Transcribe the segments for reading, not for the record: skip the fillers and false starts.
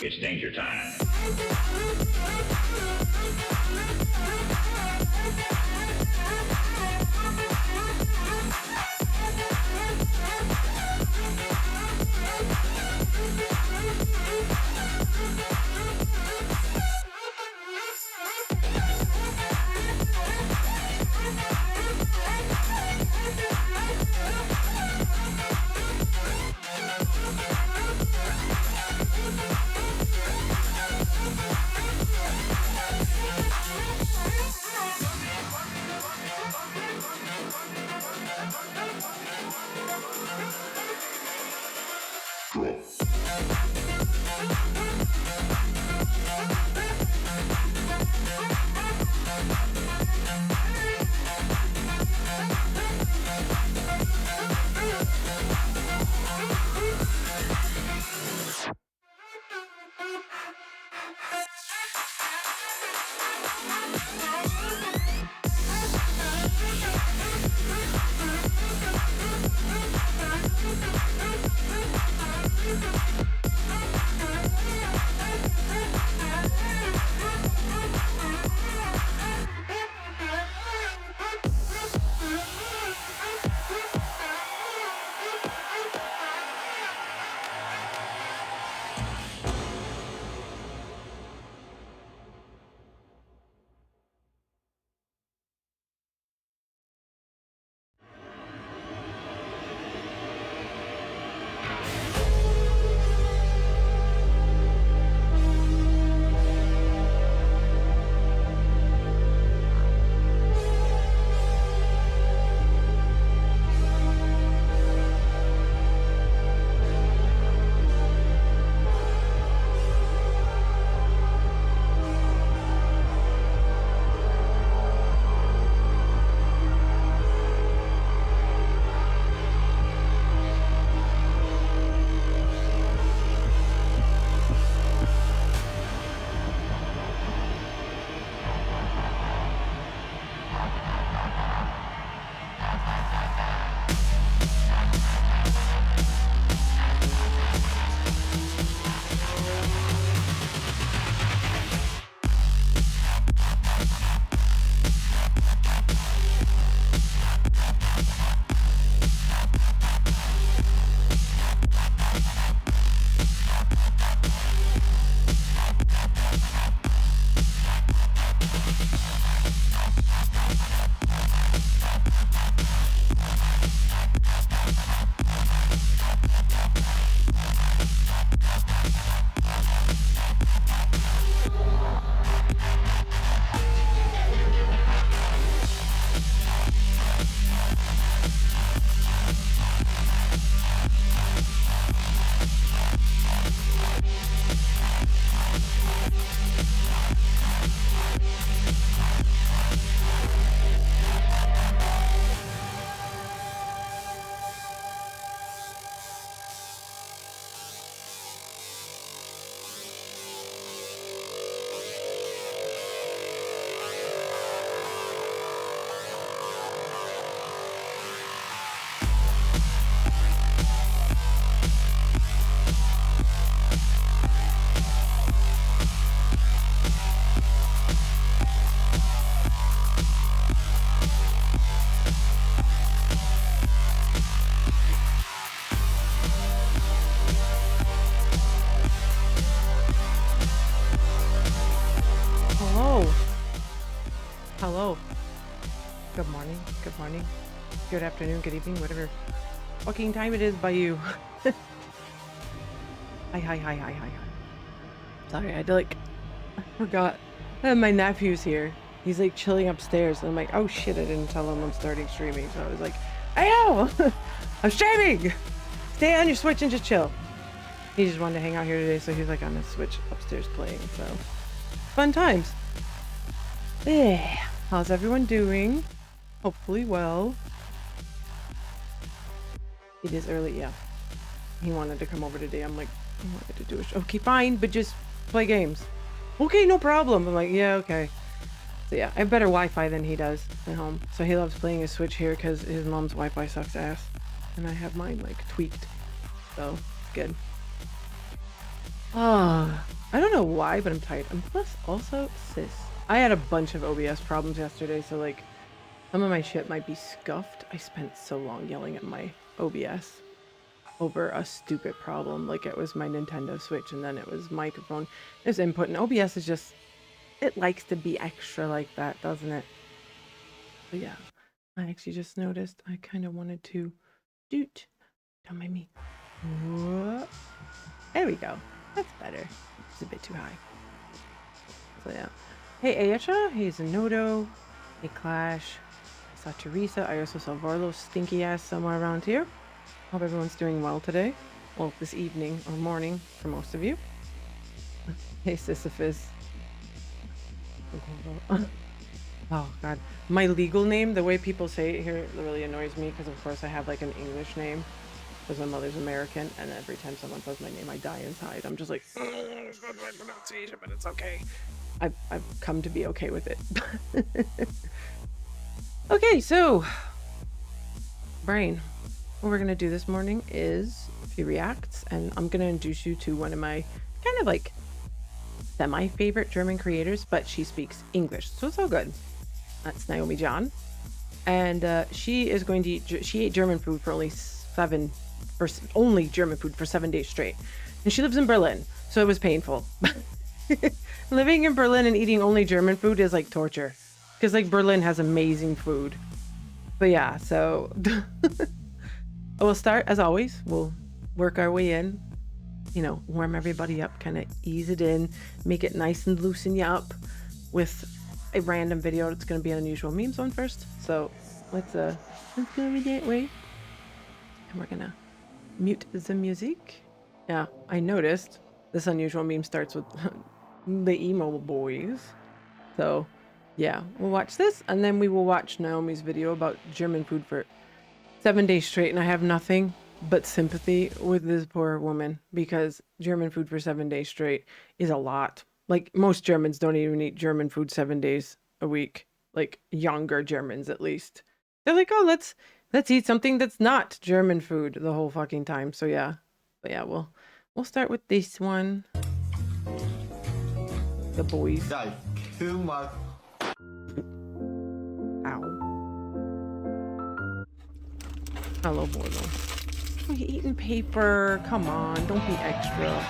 It's danger time. Good afternoon, good evening, whatever fucking time it is by you. Hi. Sorry, I forgot. My nephew's here. He's like chilling upstairs, and I'm like, oh shit, I didn't tell him I'm starting streaming. So I was like, Ayo! I'm streaming! Stay on your Switch and just chill. He just wanted to hang out here today, so he's like on his Switch upstairs playing, so fun times. Yeah. How's everyone doing? Hopefully well. It is early, yeah. He wanted to come over today. I'm like, I wanted to do a show. Okay, fine, but just play games. Okay, no problem. I'm like, yeah, okay. So yeah, I have better Wi-Fi than he does at home. So he loves playing his Switch here because his mom's Wi-Fi sucks ass. And I have mine like tweaked. So it's good. I don't know why, but I'm tired. And plus also, sis. I had a bunch of OBS problems yesterday, so like some of my shit might be scuffed. I spent so long yelling at my OBS over a stupid problem. Like it was my Nintendo Switch and then it was microphone. There's input, and OBS is just, it likes to be extra like that, doesn't it? But yeah, I actually just noticed I kind of wanted to doot. Don't mind me. Whoa. There we go. That's better. It's a bit too high. So yeah. Hey Ayesha, hey Zenodo, hey Clash, I saw Teresa, I also saw Varlo's stinky ass somewhere around here. Hope everyone's doing well today. Well, this evening or morning for most of you. Hey Sisyphus. Oh god. My legal name, the way people say it here really annoys me because of course I have like an English name because my mother's American, and every time someone says my name I die inside. I'm just like, it's not my pronunciation, but it's okay. I've come to be okay with it. Okay, so brain. What we're gonna do this morning is a few reacts, and I'm gonna introduce you to one of my kind of like semi-favorite German creators, but she speaks English, so it's all good. That's Naomi John, and she is going to eat. She ate German food for only German food for 7 days straight, and she lives in Berlin, so it was painful. Living in Berlin and eating only German food is like torture, because like Berlin has amazing food. But yeah, so we'll start as always. We'll work our way in, you know, warm everybody up, kind of ease it in, make it nice and loosen you up with a random video. It's going to be an unusual meme zone first. So let's go over that way. And we're going to mute the music. Yeah, I noticed this unusual meme starts with the emo boys. So yeah, we'll watch this and then we will watch Naomi's video about German food for 7 days straight. And I have nothing but sympathy with this poor woman because German food for 7 days straight is a lot. Like most Germans don't even eat German food 7 days a week. Like younger Germans, at least. They're like, oh, let's eat something that's not German food the whole fucking time. So yeah, but yeah, we'll start with this one. The boys. Ow. Hello, Borlo. Oh, you're eating paper. Come on, don't be extra.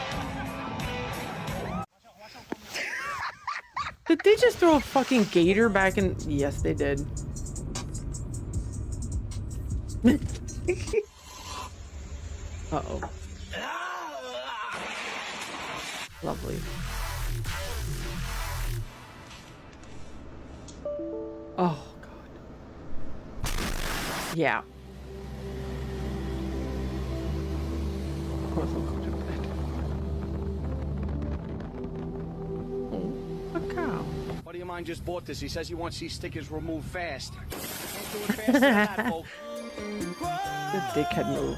Did they just throw a fucking gator back in? Yes, they did. Uh-oh. Lovely. Oh, God. Yeah. Of course I'll go to bed. Oh, a cow. Buddy of mine just bought this. He says he wants these stickers removed fast. Can't do it faster than that, folks. The dickhead move.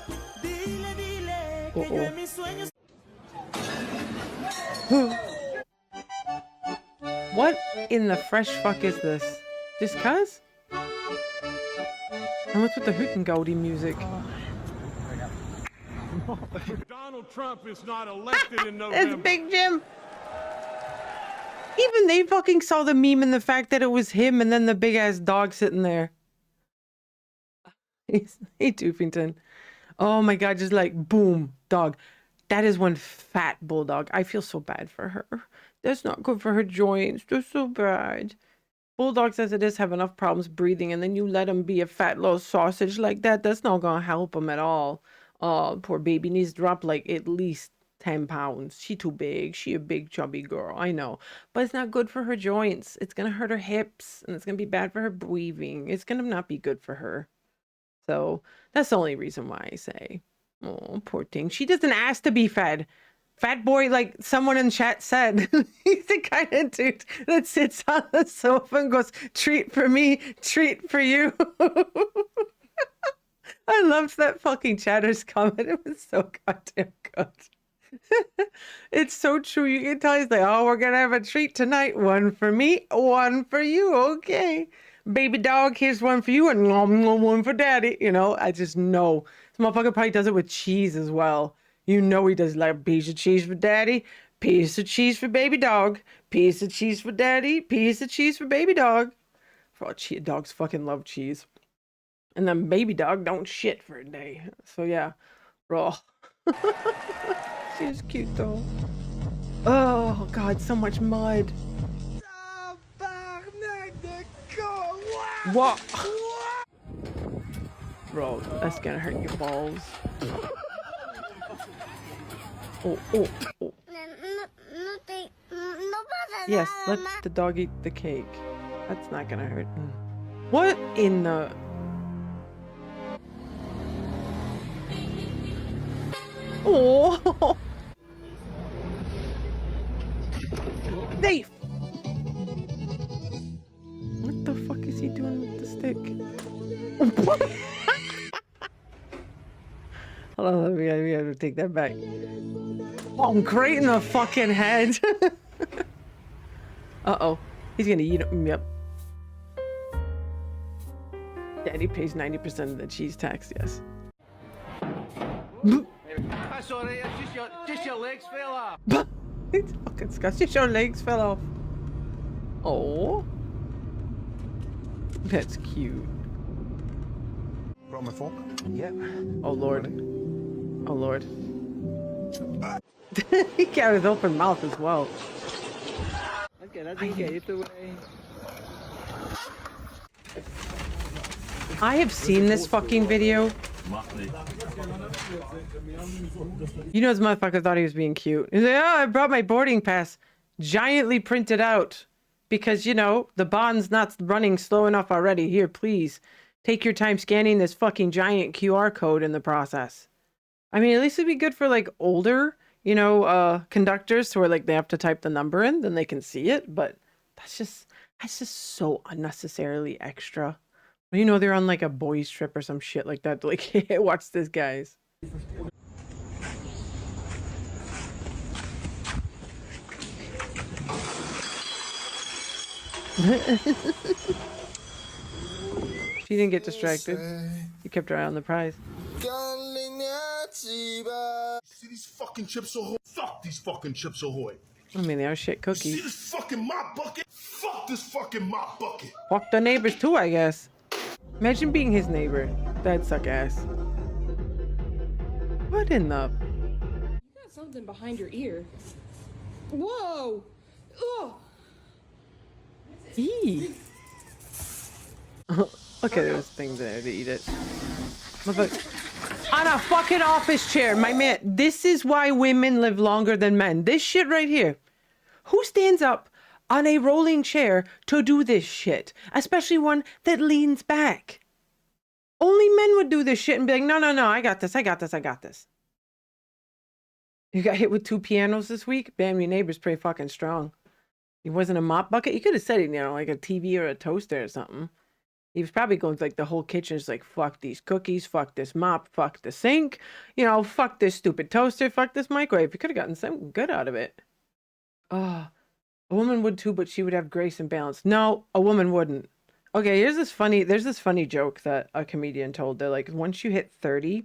What in the fresh fuck is this? Just cuz? And what's with the Hüttengaudi music? Donald Trump is not elected in November. It's Big Jim. Even they fucking saw the meme and the fact that it was him and then the big ass dog sitting there. Hey, Doofington. Oh my God, just like boom, dog. That is one fat bulldog. I feel so bad for her. That's not good for her joints. They're so bad. Bulldogs as it is have enough problems breathing, and then you let him be a fat little sausage like that. That's not gonna help him at all. Oh, poor baby needs to drop like at least 10 pounds. She too big. She a big chubby girl. I know. But it's not good for her joints. It's going to hurt her hips and it's going to be bad for her breathing. It's going to not be good for her. So that's the only reason why I say, oh, poor thing. She doesn't ask to be fed. Fat boy, like someone in chat said, he's the kind of dude that sits on the sofa and goes, treat for me, treat for you. I loved that fucking chatter's comment. It was so goddamn good. It's so true. You can tell he's like, oh, we're gonna have a treat tonight. One for me, one for you. Okay. Baby dog, here's one for you, and one for daddy. You know, I just know. This motherfucker probably does it with cheese as well. You know he does, like a piece of cheese for daddy, piece of cheese for baby dog, piece of cheese for daddy, piece of cheese for baby dog. For dogs fucking love cheese. And then baby dog don't shit for a day. So yeah, raw. She's cute though. Oh god, so much mud. What? Bro, that's gonna hurt your balls. Oh. Yes, let the dog eat the cake. That's not gonna hurt. What in the... Oh! Safe! What the fuck is he doing with the stick? Hold on, we have to take that back. Oh, great in the fucking head! Uh-oh. He's gonna eat him, yep. Daddy pays 90% of the cheese tax, yes. That's all right. Just your legs fell off. It's fucking disgusting. Your legs fell off. Oh, that's cute. Brought my fork? Yep. Oh lord. Oh lord. He got his open mouth as well. Okay, that's okay. It's away. I have seen this fucking video. You know, this motherfucker thought he was being cute. He's like, oh, I brought my boarding pass. Giantly printed out. Because, you know, the bond's not running slow enough already. Here, please. Take your time scanning this fucking giant QR code in the process. I mean, at least it'd be good for, like, older, you know, conductors where, like, they have to type the number in, then they can see it. But that's just so unnecessarily extra. You know, they're on like a boys trip or some shit like that. Like, hey, watch this, guys. She didn't get distracted. You kept her eye on the prize. See these fucking Chips Ahoy? Fuck these fucking Chips Ahoy. I mean, they are shit See cookies. this fucking mop bucket? Fuck this fucking mop bucket. Fuck the neighbors too, I guess. Imagine being his neighbor. That'd suck ass. What in the... You got something behind your ear. Whoa! Oh! Eee. Okay, there's things there to eat it. On a fucking office chair, my man. This is why women live longer than men. This shit right here. Who stands up on a rolling chair to do this shit? Especially one that leans back. Only men would do this shit and be like, no, I got this. You got hit with 2 pianos this week? Damn, your neighbor's pretty fucking strong. He wasn't a mop bucket. You could have said it, you know, like a TV or a toaster or something. He was probably going to like the whole kitchen. It's like, fuck these cookies, fuck this mop, fuck the sink, you know, fuck this stupid toaster, fuck this microwave. He could have gotten something good out of it. Oh, a woman would too, but she would have grace and balance. No, a woman wouldn't. Okay, there's this funny joke that a comedian told. They're like, once you hit 30,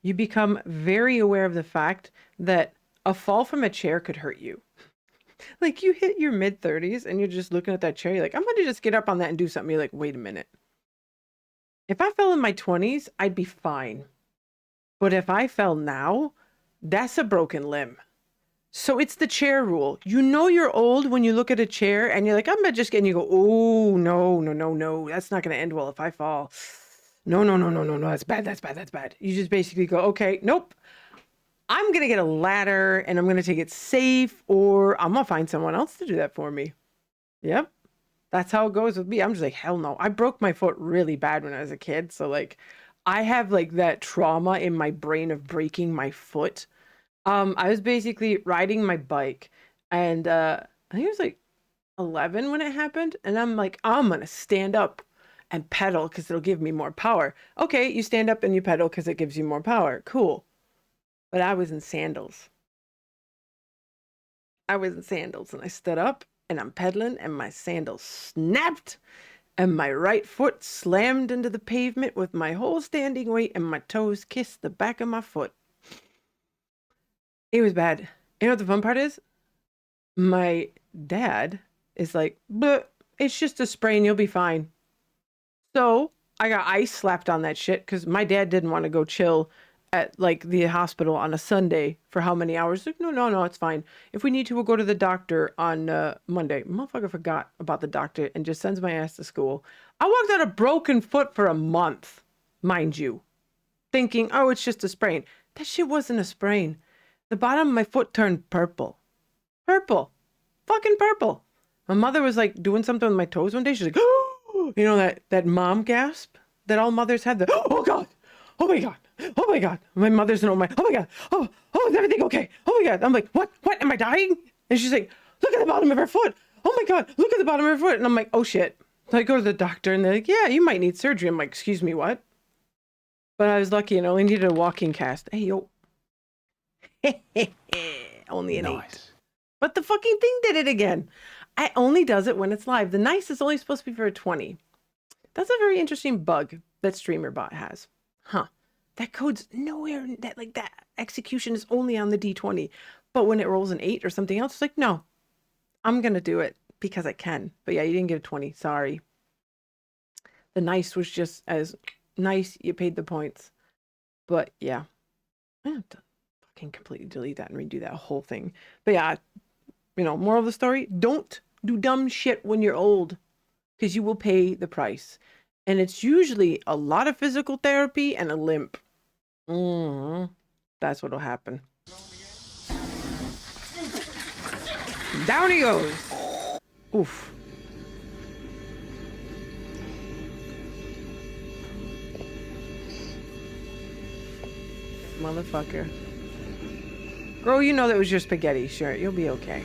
you become very aware of the fact that a fall from a chair could hurt you. Like, you hit your mid-30s and you're just looking at that chair. You're like, I'm going to just get up on that and do something. You're like, wait a minute. If I fell in my 20s, I'd be fine. But if I fell now, that's a broken limb. So it's the chair rule. You know you're old when you look at a chair and you're like, I'm gonna just get, and you go, oh, no. That's not going to end well if I fall. No. That's bad. You just basically go, okay, nope. I'm going to get a ladder and I'm going to take it safe, or I'm going to find someone else to do that for me. Yep. That's how it goes with me. I'm just like, hell no. I broke my foot really bad when I was a kid. So like I have like that trauma in my brain of breaking my foot. I was basically riding my bike and I think it was like 11 when it happened. And I'm like, I'm going to stand up and pedal because it'll give me more power. Okay, you stand up and you pedal because it gives you more power. Cool. But I was in sandals. I was in sandals and I stood up and I'm pedaling and my sandals snapped and my right foot slammed into the pavement with my whole standing weight and my toes kissed the back of my foot. It was bad. You know what the fun part is? My dad is like, but it's just a sprain, you'll be fine. So I got ice slapped on that shit because my dad didn't want to go chill at like the hospital on a Sunday for how many hours? Like, no, it's fine. If we need to, we'll go to the doctor on Monday. Motherfucker forgot about the doctor and just sends my ass to school. I walked out a broken foot for a month, mind you, thinking, oh, it's just a sprain. That shit wasn't a sprain. The bottom of my foot turned purple. Purple. Fucking purple. My mother was like doing something with my toes one day. She's like, oh, you know that mom gasp that all mothers have? Oh God. Oh my God. Oh my God. My mother's oh my God. Oh, is everything okay? Oh my God. I'm like, what? Am I dying? And she's like, look at the bottom of her foot. Oh my God. Look at the bottom of her foot. And I'm like, oh shit. So I go to the doctor and they're like, yeah, you might need surgery. I'm like, excuse me, what? But I was lucky and only needed a walking cast. Hey, yo. Only an 8. But the fucking thing did it again. It only does it when it's live. The nice is only supposed to be for a 20. That's a very interesting bug that StreamerBot has. Huh. That code's nowhere, that execution is only on the D20. But when it rolls an 8 or something else, it's like, no, I'm going to do it because I can. But yeah, you didn't get a 20. Sorry. The nice was just as nice. You paid the points. But yeah, I have to fucking completely delete that and redo that whole thing. But yeah, moral of the story, don't do dumb shit when you're old because you will pay the price. And it's usually a lot of physical therapy and a limp. That's what'll happen. Down he goes. Oof. Motherfucker. Girl, you know that was your spaghetti. Sure, you'll be okay.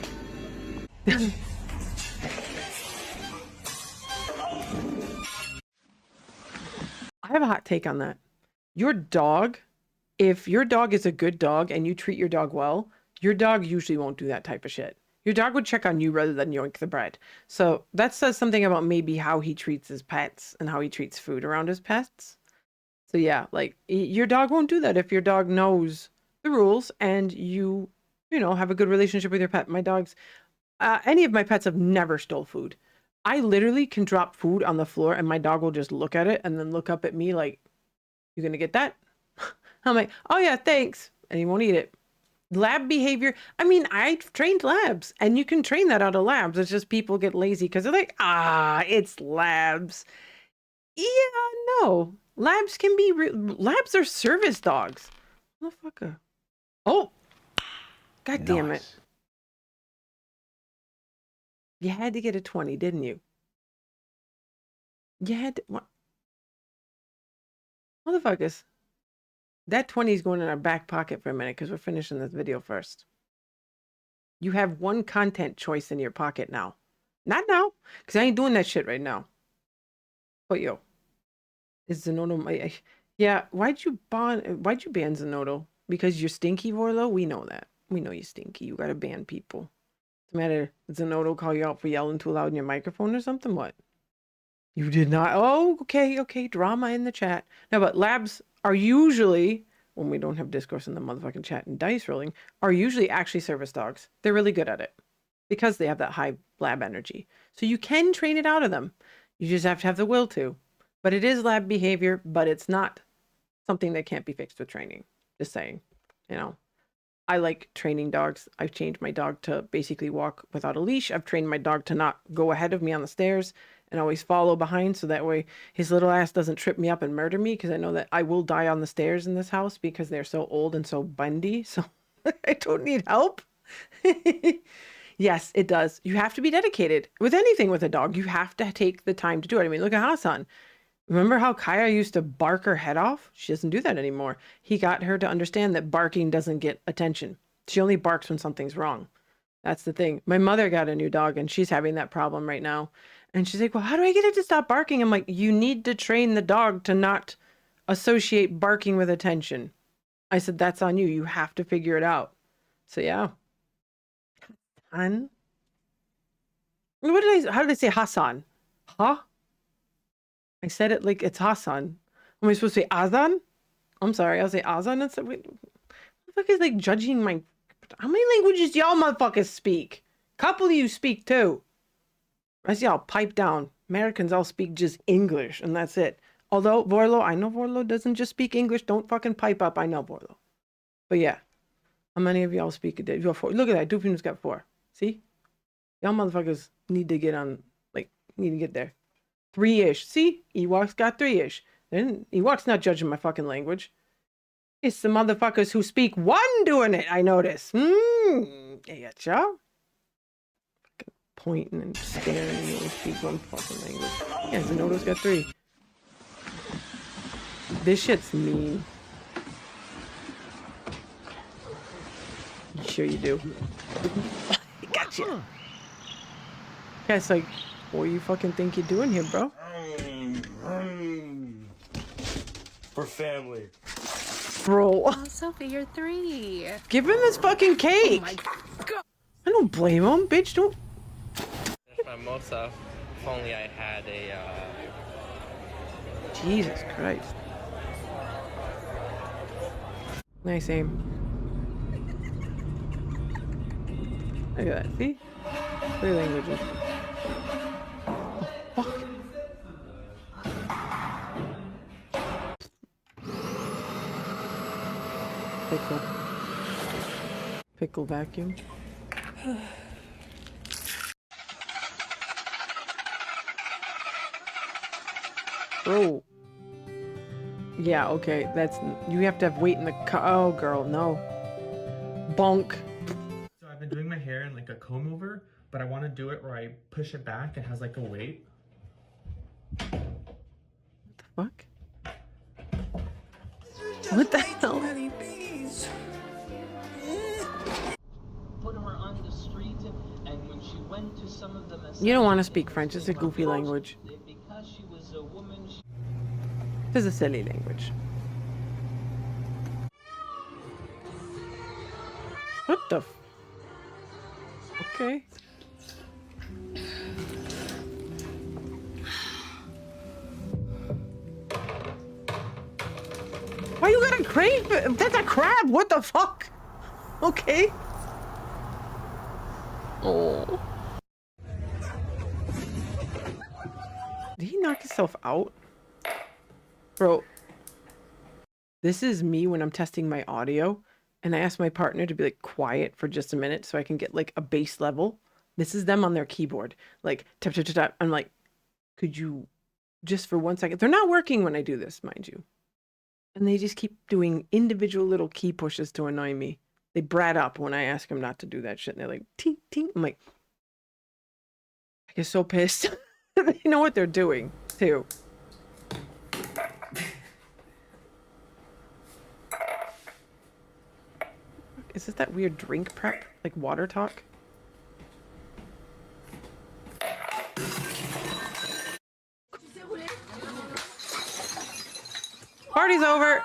I have a hot take on that. Your dog, if your dog is a good dog and you treat your dog well, your dog usually won't do that type of shit. Your dog would check on you rather than yoink the bread. So that says something about maybe how he treats his pets and how he treats food around his pets. So yeah, like your dog won't do that if your dog knows the rules and you have a good relationship with your pet. My dogs, any of my pets have never stole food. I literally can drop food on the floor and my dog will just look at it and then look up at me like, you gonna get that? I'm like, oh yeah, thanks. And he won't eat it. Lab behavior. I mean, I've trained labs and you can train that out of labs. It's just people get lazy because they're like, it's labs. Yeah, no. Labs can be, labs are service dogs. Motherfucker. Oh, God damn it. You had to get a 20, didn't you? You had to, what? Motherfuckers. That 20 is going in our back pocket for a minute because we're finishing this video first. You have one content choice in your pocket now. Not now, because I ain't doing that shit right now. But yo, is Zenodo yeah, why'd you ban Zenodo? Because you're stinky, Vorlo? We know that. We know you're stinky. You gotta ban people. Doesn't matter, Zenodo call you out for yelling too loud in your microphone or something? What? You did not? Oh, okay. Drama in the chat. No, but labs are usually, when we don't have discourse in the motherfucking chat and dice rolling, are usually actually service dogs. They're really good at it because they have that high lab energy. So you can train it out of them. You just have to have the will to. But it is lab behavior, but it's not something that can't be fixed with training. Just saying, I like training dogs. I've changed my dog to basically walk without a leash. I've trained my dog to not go ahead of me on the stairs. and always follow behind so that way his little ass doesn't trip me up and murder me, because I know that I will die on the stairs in this house because they're so old and so bendy. So I don't need help. Yes, it does. You have to be dedicated with anything with a dog. You have to take the time to do it. I mean, look at Hassan. Remember how Kaya used to bark her head off? She doesn't do that anymore. He got her to understand that barking doesn't get attention. She only barks when something's wrong. That's the thing. My mother got a new dog and she's having that problem right now. And she's like, well, how do I get it to stop barking? I'm like, you need to train the dog to not associate barking with attention. I said, that's on you. You have to figure it out. So yeah. Hassan? How did I say Hassan? Huh? I said it like it's Hassan. Am I supposed to say Azan? I'm sorry, I'll say Azan instead. Wait, what the fuck is like judging my... How many languages do y'all motherfuckers speak? Couple of you speak too. I see y'all pipe down. Americans all speak just English and that's it. Although Vorlo, I know Vorlo doesn't just speak English. Don't fucking pipe up. I know Vorlo. But yeah. How many of y'all speak a day? You have 4. Look at that. Dupin's got 4. See? Y'all motherfuckers need to get on, like, need to get there. 3-ish. See? Ewok's got 3-ish. Then Ewok's not judging my fucking language. It's the motherfuckers who speak 1 doing it, I notice. Yeah, y'all. Fucking pointing and staring and you only speak 1 fucking language. Yeah, Zenodo's got 3. This shit's mean. Sure you do. Gotcha. Yeah, it's like, what do you fucking think you're doing here, bro? For family. Bro. Oh, Sophie, you're 3. Give him his fucking cake. Oh my God. I don't blame him, bitch. Don't. That's my mosa. If only I had a, Jesus Christ. Nice aim. Look at that, see? 3 languages. Oh, fuck. Pickle. Pickle vacuum. Oh. Yeah, okay, that's... You have to have weight in the car. Oh, girl, no. Bonk. So I've been doing my hair in like a comb over, but I want to do it where I push it back. It has like a weight. What the fuck? What the hell? Put her on the street, and when she went to some of the You don't want to speak French. It's a goofy language. Because she was a woman, It's a silly language. What the f... Okay. Why you got a crave? That's a crab! What the fuck? Okay. Oh. Did he knock himself out? Bro. This is me when I'm testing my audio. And I asked my partner to be like quiet for just a minute so I can get like a bass level. This is them on their keyboard. Like tap, tap, tap, tap. I'm like, could you just for 1 second? They're not working when I do this, mind you. And they just keep doing individual little key pushes to annoy me. They brat up when I ask them not to do that shit. And they're like, tink, tink. I'm like, I get so pissed. They know what they're doing too. Is this that weird drink prep? Like water talk? Party's over!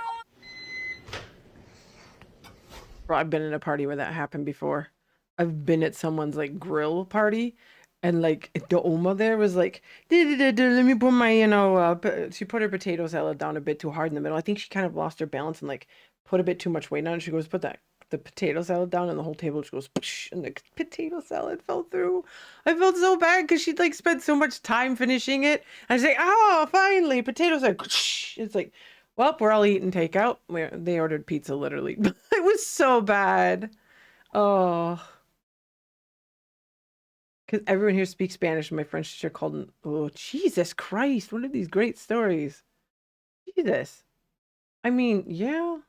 Bro, I've been in a party where that happened before. I've been at someone's like grill party and like the Oma there was like, let me put my, you know, she put her potato salad down a bit too hard in the middle. I think she kind of lost her balance and like put a bit too much weight on it. She goes, put the potato salad down and the whole table just goes psh, and the potato salad fell through. I felt so bad because she'd like spent so much time finishing it. I was like, oh, finally, potato salad. It's like, well, we're all eating takeout. They ordered pizza, literally. It was so bad. Oh. Because everyone here speaks Spanish, and my French teacher called them. Oh, Jesus Christ! What are these great stories? Jesus. I mean, yeah.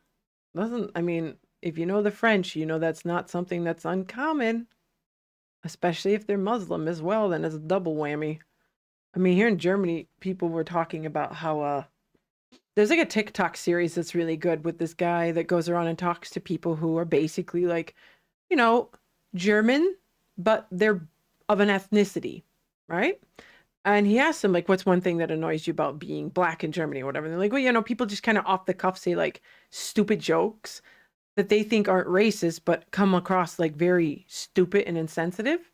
Doesn't, I mean, if you know the French, you know that's not something that's uncommon. Especially if they're Muslim as well, then it's a double whammy. I mean, here in Germany, people were talking about how, there's like a TikTok series that's really good with this guy that goes around and talks to people who are basically like, you know, German, but they're of an ethnicity, right? And he asks them, like, what's one thing that annoys you about being black in Germany or whatever? And they're like, well, you know, people just kind of off the cuff say like stupid jokes that they think aren't racist, but come across like very stupid and insensitive.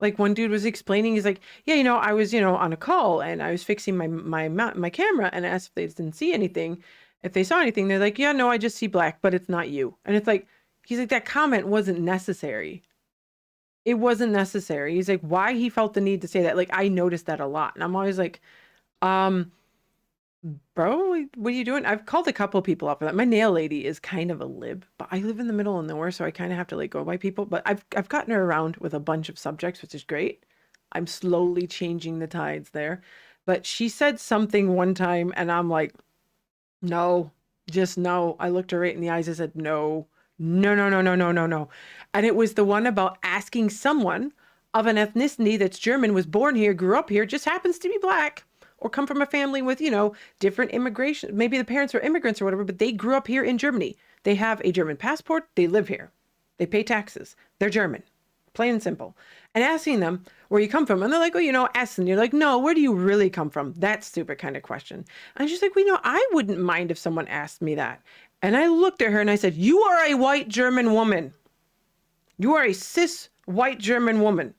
Like one dude was explaining, he's like, yeah, you know, I was, you know, on a call and I was fixing my camera and I asked if they didn't see anything. If they saw anything, they're like, yeah, no, I just see black, but it's not you. And it's like, he's like, that comment wasn't necessary. It wasn't necessary. He's like, why he felt the need to say that. Like, I noticed that a lot. And I'm always like, bro, what are you doing? I've called a couple people up for that. My nail lady is kind of a lib, but I live in the middle of nowhere, so I kind of have to like go by people. But I've gotten her around with a bunch of subjects, which is great. I'm slowly changing the tides there. But she said something one time, and I'm like, no, just no. I looked her right in the eyes and said, no, no, no, no, no, no, no, no. And it was the one about asking someone of an ethnicity that's German, was born here, grew up here, just happens to be black, or come from a family with, you know, different immigration. Maybe the parents are immigrants or whatever, but they grew up here in Germany. They have a German passport. They live here. They pay taxes. They're German. Plain and simple. And asking them where you come from. And they're like, oh, you know, Essen. You're like, no, where do you really come from? That stupid kind of question. And she's like, well, you know, I wouldn't mind if someone asked me that. And I looked at her and I said, you are a white German woman. You are a cis white German woman.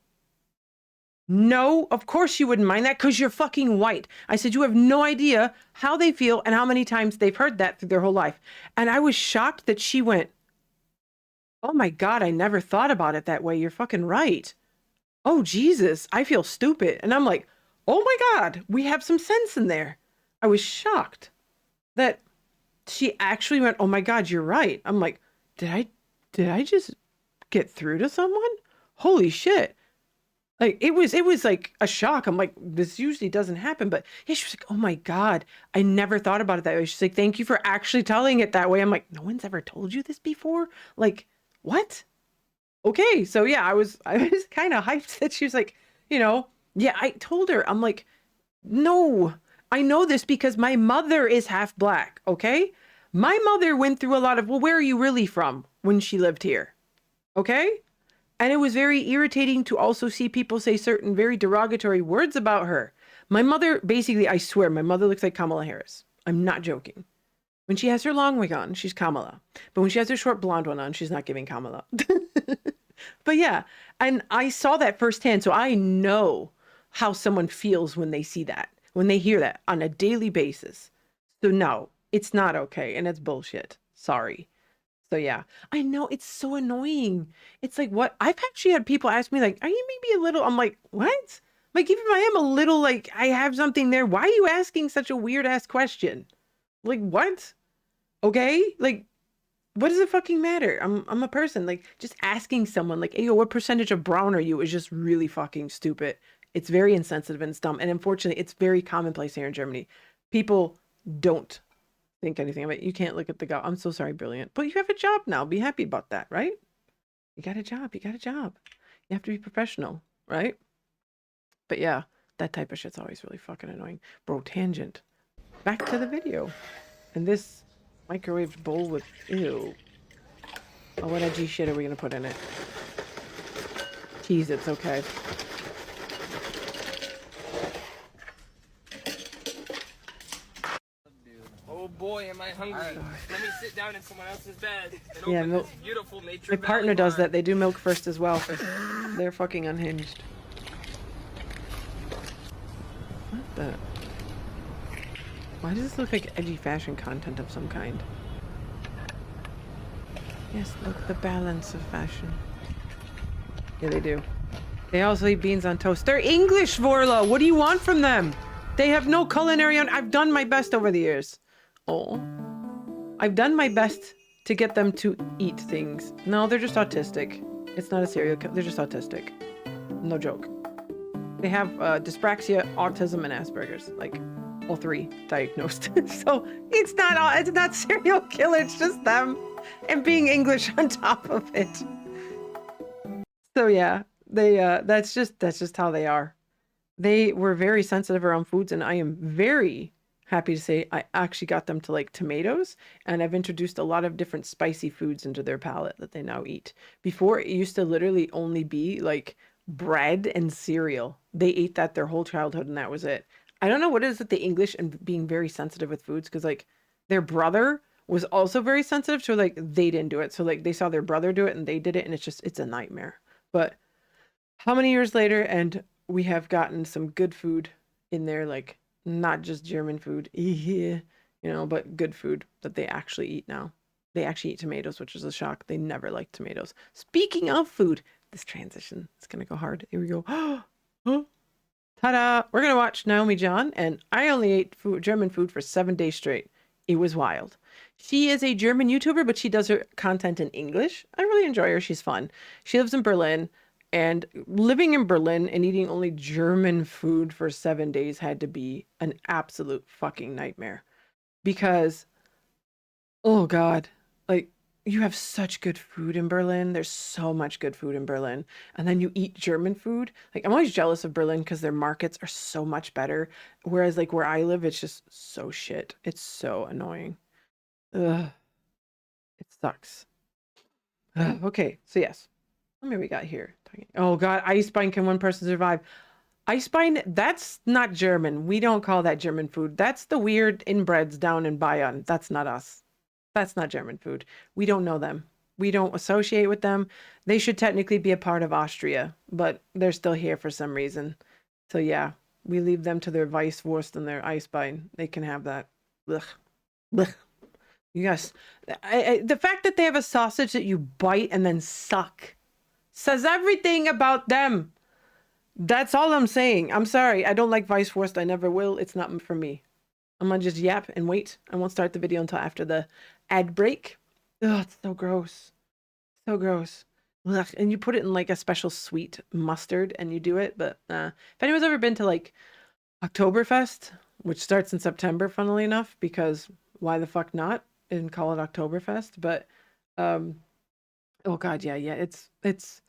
No, of course you wouldn't mind that because you're fucking white. I said, you have no idea how they feel and how many times they've heard that through their whole life. And I was shocked that she went, oh my God, I never thought about it that way. You're fucking right. Oh, Jesus, I feel stupid. And I'm like, oh my God, we have some sense in there. I was shocked that she actually went, oh my God, you're right. I'm like, did I just get through to someone? Holy shit. Like, it was like a shock. I'm like, this usually doesn't happen. But yeah, she was like, oh my God, I never thought about it that way. She's like, thank you for actually telling it that way. I'm like, no one's ever told you this before? Like, what? Okay. So yeah, I was kind of hyped that she was like, you know, yeah, I told her, I'm like, no, I know this because my mother is half black. Okay. My mother went through a lot of, well, where are you really from when she lived here? Okay. And it was very irritating to also see people say certain very derogatory words about her. My mother, basically, I swear, my mother looks like Kamala Harris. I'm not joking. When she has her long wig on, she's Kamala. But when she has her short blonde one on, she's not giving Kamala. But yeah, and I saw that firsthand, so I know how someone feels when they see that, when they hear that on a daily basis. So no, it's not okay, and it's bullshit. Sorry. So yeah, I know it's so annoying. It's like, what? I've actually had people ask me like, are you maybe a little, I'm like, what? Like, even if I am a little, like, I have something there, why are you asking such a weird ass question? Like, what? Okay. Like, what does it fucking matter? I'm a person. Like, just asking someone like, hey, yo, what percentage of brown are you is just really fucking stupid. It's very insensitive and it's dumb. And unfortunately, it's very commonplace here in Germany. People don't think anything of it. You can't look at the guy. I'm so sorry, brilliant. But you have a job now. Be happy about that, right? You got a job. You got a job. You have to be professional, right? But yeah, that type of shit's always really fucking annoying. Bro, tangent. Back to the video. And this microwaved bowl with, ew. Oh, what edgy shit are we gonna put in it? Tease, it's okay. Oh boy, am I hungry. Let me sit down in someone else's bed and Yeah, open this beautiful nature my partner does valley that. They do milk first as well. They're fucking unhinged. What the? Why does this look like edgy fashion content of some kind? Yes, look, the balance of fashion. Yeah, they do. They also eat beans on toast. They're English, Vorla! What do you want from them? They have no culinary on. I've done my best over the years. Oh. I've done my best to get them to eat things. No, they're just autistic. It's not a serial killer. They're just autistic. No joke. They have dyspraxia, autism, and Asperger's, like all three diagnosed. So it's not serial killer. It's just them and being English on top of it. So yeah, they that's just how they are. They were very sensitive around foods, and I am very happy to say I actually got them to like tomatoes, and I've introduced a lot of different spicy foods into their palate that they now eat. Before, it used to literally only be like bread and cereal. They ate that their whole childhood, and that was it. I don't know what it is with the English and being very sensitive with foods, because like their brother was also very sensitive, so like they didn't do it. So like they saw their brother do it and they did it, and it's a nightmare. But how many years later, and we have gotten some good food in there, like not just German food, you know, but good food that they actually eat now. They actually eat tomatoes, which is a shock. They never liked tomatoes. Speaking of food, this transition is going to go hard. Here we go. Oh, ta-da! We're going to watch Naomi John, and I only ate German food for 7 days straight. It was wild. She is a German YouTuber, but she does her content in English. I really enjoy her. She's fun. She lives in Berlin. And living in Berlin and eating only German food for 7 days had to be an absolute fucking nightmare. Because, oh God, like you have such good food in Berlin. There's so much good food in Berlin. And then you eat German food. Like I'm always jealous of Berlin because their markets are so much better. Whereas like where I live, it's just so shit. It's so annoying. Ugh. It sucks. Okay, so yes. How many we got here? Oh God, Eisbein, can one person survive? Eisbein, that's not German. We don't call that German food. That's the weird inbreds down in Bayern. That's not us. That's not German food. We don't know them. We don't associate with them. They should technically be a part of Austria, but they're still here for some reason. So yeah, we leave them to their Weisswurst and their Eisbein. They can have that. Ugh. Ugh. Yes. The fact that they have a sausage that you bite and then suck says everything about them. That's all I'm saying. I'm sorry. I don't like Weisswurst. I never will. It's not for me. I'm gonna just yap and wait. I won't start the video until after the ad break. Oh, it's so gross. So gross. Ugh. And you put it in like a special sweet mustard and you do it. But if anyone's ever been to like Oktoberfest, which starts in September, funnily enough, because why the fuck not? And call it Oktoberfest. But oh God, yeah. It's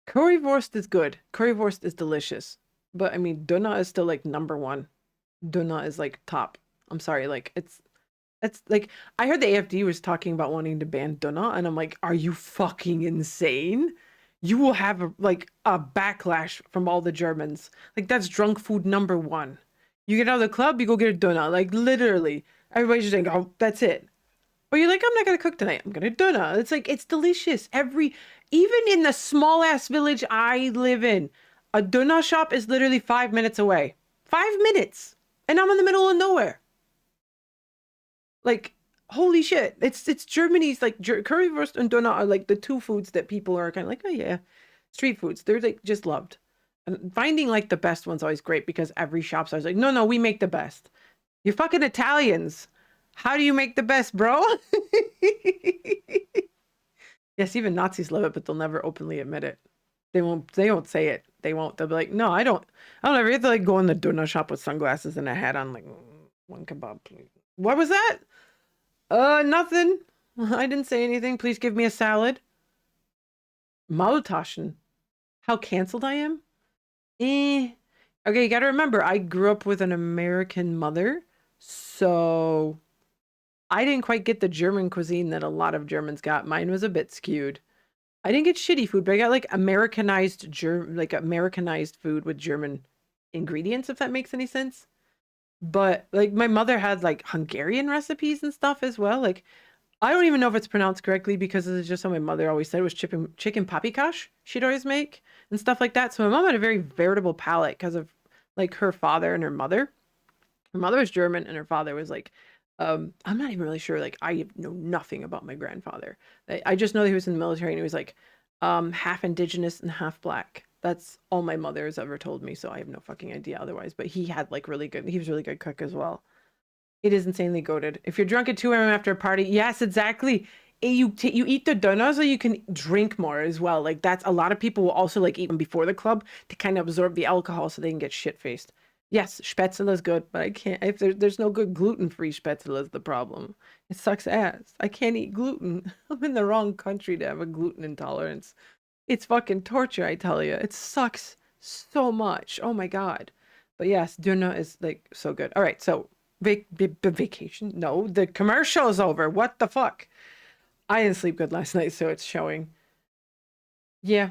currywurst is good. Currywurst is delicious. But I mean, Döner is still like number one. Döner is like top. I'm sorry, like it's like I heard the AFD was talking about wanting to ban Döner, and I'm like, are you fucking insane? You will have a backlash from all the Germans. Like that's drunk food number one. You get out of the club, you go get a Döner. Like literally, everybody's just saying, oh, that's it. Or you're like, I'm not gonna cook tonight. I'm gonna Döner. It's like it's delicious. Even in the small ass village I live in, a Döner shop is literally 5 minutes away. 5 minutes. And I'm in the middle of nowhere. Like, holy shit. It's Germany's, like, currywurst and Döner are, like, the two foods that people are kind of like, oh, yeah. Street foods. They're, like, just loved. And finding, like, the best one's always great because every shop's always like, no, we make the best. You're fucking Italians. How do you make the best, bro? Yes, even Nazis love it, but they'll never openly admit it. They won't say it. They won't. They'll be like, no, I don't ever have to like go in the Döner shop with sunglasses and a hat on, like, one kebab, please. What was that? Nothing. I didn't say anything. Please give me a salad. Maultaschen. How canceled I am? Okay, you gotta remember, I grew up with an American mother, so I didn't quite get the German cuisine that a lot of Germans got. Mine was a bit skewed. I didn't get shitty food, but I got like Americanized food with German ingredients, if that makes any sense. But like my mother had like Hungarian recipes and stuff as well. Like I don't even know if it's pronounced correctly because it's just how my mother always said it was chicken paprikash she'd always make and stuff like that. So my mom had a very veritable palate because of like her father and her mother. Her mother was German and her father was like, I'm not even really sure. Like I know nothing about my grandfather. I just know that he was in the military and he was like half indigenous and half black. That's all my mother has ever told me. So I have no fucking idea otherwise. But he had like he was really good cook as well. It is insanely goated. If you're drunk at 2 a.m. after a party, yes, exactly. you eat the donuts so you can drink more as well. Like that's a lot of people will also like eat them before the club to kind of absorb the alcohol so they can get shit faced. Yes, spätzle is good, but I can't. If there's no good gluten-free spätzle is the problem. It sucks ass. I can't eat gluten. I'm in the wrong country to have a gluten intolerance. It's fucking torture, I tell you. It sucks so much. Oh my god. But yes, döner is like so good. All right, so vacation? No, the commercial is over. What the fuck? I didn't sleep good last night, so it's showing. Yeah,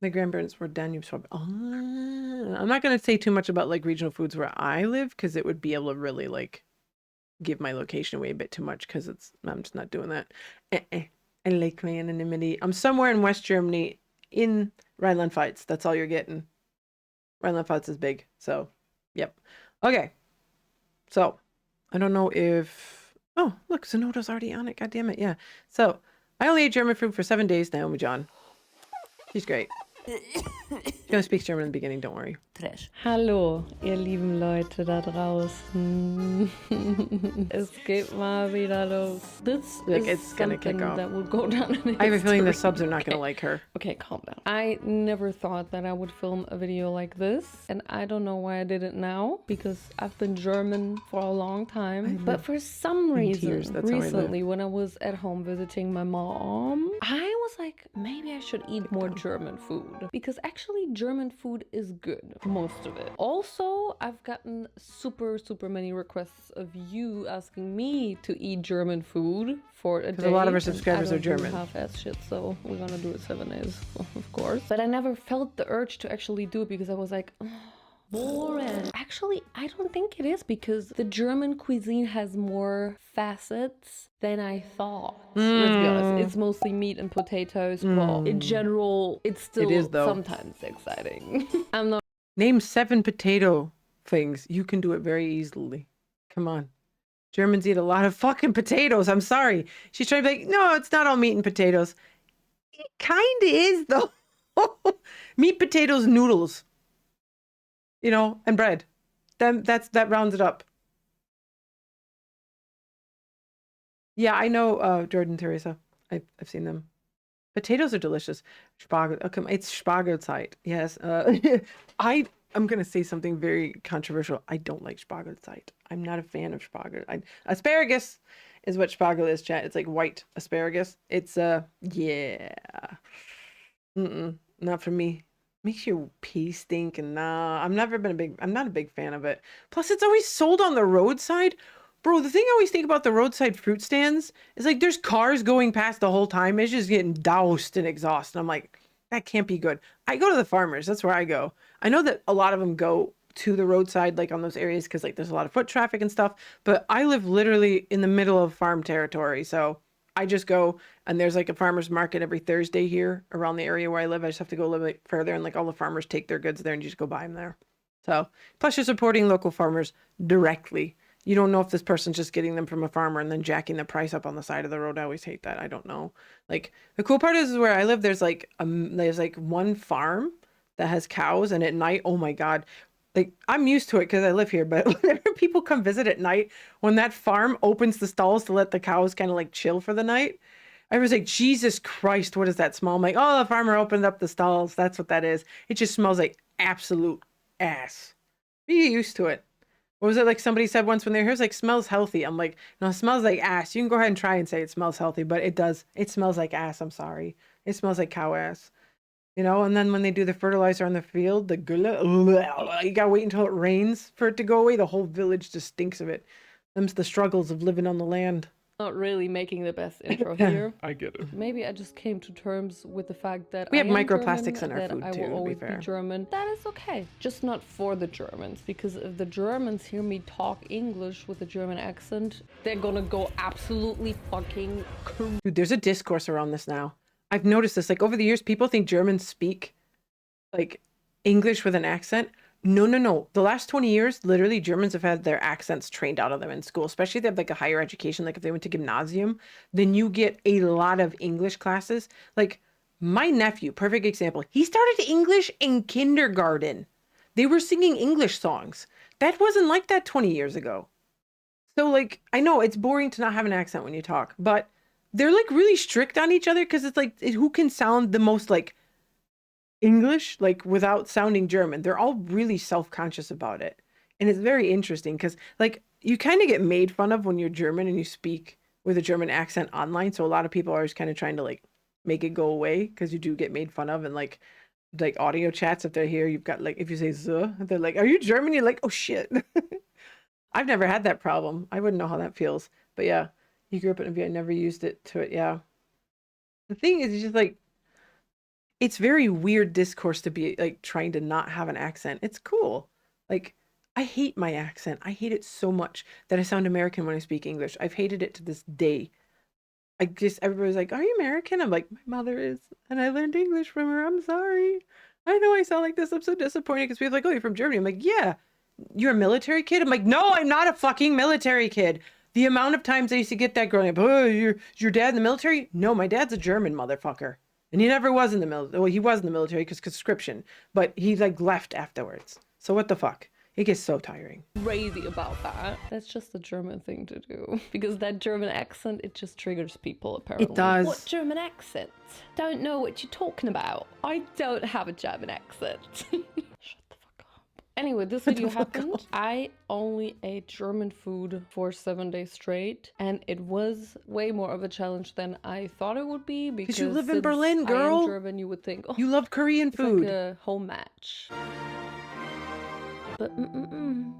the grandparents were Danube swab. I'm not gonna say too much about like regional foods where I live because it would be able to really like give my location away a bit too much because I'm just not doing that. I like my anonymity. I'm somewhere in West Germany in Rhineland-Pfalz. That's all you're getting. Rhineland-Pfalz is big, so yep. Okay, so I don't know if oh look, Zenota's already on it. God damn it, yeah. So I only ate German food for 7 days. Naomi John, she's great. She only speaks German in the beginning. Don't worry. Trash. Hallo, ihr lieben Leute da draußen. Es geht mal wieder los. This Like, is it's gonna something kick off. that will go down in I have a feeling the history. subs are not gonna like her. Okay, calm down. I never thought that I would film a video like this, and I don't know why I did it now, because I've been German for a long time. But for some reason, tears, that's how I live. recently, when I was at home visiting my mom, I was like, maybe I should eat more German food. Because actually, German food is good, most of it. Also, I've gotten super many requests of you asking me to eat German food for a day. Because a lot of our and subscribers I are don't do German. half-ass shit, so we're gonna do it 7 days, of course. But I never felt the urge to actually do it because I was like, boring. Actually, I don't think it is because the German cuisine has more facets than I thought. Let's be honest, it's mostly meat and potatoes, but in general, it's still It is, though. sometimes exciting. I'm not Name 7 potato things. You can do it very easily. Come on. Germans eat a lot of fucking potatoes. I'm sorry. She's trying to be like, no, it's not all meat and potatoes. It kind of is, though. Meat, potatoes, noodles. You know, and bread. That rounds it up. Yeah, I know Jordan, Teresa. I've seen them. Potatoes are delicious. Spargel. Okay, it's Spargelzeit. Yes. I'm gonna say something very controversial. I don't like Spargelzeit. I'm not a fan of Spargel. Asparagus is what Spargel is, chat. It's like white asparagus. It's yeah. Not for me. Makes your pee stink and nah. I'm not a big fan of it. Plus it's always sold on the roadside. Bro, the thing I always think about the roadside fruit stands is like there's cars going past the whole time. It's just getting doused in exhaust. And I'm like, that can't be good. I go to the farmers. That's where I go. I know that a lot of them go to the roadside, like on those areas, because like there's a lot of foot traffic and stuff. But I live literally in the middle of farm territory. So I just go and there's like a farmer's market every Thursday here around the area where I live. I just have to go a little bit further and like all the farmers take their goods there and you just go buy them there. So plus you're supporting local farmers directly. You don't know if this person's just getting them from a farmer and then jacking the price up on the side of the road. I always hate that. I don't know. Like the cool part is where I live, there's like one farm that has cows, and at night, oh my God, like I'm used to it because I live here, but whenever people come visit at night, when that farm opens the stalls to let the cows kind of like chill for the night, I was like, Jesus Christ, what does that smell? I'm like, oh, the farmer opened up the stalls. That's what that is. It just smells like absolute ass. You get used to it. What was it like somebody said once when they were here? It was like, smells healthy. I'm like, no, it smells like ass. You can go ahead and try and say it smells healthy, but it does. It smells like ass. I'm sorry. It smells like cow ass. You know, and then when they do the fertilizer on the field, the gula, you gotta wait until it rains for it to go away. The whole village just stinks of it. Them's the struggles of living on the land. not really making the best intro here. I get it. Maybe I just came to terms with the fact that We have I am microplastics German, in our that food I too, will to be always fair. be German. That is okay. Just not for the Germans, because if the Germans hear me talk English with a German accent, they're gonna go absolutely fucking crazy. Dude, there's a discourse around this now. I've noticed this. Like over the years, people think Germans speak like English with an accent. No. The last 20 years, literally, Germans have had their accents trained out of them in school, especially if they have like a higher education. Like if they went to gymnasium, then you get a lot of English classes. Like my nephew, perfect example. He started English in kindergarten. They were singing English songs. That wasn't like that 20 years ago. So like, I know it's boring to not have an accent when you talk, but they're like really strict on each other because it's like who can sound the most like English, like without sounding German. They're all really self-conscious about it. And it's very interesting because like you kind of get made fun of when you're German and you speak with a German accent online. So a lot of people are always kind of trying to like make it go away because you do get made fun of, and like audio chats, if they're here, you've got like, if you say "the," they're like, are you German? You're like, oh shit. I've never had that problem. I wouldn't know how that feels. But yeah, you grew up in India. I never used it to it. Yeah. The thing is, it's just like, it's very weird discourse to be like trying to not have an accent. It's cool. Like, I hate my accent. I hate it so much that I sound American when I speak English. I've hated it to this day. Everybody's like, are you American? I'm like, my mother is, and I learned English from her. I'm sorry. I know I sound like this. I'm so disappointed because people are like, oh, you're from Germany. I'm like, yeah. You're a military kid? I'm like, no, I'm not a fucking military kid. The amount of times I used to get that growing up, oh, your dad in the military? No, my dad's a German motherfucker. And he never was in the military. Well, he was in the military because conscription, but he like left afterwards. So what the fuck? It gets so tiring. Crazy about that. That's just a German thing to do. Because that German accent, it just triggers people apparently. It does. What German accent? Don't know what you're talking about. I don't have a German accent. Shut the fuck up. Anyway, this video happened. I only ate German food for 7 days straight. And it was way more of a challenge than I thought it would be. Because you live in Berlin, girl. I am German, you would think, oh, you love Korean food. Like a home match. But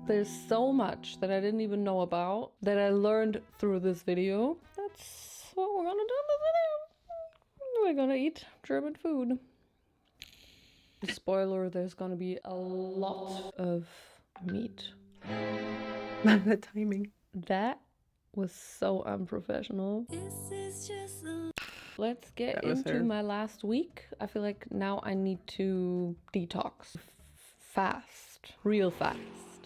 there's so much that I didn't even know about that I learned through this video. That's what we're gonna do in this video. We're gonna eat German food. Spoiler, there's gonna be a lot of meat. The timing. That was so unprofessional. Let's get into my last week. I feel like now I need to detox fast, real fast.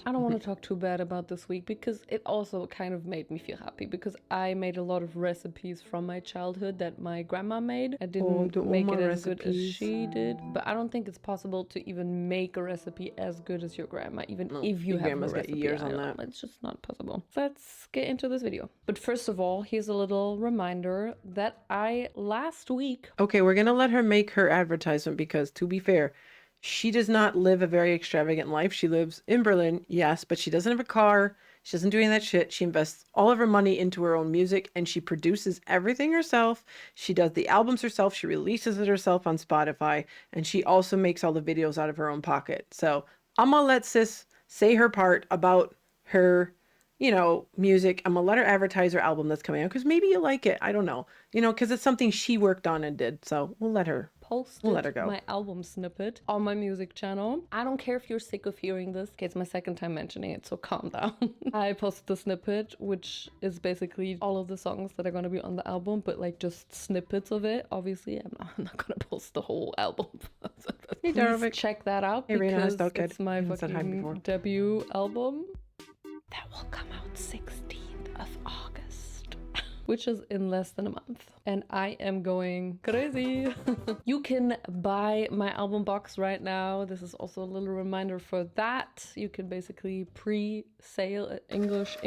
I don't want to talk too bad about this week because it also kind of made me feel happy because I made a lot of recipes from my childhood that my grandma made. I didn't make it as good as she did, but I don't think it's possible to even make a recipe as good as your grandma, even if you have a recipe. Years on that. It's just not possible. So let's get into this video. But first of all, here's a little reminder that last week... Okay, we're gonna let her make her advertisement because, to be fair, she does not live a very extravagant life. She lives in Berlin, yes, but she doesn't have a car. She doesn't do any of that shit. She invests all of her money into her own music and she produces everything herself. She does the albums herself. She releases it herself on Spotify. And she also makes all the videos out of her own pocket. So I'm going to let sis say her part about her, you know, music. I'm going to let her advertise her album that's coming out because maybe you like it. I don't know. You know, because it's something she worked on and did. So we'll let her. Posted my album snippet on my music channel. I don't care if you're sick of hearing this. Okay, it's my second time mentioning it, so calm down. I posted the snippet, which is basically all of the songs that are gonna be on the album, but like just snippets of it. Obviously, I'm not gonna post the whole album. Please check that out because it's my fucking debut album. That will come out 16th of August. Which is in less than a month. And I am going crazy. You can buy my album box right now. This is also a little reminder for that. You can basically pre-sale English.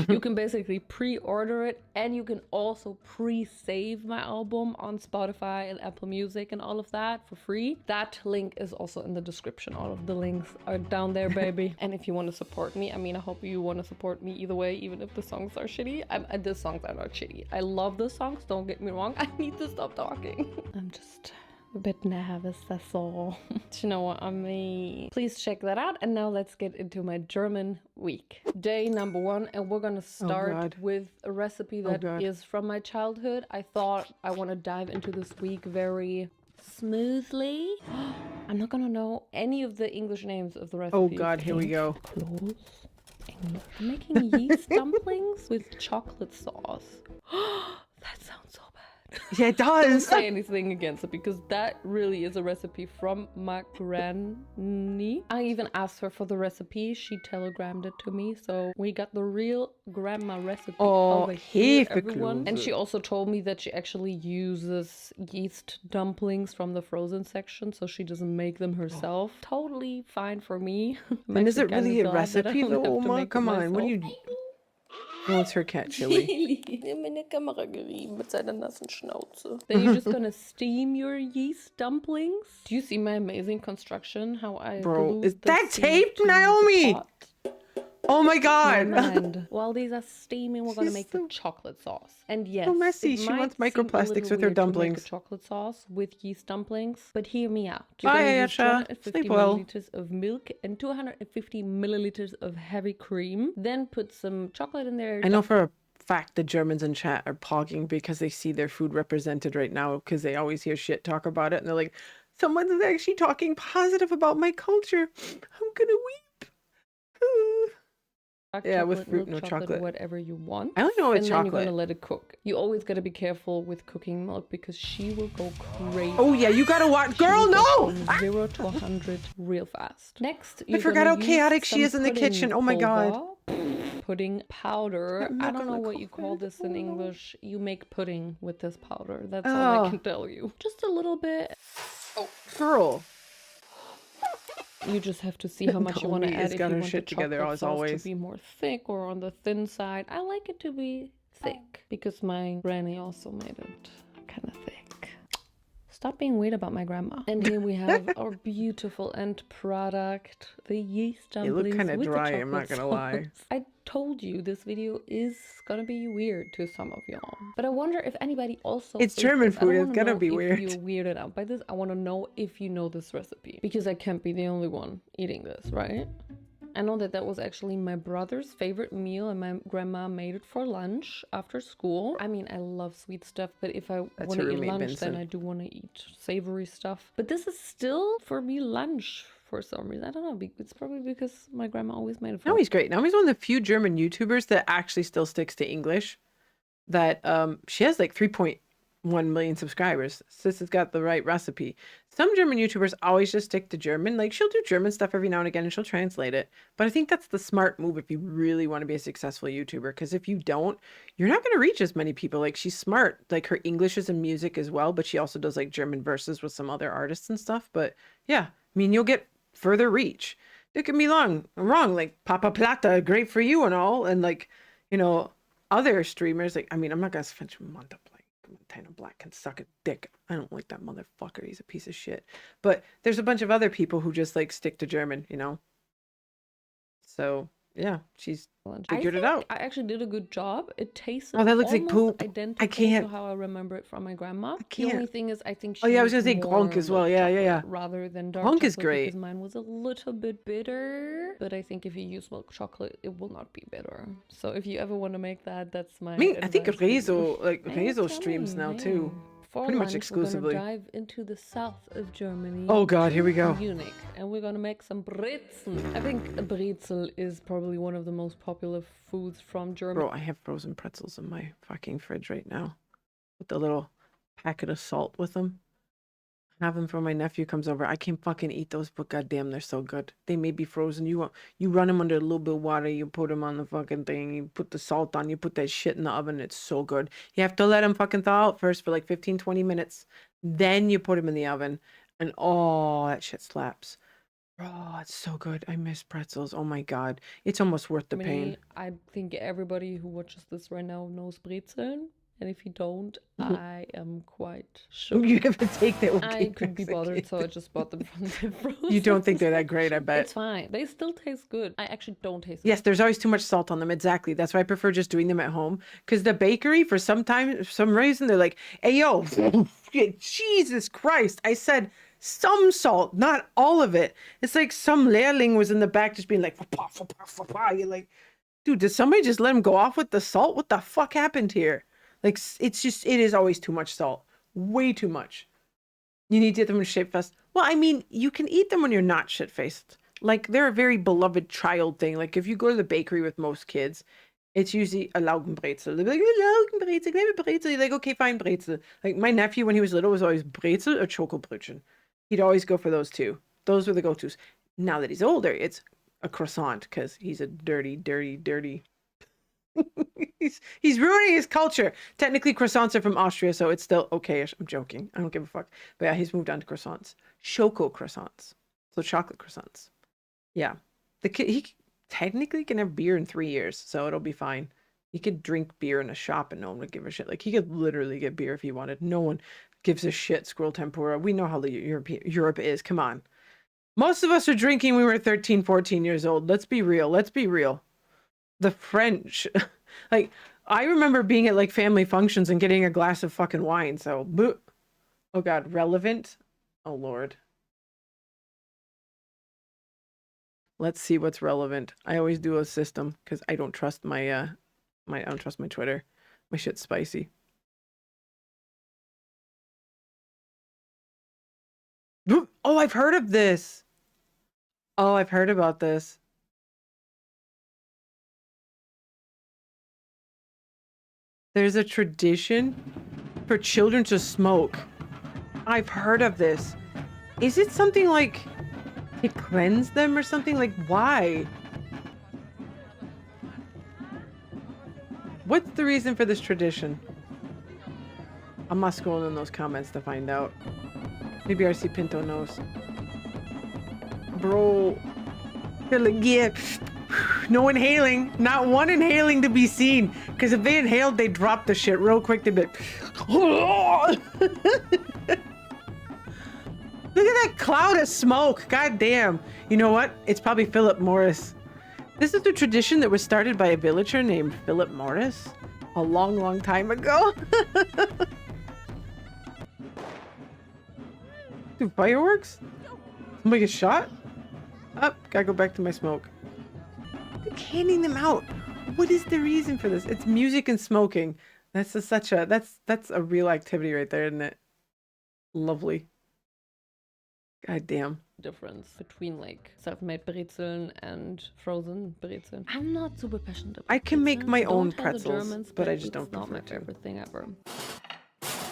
You can basically pre-order it, and you can also pre-save my album on Spotify and Apple Music and all of that for free. That link is also in the description. All of the links are down there, baby. And if you want to support me, I mean, I hope you want to support me either way, even if the songs are shitty. The songs are not shitty. I love the songs. Don't get me wrong. I need to stop talking. I'm just a bit nervous, that's all. Do you know what I mean? Please check that out. And now let's get into my German week. Day number 1. And we're gonna start with a recipe that is from my childhood. I thought I want to dive into this week very smoothly. I'm not gonna know any of the English names of the recipe. Oh god, here we go. Close. English. I'm making yeast dumplings with chocolate sauce. That sounds so bad. Yeah, it does. Don't say anything against it because that really is a recipe from my granny. I even asked her for the recipe. She telegrammed it to me. So we got the real grandma recipe over here, everyone. And she also told me that she actually uses yeast dumplings from the frozen section. So she doesn't make them herself. Totally fine for me. And is it really a recipe though, Oma? Come on, what do you... Oh, it's her cat, Chili. Meine Kamera gerieben mit seiner nassen Schnauze. Then you're just gonna steam your yeast dumplings. Do you see my amazing construction? How I Bro, glued is the that seed tape, to the Naomi? pot? Oh my Never god. mind. While these are steaming, we're gonna She's make so- the chocolate sauce. And yes, so messy. it She might wants seem a microplastics little with her weird to make dumplings. a chocolate sauce with yeast dumplings, but hear me out. You're Bye, gonna use Ayasha. 250 Sleep well. milliliters of milk and 250 milliliters of heavy cream. Then put some chocolate in there. I know for a fact the Germans in chat are pogging because they see their food represented right now because they always hear shit talk about it and they're like, someone's actually talking positive about my culture. I'm gonna weep. Dark Yeah, with chocolate, fruit, milk no chocolate. whatever you want. I only know it's and then chocolate. you're gonna let it cook. You always gotta be careful with cooking milk because she will go crazy. Oh yeah, you gotta watch. She Girl, will go no! from 0 to 100 real fast. Next, you're forgot gonna how chaotic use she some is in the pudding kitchen. Oh my god. pulver, pudding powder. I'm I not don't know gonna what you cook call it. this in Oh. English. You make pudding with this powder. That's all Oh. I can tell you. Just a little bit. Girl. You just have to see how much you want to Naomi has add. If got you her want the shit together, chocolate as sauce always. to be more thick or on the thin side. I like it to be thick because my granny also made it kind of thick. Stop being weird about my grandma. And here we have our beautiful end product, the yeast They dumplings. look kind of with the dry, I'm not chocolate gonna lie. sauce. I told you this video is gonna be weird to some of y'all. But I wonder if anybody also It's ate German this. I food, don't it's wanna gonna know be if weird. you're weirded out by this. I want to know if you know this recipe. Because I can't be the only one eating this, right? I know that that was actually my brother's favorite meal and my grandma made it for lunch after school. I mean, I love sweet stuff, but if I want her to eat roommate, lunch, Vincent. then I do want to eat savory stuff. But this is still, for me, lunch for some reason. I don't know. It's probably because my grandma always made it for Naomi's great. Naomi's one of the few German YouTubers that actually still sticks to English. That she has like 3.1 million subscribers. Sis has got the right recipe. Some German YouTubers always just stick to German. Like she'll do German stuff every now and again and she'll translate it. But I think that's the smart move if you really want to be a successful YouTuber. Because if you don't, you're not going to reach as many people. Like she's smart. Like her English is in music as well, but she also does like German verses with some other artists and stuff. But yeah, I mean, you'll get further reach. Don't get me wrong. Like Papa Plata, great for you and all. And like, you know, other streamers, like, I mean, I'm not going to finish Montana Black can suck a dick. I don't like that motherfucker. He's a piece of shit. But there's a bunch of other people who just like stick to German, you know? So yeah, she's figured it out. I actually did a good job. It tastes Oh, that looks like almost poop. identical I can't. to how I remember it from my grandma. The can't. only thing is, I think she Oh, yeah, I was gonna say used more Gronk as well. milk Yeah, yeah, yeah. chocolate rather than dark Gronk is chocolate great. because mine was a little bit bitter. But I think if you use milk chocolate, it will not be bitter. So if you ever want to make that, that's my. I mean, I think advice to you. Rezo, like Hey, Rezo tell streams me, now yeah. too. For Pretty much lunch, exclusively. We're gonna dive into the south of Germany. Oh god, here we go. Munich, and we're gonna make some brezel. I think a brezel is probably one of the most popular foods from Germany. Bro, I have frozen pretzels in my fucking fridge right now. With the little packet of salt with them. Have them for my nephew comes over. I can't fucking eat those, but goddamn, they're so good. They may be frozen. You run them under a little bit of water. You put them on the fucking thing. You put the salt on. You put that shit in the oven. It's so good. You have to let them fucking thaw out first for like 15, 20 minutes. Then you put them in the oven. And oh, that shit slaps. Oh, it's so good. I miss pretzels. Oh my god. It's almost worth the pain. I think everybody who watches this right now knows brezeln. And if you don't, I am quite sure. You have to take that. I couldn't be bothered, so I just bought them from the frozen. You don't think they're that great, I bet. It's fine. They still taste good. I actually don't taste Yes, there's always too much salt on them. Exactly. That's why I prefer just doing them at home. Because the bakery, for some reason, they're like, hey, yo, Jesus Christ. I said some salt, not all of it. It's like some lehrling was in the back just being like, you're like, dude, did somebody just let him go off with the salt? What the fuck happened here? Like, it's just, it is always too much salt. Way too much. You need to get them in shape fast. Well, I mean, you can eat them when you're not shit-faced. Like, they're a very beloved child thing. Like, if you go to the bakery with most kids, it's usually a Laugenbrezel. They'll be like, Laugenbrezel, give me Brezel. You're like, okay, fine, Brezel. Like, my nephew, when he was little, was always Brezel or Schokobrötchen. He'd always go for those two. Those were the go-tos. Now that he's older, it's a croissant, because he's a dirty he's ruining his culture. Technically, croissants are from Austria, so it's still okay-ish. I'm joking. I don't give a fuck. But yeah, he's moved on to croissants. Choco croissants. So chocolate croissants. Yeah. The kid, he technically can have beer in 3 years, so it'll be fine. He could drink beer in a shop and no one would give a shit. Like, he could literally get beer if he wanted. No one gives a shit, Squirrel Tempura. We know how the Europe is. Come on. Most of us are drinking when we were 13, 14 years old. Let's be real. Let's be real. The French. Like, I remember being at, like, family functions and getting a glass of fucking wine. So, oh, God. Relevant? Oh, Lord. Let's see what's relevant. I always do a system because I don't trust my, I don't trust my Twitter. My shit's spicy. Oh, I've heard of this. Oh, I've heard about this. There's a tradition for children to smoke. I've heard of this. Is it something like to cleanse them or something? Like, why? What's the reason for this tradition? I must go in those comments to find out. Maybe RC Pinto knows. Bro. Yeah. No inhaling. Not one inhaling to be seen. Because if they inhaled, they'd drop the shit real quick. They'd be like... Look at that cloud of smoke. God damn. You know what? It's probably Philip Morris. This is the tradition that was started by a villager named Philip Morris a long, long time ago. Dude, fireworks? Somebody get shot? Up, gotta go back to my smoke. They're handing them out. What is the reason for this? It's music and smoking. That's that's a real activity right there, isn't it? Lovely. God damn. Difference between like self-made brezeln and frozen brezeln. I'm not super passionate about I can make my own Don't tell the pretzels, Germans, but I just don't it's not prefer my to. favorite thing ever.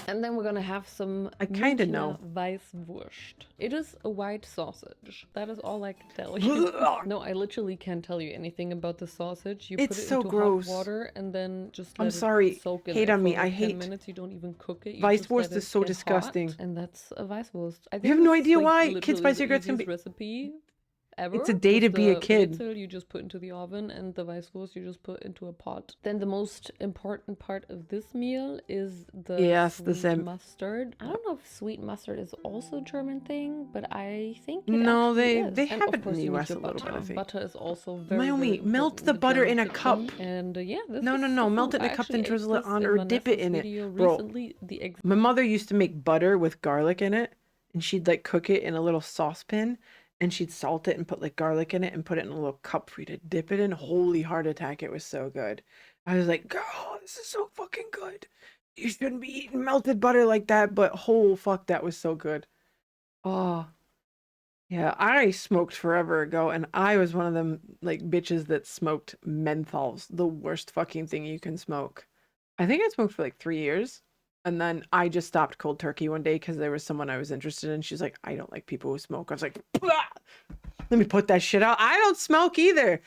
And then we're gonna have some I kinda Münchner know. Weißwurst. It is a white sausage. That is all I can tell you. No, I literally can't tell you anything about the sausage. You It's put it so into gross. hot water and then just I'm let sorry. it soak in Hate there on me. for like I 10 hate minutes. You don't even cook it. You just Weißwurst let is it so get disgusting. hot, and that's a Weißwurst. I think You have no this is, idea like, why literally kids buy the cigarettes can be... easiest recipe ever. It's a day to Because be a the kid. brezel you just put into the oven, and the Weißwurst you just put into a pot. Then the most important part of this meal is the Yes, the sweet Zem. mustard. I don't know if sweet mustard is also a German thing, but I think it No, actually they is. they And have of it in course the you need US a your little bit, I butter. think. Butter is also very, Naomi, very melt important the in butter German in a kitchen. cup. And yeah, this No, is no, the no. Melt food. it in I a cup, actually then ate drizzle it this on in or dip it Vanessa's in it. video Bro, recently. The my mother used to make butter with garlic in it, and she'd like cook it in a little saucepan, and she'd salt it and put like garlic in it and put it in a little cup for you to dip it in. Holy heart attack, it was so good. I was like, girl, this is so fucking good. You shouldn't be eating melted butter like that, but oh fuck, that was so good. Oh. Yeah, I smoked forever ago, and I was one of them like bitches that smoked menthols, the worst fucking thing you can smoke. I think I smoked for like 3 years, and then I just stopped cold turkey one day because there was someone I was interested in. She's like, I don't like people who smoke. I was like, "Blah! Let me put that shit out. I don't smoke either.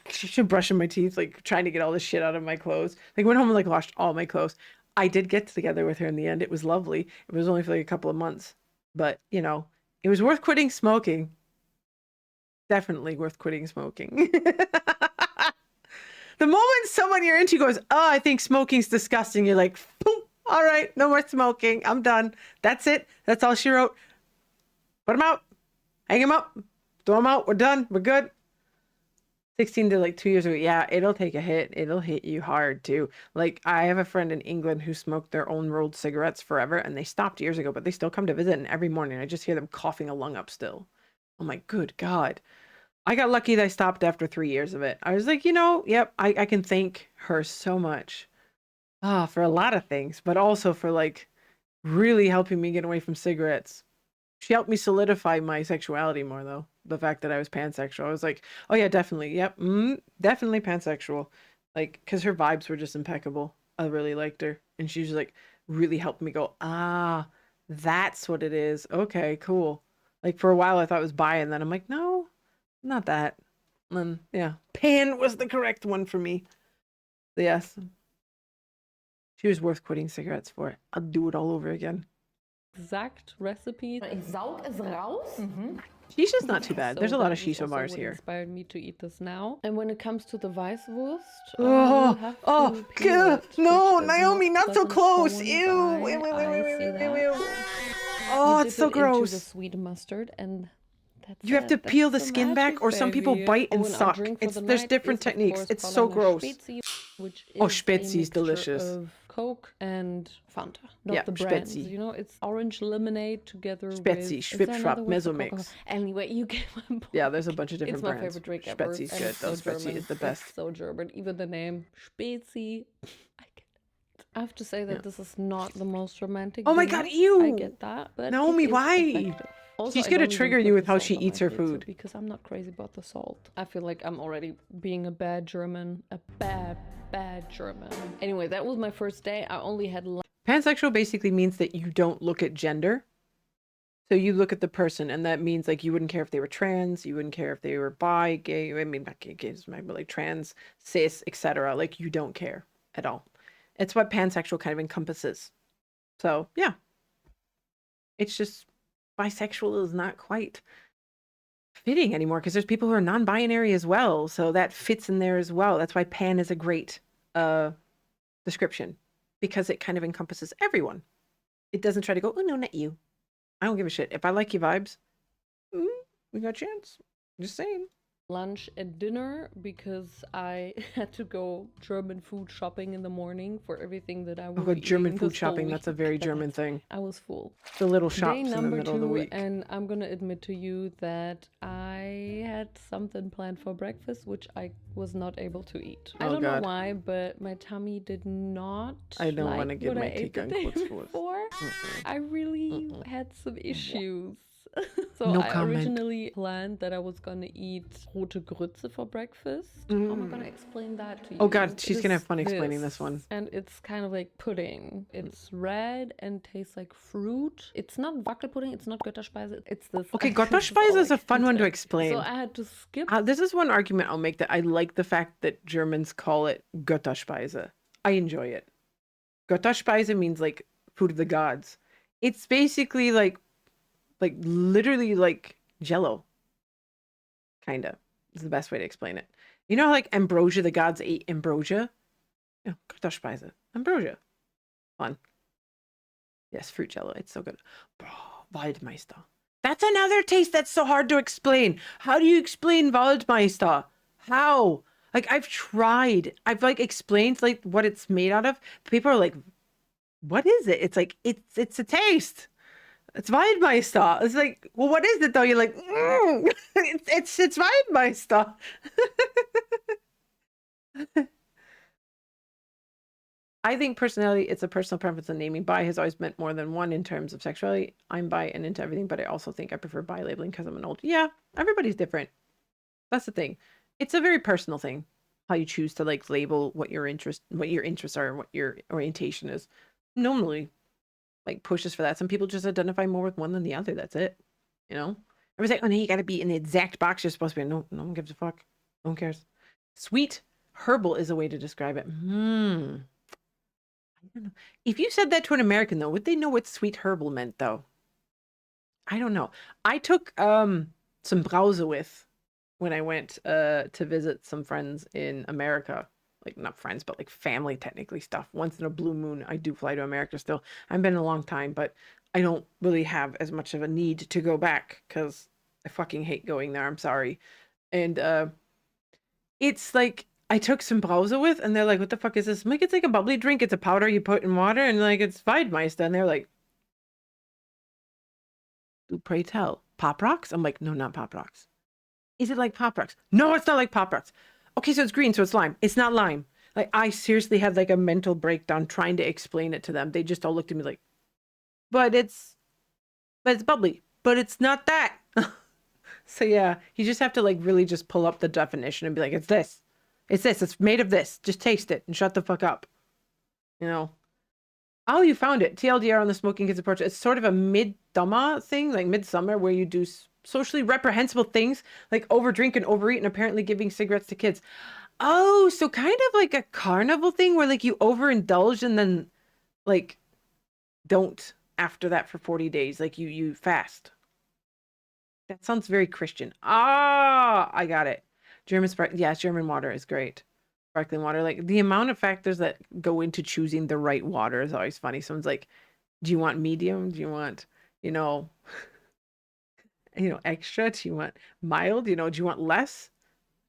She's brushing my teeth, like trying to get all this shit out of my clothes. Like went home and like washed all my clothes. I did get together with her in the end. It was lovely. It was only for like a couple of months, but you know. It was worth quitting smoking. Definitely worth quitting smoking. The moment someone you're into goes, oh, I think smoking's disgusting, you're like, boom, all right, no more smoking. I'm done. That's it. That's all she wrote. Put him out. Hang him up. Throw him out. We're done. We're good. 16 to like 2 years ago. Yeah, it'll take a hit. It'll hit you hard too. Like I have a friend in England who smoked their own rolled cigarettes forever and they stopped years ago, but they still come to visit, and every morning I just hear them coughing a lung up still. I'm like, good God. I got lucky that I stopped after 3 years of it. I was like, you know, yep, I can thank her so much. For a lot of things, but also for like really helping me get away from cigarettes. She helped me solidify my sexuality more, though. The fact that I was pansexual. I was like, oh, yeah, definitely. Yep. Definitely pansexual. Like, because her vibes were just impeccable. I really liked her. And she just, like, really helped me go, that's what it is. Okay, cool. Like, for a while, I thought it was bi, and then I'm like, no, not that. And, yeah. Pan was the correct one for me. So, yes. She was worth quitting cigarettes for. I'd do it all over again. exact recipe. Ich saug es raus Shisha's not too bad. So There's a lot of that was shisha also bars what here. inspired me to eat this now. And when it comes to the Weisswurst, Oh, you have to peel it, no, which is Naomi, not so pleasant close. for Ew, one's wait, eye. wait, wait, I wait, see wait, wait, that. wait, wait. Oh, You it's dip so it into the gross. sweet mustard, and that's You have to it. That's peel the skin back, magic, or some people baby. bite and Oh, and our suck. drink for the There's night different is, of techniques. course, It's so Fräulein gross. Spezi, which is Oh, a Spetzi's mixture delicious. of Coke and Fanta, not Yeah, the brands. Spezi. You know, it's orange lemonade together Spetzi, with. Is Schwip there Schwap, another word for Mezzomix. Coca-Cola? Anyway, you get my point. Yeah, there's a bunch of different It's my brands. favorite drink ever. Spetzi's and good it's though. so Spetzi German. is the best. It's so German. Even the name Spezi. I get it. I have to say that this is not the most romantic. Oh my dinner. God, ew. I get that, but Naomi, it is why? effective. Also, She's I gonna don't even trigger put you with the how salt she on my eats her schnitzel food. because I'm not crazy about the salt. I feel like I'm already being a bad German, a bad German. Anyway, that was my first day. I only had lunch. Pansexual basically means that you don't look at gender. So you look at the person, and that means like you wouldn't care if they were trans, you wouldn't care if they were bi, gay, I mean not gay, gays, but like trans, cis, etc. Like you don't care at all. It's what pansexual kind of encompasses. So yeah. It's just bisexual is not quite fitting anymore because there's people who are non-binary as well. So that fits in there as well. That's why pan is a great description, because it kind of encompasses everyone. It doesn't try to go, oh no, not you. I don't give a shit. If I like your vibes, we got a chance. Just saying. Lunch and dinner because I had to go German food shopping in the morning for everything that I Oh will god, be German eating food this whole shopping. That's a week. very German thing. I was full. The little Day shops in the number middle of the 2, week. and I'm gonna admit to you that I had something planned for breakfast which I was not able to eat. I Oh, don't God. know why, but my tummy did not I don't like want to give what my I ate take the on day clothes for it. before. I really had some issues. So No I comment. originally planned that I was gonna eat rote Grütze for breakfast. How am I gonna explain that to you? Oh god, she's It gonna is have fun explaining this one. and it's kind of like pudding. It's red and tastes like fruit. It's not Wackelpudding, it's not Götterspeise, it's this. Okay, this is Götterspeise all is I a can fun one to tell. explain. So I had to skip. This is one argument I'll make, that I like the fact that Germans call it Götterspeise. I enjoy it. Götterspeise means like food of the gods. It's basically like literally like Jello. Kinda is the best way to explain it. You know how like ambrosia, the gods ate ambrosia? Yeah, Götterspeise. Ambrosia. Fun. Yes, fruit Jello. It's so good. Bro, Waldmeister. That's another taste that's so hard to explain. How do you explain Waldmeister? How? Like I've tried. I've like explained like what it's made out of. People are like, what is it? It's like it's a taste. It's Waldmeister. It's like, well, what is it though? You're like, it's Waldmeister. I think personality, it's a personal preference, and naming bi has always meant more than one in terms of sexuality. I'm bi and into everything, but I also think I prefer bi labeling because I'm an old. Yeah, everybody's different. That's the thing. It's a very personal thing, how you choose to like label what your interests are and what your orientation is. Normally, like pushes for that. Some people just identify more with one than the other. That's it. You know? Everyone's like, oh no, you gotta be in the exact box you're supposed to be in. No one gives a fuck. No one cares. Sweet herbal is a way to describe it. I don't know. If you said that to an American though, would they know what sweet herbal meant though? I don't know. I took some browse with when I went to visit some friends in America. Like not friends, but like family technically stuff. Once in a blue moon, I do fly to America still. I've been a long time, but I don't really have as much of a need to go back because I fucking hate going there. I'm sorry. And it's like I took some browse with, and they're like, "What the fuck is this?" I'm like, "It's like a bubbly drink. It's a powder you put in water, and like it's Weidmeister." And they're like, "Do pray tell, Pop Rocks?" I'm like, "No, not Pop Rocks." Is it like Pop Rocks? No, it's not like Pop Rocks. Okay, so it's green, so it's lime. It's not lime. Like I seriously had like a mental breakdown trying to explain it to them. They just all looked at me like, but it's bubbly, but it's not that. So yeah, you just have to like really just pull up the definition and be like, it's this, it's made of this. Just taste it and shut the fuck up. You know. Oh, you found it. TLDR on the smoking kids approach. It's sort of a midsummer thing, like midsummer, where you do socially reprehensible things like overdrink and overeat and apparently giving cigarettes to kids. Oh, so kind of like a carnival thing where like you overindulge and then like don't after that for 40 days. Like you fast. That sounds very Christian. Ah, I got it. Yeah, German water is great. Sparkling water. Like the amount of factors that go into choosing the right water is always funny. Someone's like, do you want medium? Do you want, you know, extra? Do you want mild? Do you want less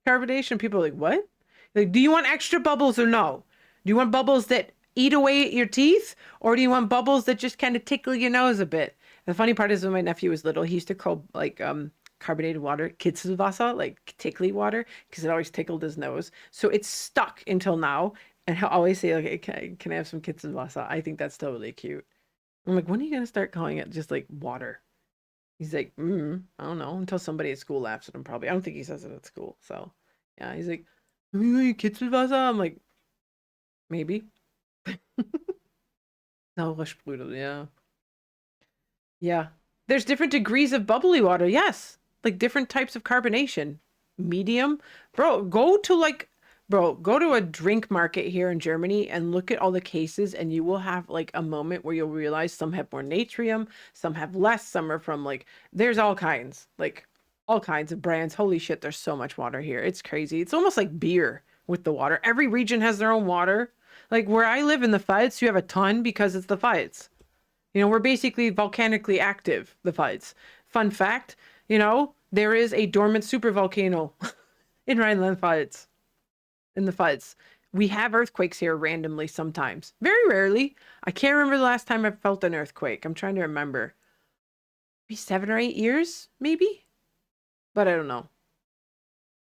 carbonation? People are like, what? Like, do you want extra bubbles or no? Do you want bubbles that eat away at your teeth? Or do you want bubbles that just kind of tickle your nose a bit? The funny part is when my nephew was little, he used to call like carbonated water Kitzelswasser, like tickly water, because it always tickled his nose. So it's stuck until now. And he'll always say, like, can I have some Kitzelswasser? I think that's totally cute. I'm like, when are you going to start calling it just like water? He's like, I don't know, until somebody at school laughs at him probably. I don't think he says it at school. So yeah, he's like, Kitzelswasser? I'm like, maybe. Sauersprudel, yeah. Yeah. There's different degrees of bubbly water, yes. Like different types of carbonation. Medium. Bro, go to a drink market here in Germany and look at all the cases, and you will have like a moment where you'll realize some have more natrium, some have less, some are from like, there's all kinds of brands. Holy shit, there's so much water here. It's crazy. It's almost like beer with the water. Every region has their own water. Like where I live in the Pfalz, you have a ton because it's the Pfalz. We're basically volcanically active, the Pfalz. Fun fact, there is a dormant supervolcano in Rhineland-Pfalz. In the Pfalz. We have earthquakes here randomly sometimes. Very rarely. I can't remember the last time I felt an earthquake. I'm trying to remember. Maybe 7 or 8 years, maybe? But I don't know.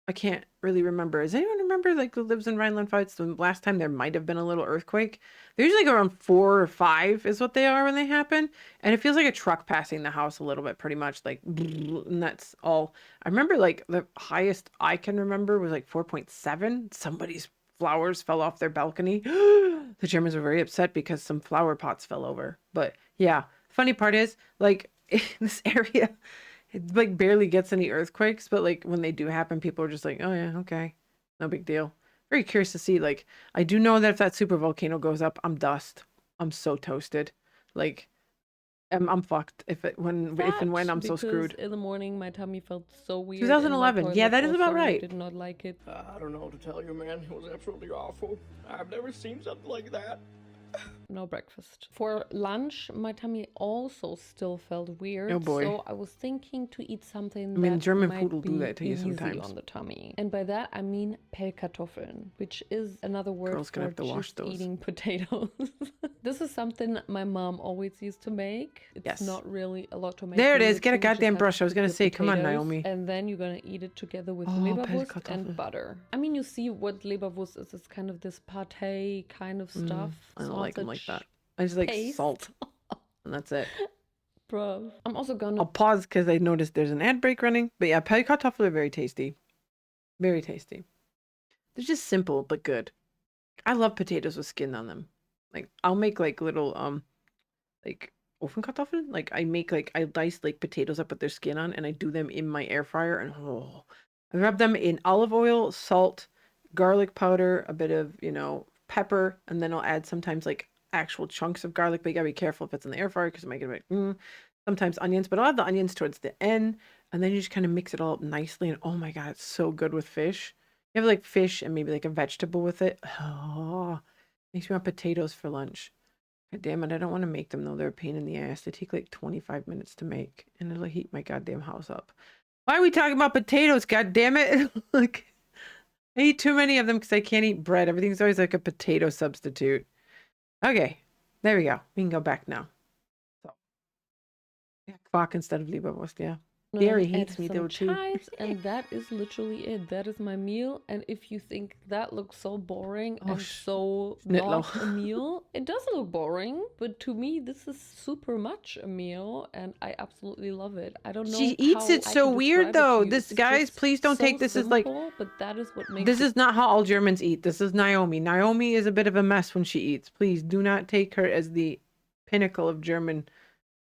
I can't really remember. Does anyone remember, like, who lives in Rhineland-Pfalz? The last time there might have been a little earthquake. They're usually like around 4 or 5 is what they are when they happen. And it feels like a truck passing the house a little bit, pretty much. Like, and that's all. I remember, like, the highest I can remember was like 4.7. Somebody's flowers fell off their balcony. The Germans were very upset because some flower pots fell over. But, yeah. Funny part is, like, in this area... It like barely gets any earthquakes, but like when they do happen, people are just like, oh yeah, okay, no big deal. Very curious to see. Like, I do know that if that super volcano goes up, I'm dust. I'm so toasted. Like, I'm fucked if and when I'm so screwed. In the morning, my tummy felt so weird. 2011. Yeah, that is about right. I did not like it. I don't know what to tell you, man. It was absolutely awful. I've never seen something like that. No breakfast. For lunch, my tummy also still felt weird. Oh boy. So I was thinking to eat something German might food will be do that to you easy sometimes. on the tummy. And by that, I mean Pellkartoffeln, which is another word Girls gonna for have to wash just those. eating potatoes. This is something my mom always used to make. It's not really a lot to make. There it is. Literally, Get a you just goddamn have brush. I was gonna the say, come on, potatoes, Naomi. And then you're gonna eat it together with Oh, Leberwurst Pellkartoffeln. and butter. I mean, you see what Leberwurst is. It's kind of this pate kind of stuff. I don't like them like sausage. that. I just like Paste. salt. And that's it. Bro, I'm also gonna I'll pause because I noticed there's an ad break running. But yeah, Pellkartoffeln are very tasty. Very tasty. They're just simple but good. I love potatoes with skin on them. Like I'll make like little like Ofenkartoffeln. Like I dice like potatoes up with their skin on and I do them in my air fryer and I rub them in olive oil, salt, garlic powder, a bit of, pepper, and then I'll add sometimes like actual chunks of garlic, but you gotta be careful if it's in the air fryer because it might get like sometimes onions, but I'll add the onions towards the end, and then you just kind of mix it all up nicely, and oh my god, it's so good with fish. You have like fish and maybe like a vegetable with it. Oh, makes me want potatoes for lunch. God damn it, I don't want to make them though. They're a pain in the ass. They take like 25 minutes to make, and it'll heat my goddamn house up. Why are we talking about potatoes? God damn it! Like, I eat too many of them because I can't eat bread. Everything's always like a potato substitute. Okay, there we go. We can go back now. So, yeah, Quark instead of Leberwurst, yeah. Dairy hates me though too. And that is literally it. That is my meal. And if you think that looks so boring and so not a meal, it does look boring. But to me, this is super much a meal, and I absolutely love it. I don't know. She eats it so weird though. This guys, please don't take this as like. But that is what makes. This is not how all Germans eat. This is Naomi. Naomi is a bit of a mess when she eats. Please do not take her as the pinnacle of German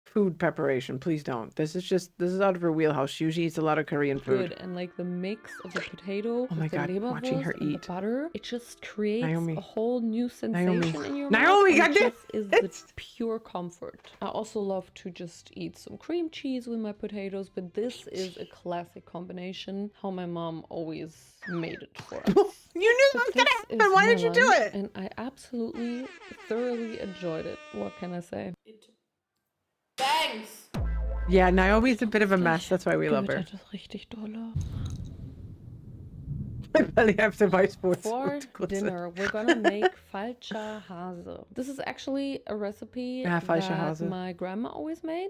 food preparation. Please don't. This is out of her wheelhouse. She usually eats a lot of Korean food. Good, and like the mix of the potato Oh my with the God, watching her leberwurst and eat. the butter, it just creates Naomi. a whole new sensation in your Naomi, mouth. And goddamn it just is the pure comfort. I also love to just eat some cream cheese with my potatoes, but this is a classic combination. How my mom always made it for us. You knew that was gonna happen. Why did you do it? And I absolutely thoroughly enjoyed it. What can I say? Thanks. Yeah, Naomi's a bit of a mess. That's why we love her. Das richtig dolle. I have to buy sports. For dinner, we're gonna make falscher Hase. This is actually a recipe that Hase. my grandma always made.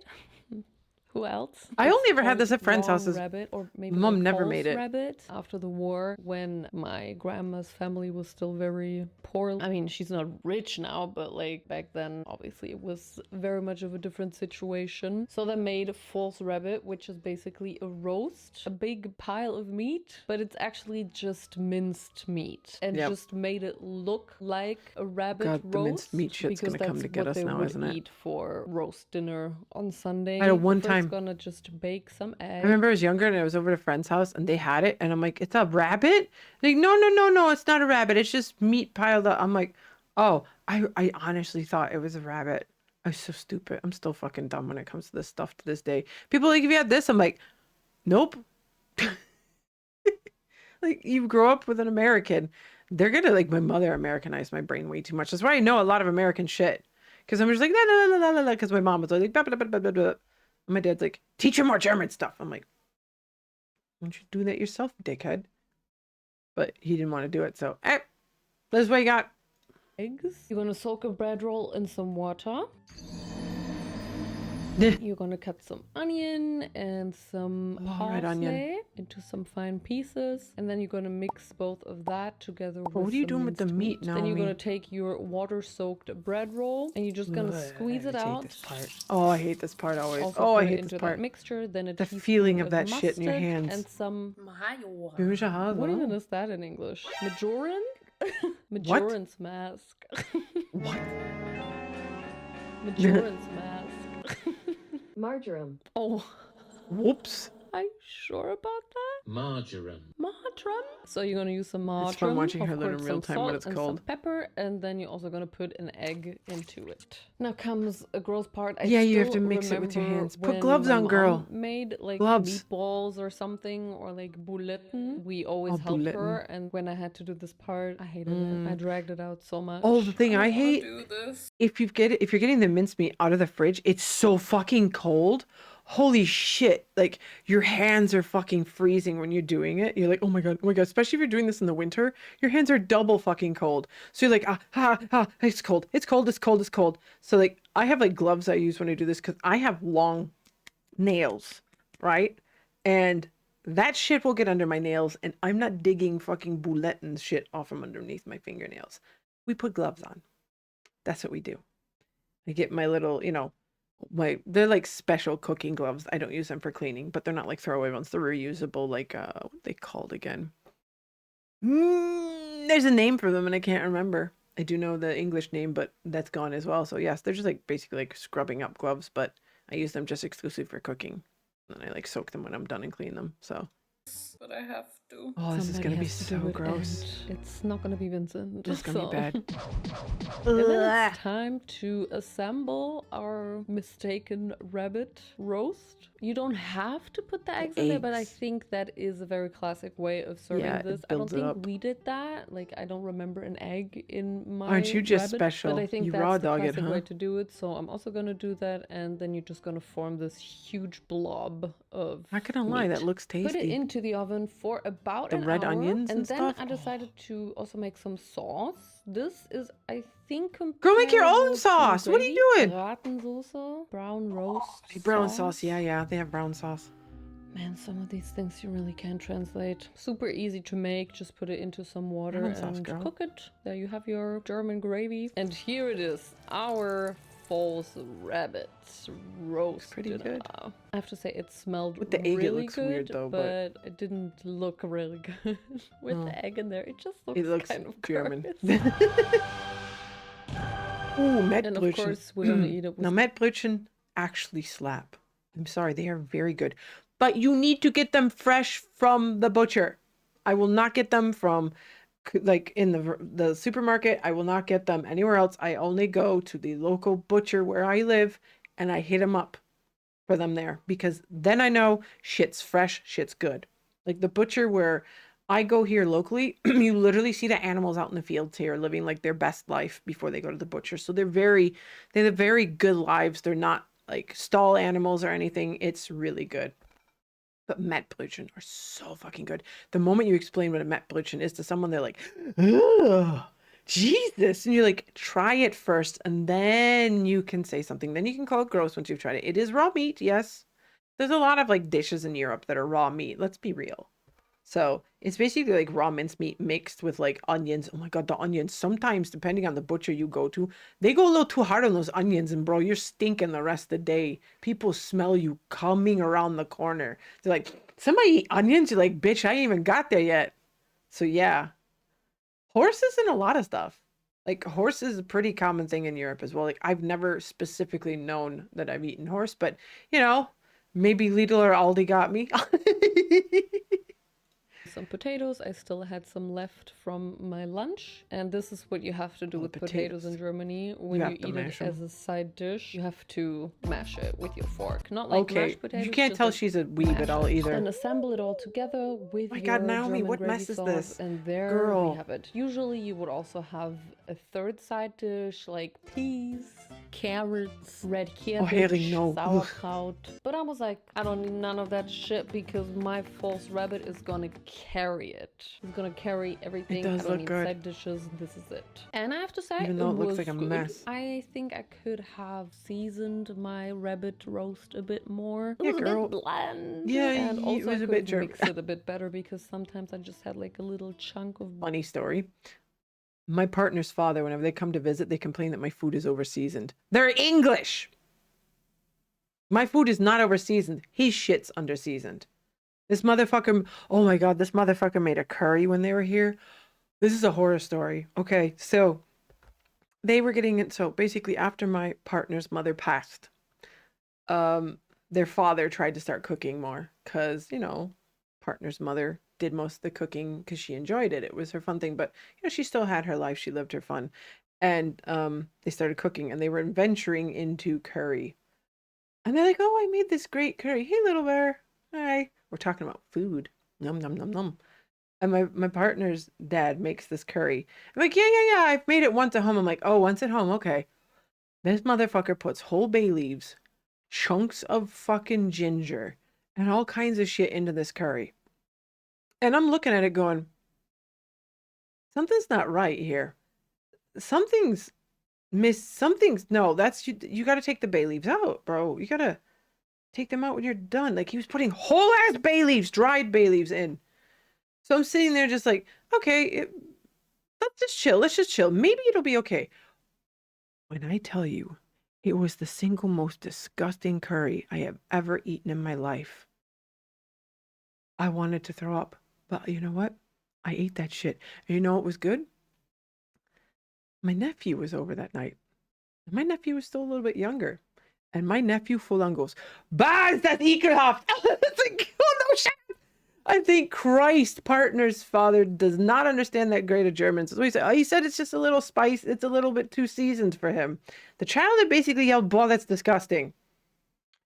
Who else? I only ever had this at friends' Long houses. Rabbit, or maybe Mom like never Paul's made it. Rabbit. After the war, when my grandma's family was still very poor. I mean, she's not rich now, but like back then, obviously, it was very much of a different situation. So they made a false rabbit, which is basically a roast, a big pile of meat, but it's actually just minced meat, and just made it look like a rabbit God, roast. the minced meat shit's because gonna come to that's get what us they now, would isn't it? eat for roast dinner on Sunday. I had one First time. Gonna just bake some eggs. I remember I was younger and I was over at a friend's house and they had it and I'm like, it's a rabbit? Like, no, it's not a rabbit. It's just meat piled up. I'm like, oh, I honestly thought it was a rabbit. I was so stupid. I'm still fucking dumb when it comes to this stuff to this day. People are like, if you had this, I'm like, nope. Like, you grow up with an American. They're gonna, like, my mother Americanized my brain way too much. That's why I know a lot of American shit. Because I'm just like, la, because my mom was like, blah, blah, blah, blah, blah, blah. And my dad's like, teach her more German stuff. I'm like, why don't you do that yourself, dickhead? But he didn't want to do it, so, that's what you got. Eggs. You're gonna soak a bread roll in some water. You're gonna cut some onion and some red onion. parsley into some fine pieces, and then you're gonna mix both of that together with What are you some doing with the minced meat, Then you're Naomi? gonna take your water-soaked bread roll, and you're just gonna squeeze it out. Oh, I hate this part always. Also Oh, put I it hate into this part. that mixture. Then a The teaspoon feeling of that shit in your mustard hands. and some. What What even is that in English? Majoran? Majoran's mask. What? Majoran's mask. Marjoram. Oh, Whoops. are you sure about that? Marjoram. Marjoram. So you're gonna use some marjoram. It's fun watching her of learn in course, real some time what salt it's and called. Some pepper, and then you're also gonna put an egg into it. Now comes a gross part. I Yeah, you have still to mix it with your remember hands. Put when gloves my on, girl. mom made like Gloves. meatballs or something, or like bouletten. We always Oh, helped her, bouletten. and when I had to do this part, I hated it. I dragged it out so much. Oh, the thing I hate, Do this. if you're getting the mincemeat out of the fridge, it's so fucking cold. Holy shit. Like, your hands are fucking freezing when you're doing it. You're like, oh my god, especially if you're doing this in the winter, your hands are double fucking cold. So you're like, it's cold. So like, I have like gloves I use when I do this because I have long nails, right? And that shit will get under my nails, and I'm not digging fucking bouletten shit off from underneath my fingernails. We put gloves on. That's what we do. I get my little, they're like special cooking gloves. I don't use them for cleaning, but they're not like throwaway ones. They're reusable, like, what are they called again? There's a name for them and I can't remember. I do know the English name, but that's gone as well. So yes, they're just like basically like scrubbing up gloves, but I use them just exclusively for cooking. And I like soak them when I'm done and clean them, so. But I have to. Oh, this is Somebody gonna be has to so do it, gross. and it's not gonna be Vincent. It's gonna be bad. And then it's time to assemble our mistaken rabbit roast. You don't have to put the eggs in there, but I eggs. think that is a very classic way of serving Yeah, it this. I don't builds it think up. we did that. Like, I don't remember an egg in my Aren't you just rabbit, special? But I think You that's raw the dog it, classic huh? way to do it. So I'm also gonna do that, and then you're just gonna form this huge blob of Not gonna lie, that meat. looks tasty. Put it into the oven for about The an red hour, onions and and then stuff? I decided to also make some sauce. This is, I think, Girl, make your own comparable to sauce. What are you gravy. doing? Bratensoße, brown roast. Brown sauce, yeah, they have brown sauce. Man, some of these things you really can't translate. Super easy to make. Just put it into some water Brown sauce, and girl. cook it. There you have your German gravy. And here it is, our false rabbit roast. Pretty good. I have to say it smelled With the egg, it really looks good, weird though, but- it didn't look really good. With Oh. the egg in there, it just looks, It looks kind of German. gross. Ooh, And of Mettbrötchen. course, we're gonna eat it with Now, Mettbrötchen, actually slap. I'm sorry, they are very good. But you need to get them fresh from the butcher. I will not get them from like in the supermarket. I will not get them anywhere else. I only go to the local butcher where I live and I hit them up for them there because then I know shit's fresh, shit's good. Like the butcher where I go here locally, you literally see the animals out in the fields here living like their best life before they go to the butcher. So they have very good lives. They're not like stall animals or anything. It's really good. But Mettbrötchen are so fucking good. The moment you explain what a Mettbrötchen is to someone, they're like, ugh, Jesus. And you're like, try it first and then you can say something. Then you can call it gross once you've tried it. It is raw meat, yes. There's a lot of like dishes in Europe that are raw meat. Let's be real. So it's basically like raw mincemeat mixed with like onions. Oh my God, the onions. Sometimes, depending on the butcher you go to, they go a little too hard on those onions. And bro, you're stinking the rest of the day. People smell you coming around the corner. They're like, somebody eat onions? You're like, bitch, I ain't even got there yet. So yeah. Horses and a lot of stuff. Like horse is a pretty common thing in Europe as well. Like I've never specifically known that I've eaten horse, but you know, maybe Lidl or Aldi got me. Some potatoes. I still had some left from my lunch, and this is what you have to do with potatoes in Germany. When you eat it as a side dish, you have to mash it with your fork, not like mashed potatoes. You can't tell like she's a weeb at all either. Then assemble it all together with my your God, Naomi, German what gravy mess is sauce, this? and there Girl. we have it. Usually, you would also have a third side dish like peas, carrots, red cabbage, sauerkraut. But I was like, I don't need none of that shit because my false rabbit is gonna carry it. It's gonna carry everything. It does I don't look need good. side dishes. This is it. And I have to say, Even though it looks was like a good. mess. I think I could have seasoned my rabbit roast a bit more. It Yeah, was a girl. bit bland. Yeah, and it also was I a bit could mix it a bit better because sometimes I just had like a little chunk of. Funny story. My partner's father, whenever they come to visit, they complain that my food is overseasoned. They're English. My food is not overseasoned. His shit's underseasoned. This motherfucker, oh my God, this motherfucker made a curry when they were here. This is a horror story. Okay, so they were getting it. So basically after my partner's mother passed, their father tried to start cooking more because, you know, partner's mother did most of the cooking because she enjoyed it. It was her fun thing, but you know, she still had her life. She lived her fun. And they started cooking and they were venturing into curry. And they're like, oh, I made this great curry. Hey, little bear. Hi. We're talking about food. Num, num, num, num. And my partner's dad makes this curry. I'm like, yeah. I've made it once at home. I'm like, oh, once at home. Okay. This motherfucker puts whole bay leaves, chunks of fucking ginger, and all kinds of shit into this curry. And I'm looking at it going, something's not right here. Something's no, that's you got to take the bay leaves out, bro. You got to take them out when you're done. Like he was putting whole ass bay leaves, dried bay leaves in. So I'm sitting there just like, okay, let's just chill. Let's just chill. Maybe it'll be okay. When I tell you, it was the single most disgusting curry I have ever eaten in my life. I wanted to throw up, but you know what? I ate that shit. And you know what was good? My nephew was over that night. My nephew was still a little bit younger. And my nephew full on goes, "Bah, that's ekelhaft." It's like, oh no shit. I think Christ partner's father does not understand that great of German. So he said it's just a little spice. It's a little bit too seasoned for him. The child had basically yelled, "Boy, that's disgusting."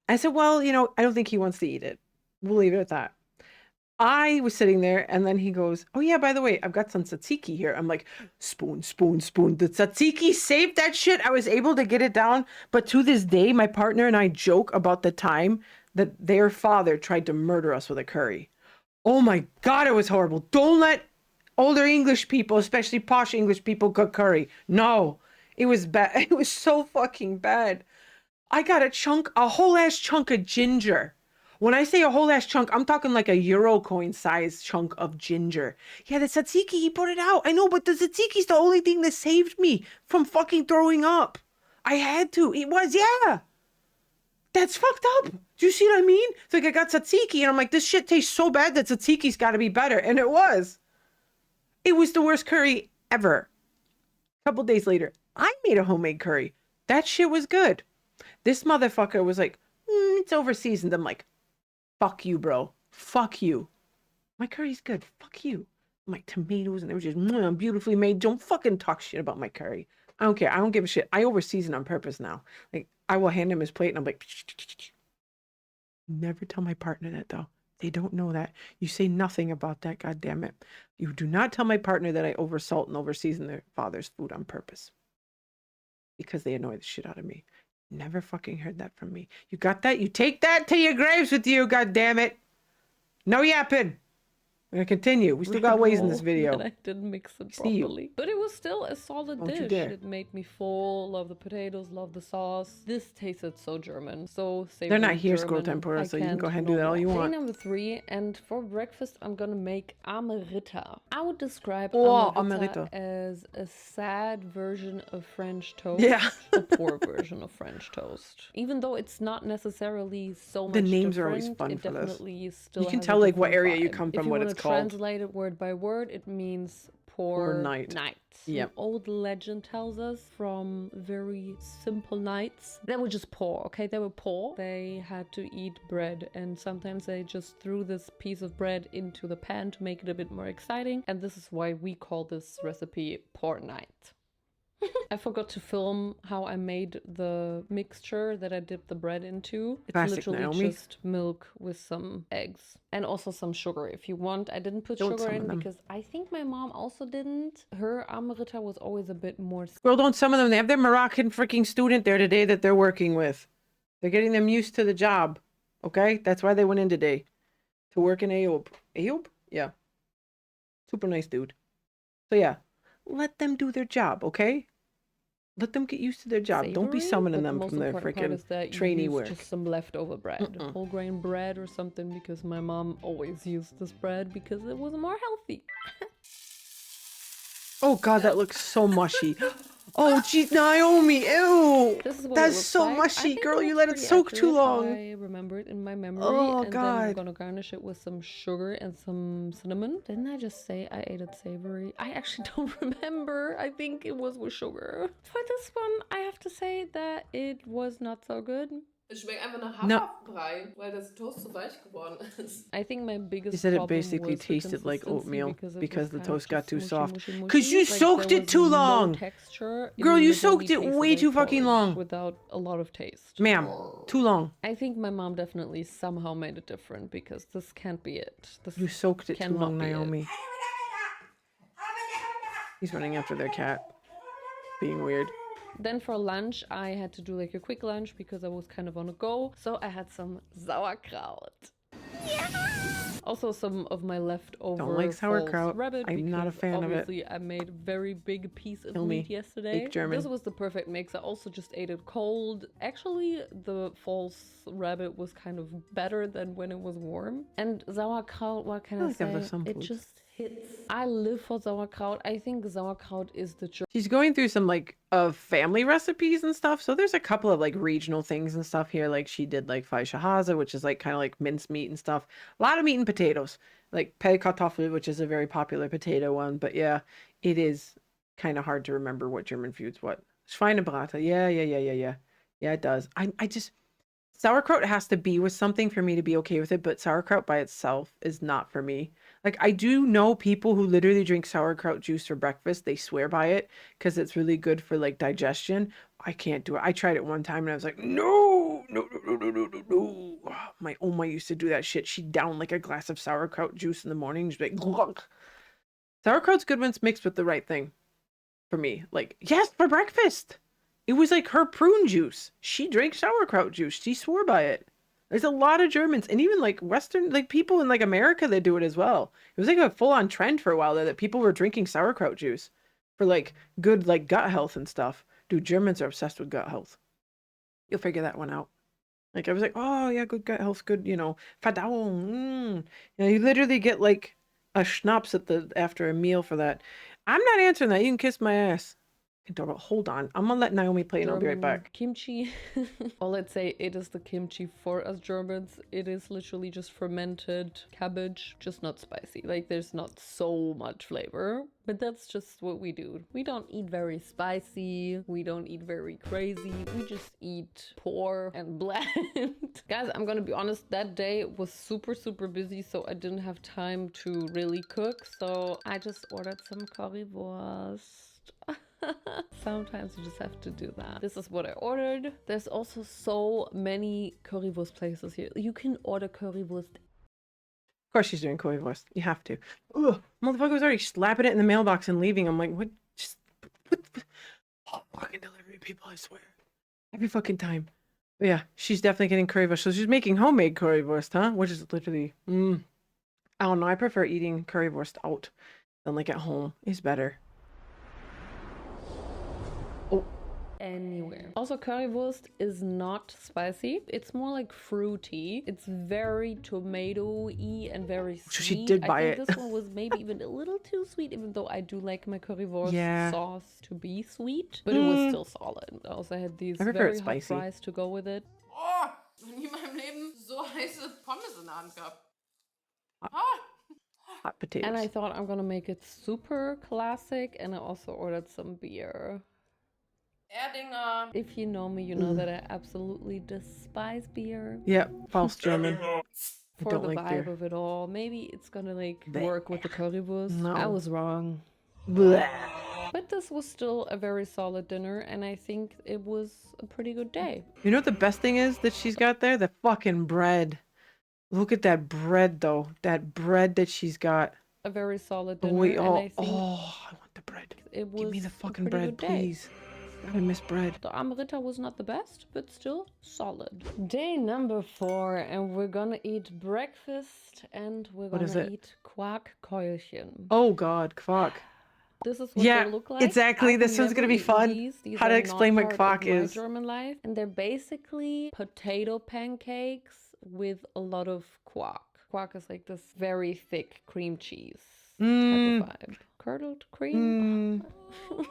I said, well, you know, I don't think he wants to eat it. We'll leave it at that. I was sitting there and then he goes, oh yeah, by the way, I've got some tzatziki here. I'm like, spoon, spoon, spoon. The tzatziki saved that shit. I was able to get it down. But to this day, my partner and I joke about the time that their father tried to murder us with a curry. Oh my God, it was horrible. Don't let older English people, especially posh English people, cook curry. No, it was bad. It was so fucking bad. I got a whole ass chunk of ginger. When I say a whole ass chunk, I'm talking like a euro coin size chunk of ginger. Yeah, the tzatziki, he put it out. I know, but the tzatziki's the only thing that saved me from fucking throwing up. I had to. It was, yeah. That's fucked up. Do you see what I mean? It's like I got tzatziki and I'm like, this shit tastes so bad that tzatziki's got to be better. And it was. It was the worst curry ever. A couple days later, I made a homemade curry. That shit was good. This motherfucker was like, it's over seasoned. I'm like, fuck you, bro. Fuck you. My curry's good. Fuck you. My tomatoes and they were just beautifully made. Don't fucking talk shit about my curry. I don't care. I don't give a shit. I overseason on purpose now. Like, I will hand him his plate and I'm like, never tell my partner that though. They don't know that. You say nothing about that, God damn it. You do not tell my partner that I oversalt and overseason their father's food on purpose. Because they annoy the shit out of me. Never fucking heard that from me. You got that? You take that to your graves with you, God damn it. No yapping. We're gonna continue. We still got ways in this video. I didn't mix it properly. But it was still a solid dish. It made me full. Love the potatoes, love the sauce. This tasted so German. So savory. They're not here, German. Squirrel Tempura, so you can go ahead and do that all you want. Day number 3, and for breakfast I'm gonna make Amerita. I would describe Amerita as a sad version of French toast. Yeah. A poor version of French toast. Even though it's not necessarily so much The names different, are always fun it for this. definitely still You can has tell a like what different area you vibe. come If from, you what wanna it's called. translate it word by word, it means poor night. Yep. An old legend tells us from very simple nights. They were just poor, okay? They were poor. They had to eat bread, and sometimes they just threw this piece of bread into the pan to make it a bit more exciting. And this is why we call this recipe poor night. I forgot to film how I made the mixture that I dipped the bread into. It's Classic literally Naomi. just milk with some eggs and also some sugar if you want. I didn't put Don't sugar summon in them. because I think my mom also didn't. Her Amerita was always a bit more. Girl, don't summon them. They have their Moroccan freaking student there today that they're working with. They're getting them used to the job. Okay? That's why they went in today. To work in Ayoub. Ayoub? Yeah. Super nice dude. So yeah. Let them do their job, okay? Let them get used to their job. Don't be Savory, summoning but the them most from their important part is freaking that you trainee use work. just some leftover bread, whole grain bread or something, because my mom always used this bread because it was more healthy. Oh god, that looks so mushy. Oh geez, Naomi, ew! This is what it That's looks so like. I mushy, think girl. You looks let it pretty soak too accurate how long. I remember it in my memory. Oh, and then I'm God. gonna garnish it with some sugar and some cinnamon. Didn't I just say I ate it savory? I actually don't remember. I think it was with sugar. For this one, I have to say that it was not so good. Es schmeckt einfach nach No. Haferbrei, weil das Toast so weich geworden ist. I think my biggest She said it problem basically was the tasted like consistency oatmeal because, because the it was kind of toast got just too mushy, soft. mushy, mushy. 'Cause you Like, soaked there it was too no long. texture. It Girl, you literally soaked it tasted way like too fucking porridge long. without a lot of taste. Ma'am, too long. I think my mom definitely somehow made it different because this can't be it. This You soaked it too cannot long, be it. Naomi. He's running after their cat. Being weird. Then for lunch, I had to do like a quick lunch because I was kind of on a go. So I had some sauerkraut. Also some of my leftover Don't like sauerkraut. false rabbit. I'm not a because fan of it. obviously I made a very big piece of Kill me. meat yesterday. Fake German. This was the perfect mix. I also just ate it cold. Actually, the false rabbit was kind of better than when it was warm. And sauerkraut, what can I like that say? with some It foods. just hits. I live for sauerkraut. I think sauerkraut is the She's going through some like family recipes and stuff. So there's a couple of like regional things and stuff here. Like she did like Fleischahaze, which is like kind of like minced meat and stuff. A lot of meat and potatoes. Like Pellkartoffel, which is a very popular potato one. But yeah, it is kind of hard to remember what German food's what. Schweinebraten. Yeah. Yeah, it does. I just sauerkraut has to be with something for me to be okay with it, but sauerkraut by itself is not for me. Like I do know people who literally drink sauerkraut juice for breakfast. They swear by it because it's really good for like digestion. I can't do it. I tried it one time and I was like, no. My Oma used to do that shit. She'd down like a glass of sauerkraut juice in the morning. She'd be like, glug. Sauerkraut's good when it's mixed with the right thing for me. Like, yes, for breakfast. It was like her prune juice. She drank sauerkraut juice. She swore by it. There's a lot of Germans and even like Western, like people in like America that do it as well. It was like a full on trend for a while there that people were drinking sauerkraut juice for like good like gut health and stuff. Dude, Germans are obsessed with gut health. You'll figure that one out. Like I was like, oh yeah, good gut health, good, Verdauung. You literally get like a schnapps after a meal for that. I'm not answering that. You can kiss my ass. Adorable. Hold on. I'm gonna let Naomi play and I'll be right back. Kimchi. Well, let's say it is the kimchi for us Germans. It is literally just fermented cabbage, just not spicy. Like there's not so much flavor, but that's just what we do. We don't eat very spicy. We don't eat very crazy. We just eat poor and bland. Guys, I'm gonna be honest, that day was super, super busy, so I didn't have time to really cook. So I just ordered some currywurst. Sometimes you just have to do that. This is what I ordered. There's also so many currywurst places here. You can order currywurst. Of course she's doing currywurst. You have to. Ugh, motherfucker was already slapping it in the mailbox and leaving. I'm like, what? Just what? Oh, fucking delivery people, I swear. Every fucking time. But yeah, she's definitely getting currywurst. So she's making homemade currywurst, huh? Which is literally, I don't know. I prefer eating currywurst out than like at home. It's better. Oh. Anywhere. Also, currywurst is not spicy. It's more like fruity. It's very tomato-y and very sweet. So she did buy I think it. this one was maybe even a little too sweet, even though I do like my currywurst sauce to be sweet. But it was still solid. I also had these very hot fries to go with it. Oh, noch nie in meinem Leben so heiße Pommes in der Hand gehabt. Hot potatoes. And I thought I'm gonna make it super classic, and I also ordered some beer. Erdinger. If you know me, you know that I absolutely despise beer. Yep, false German. For don't the like vibe beer. of it all. Maybe it's gonna like Blech. work with the currywurst. No. I was wrong. Blech. But this was still a very solid dinner, and I think it was a pretty good day. You know what the best thing is that she's got there? The fucking bread. Look at that bread, though. That bread that she's got. A very solid dinner. Wait, and I think I want the bread. it was Give me the a fucking pretty bread, good day. please. God, I miss bread. The Amrita was not the best, but still solid. Day number 4, and we're gonna eat breakfast, and we're What is gonna it? eat Quarkkeulchen. Oh God, quark. This is what Yeah, they look like. exactly. I've This one's gonna never be fun. eaten these How to are explain not what part quark of my is. German life, and they're basically potato pancakes with a lot of quark. Quark is like this very thick cream cheese type of vibe. Curdled cream.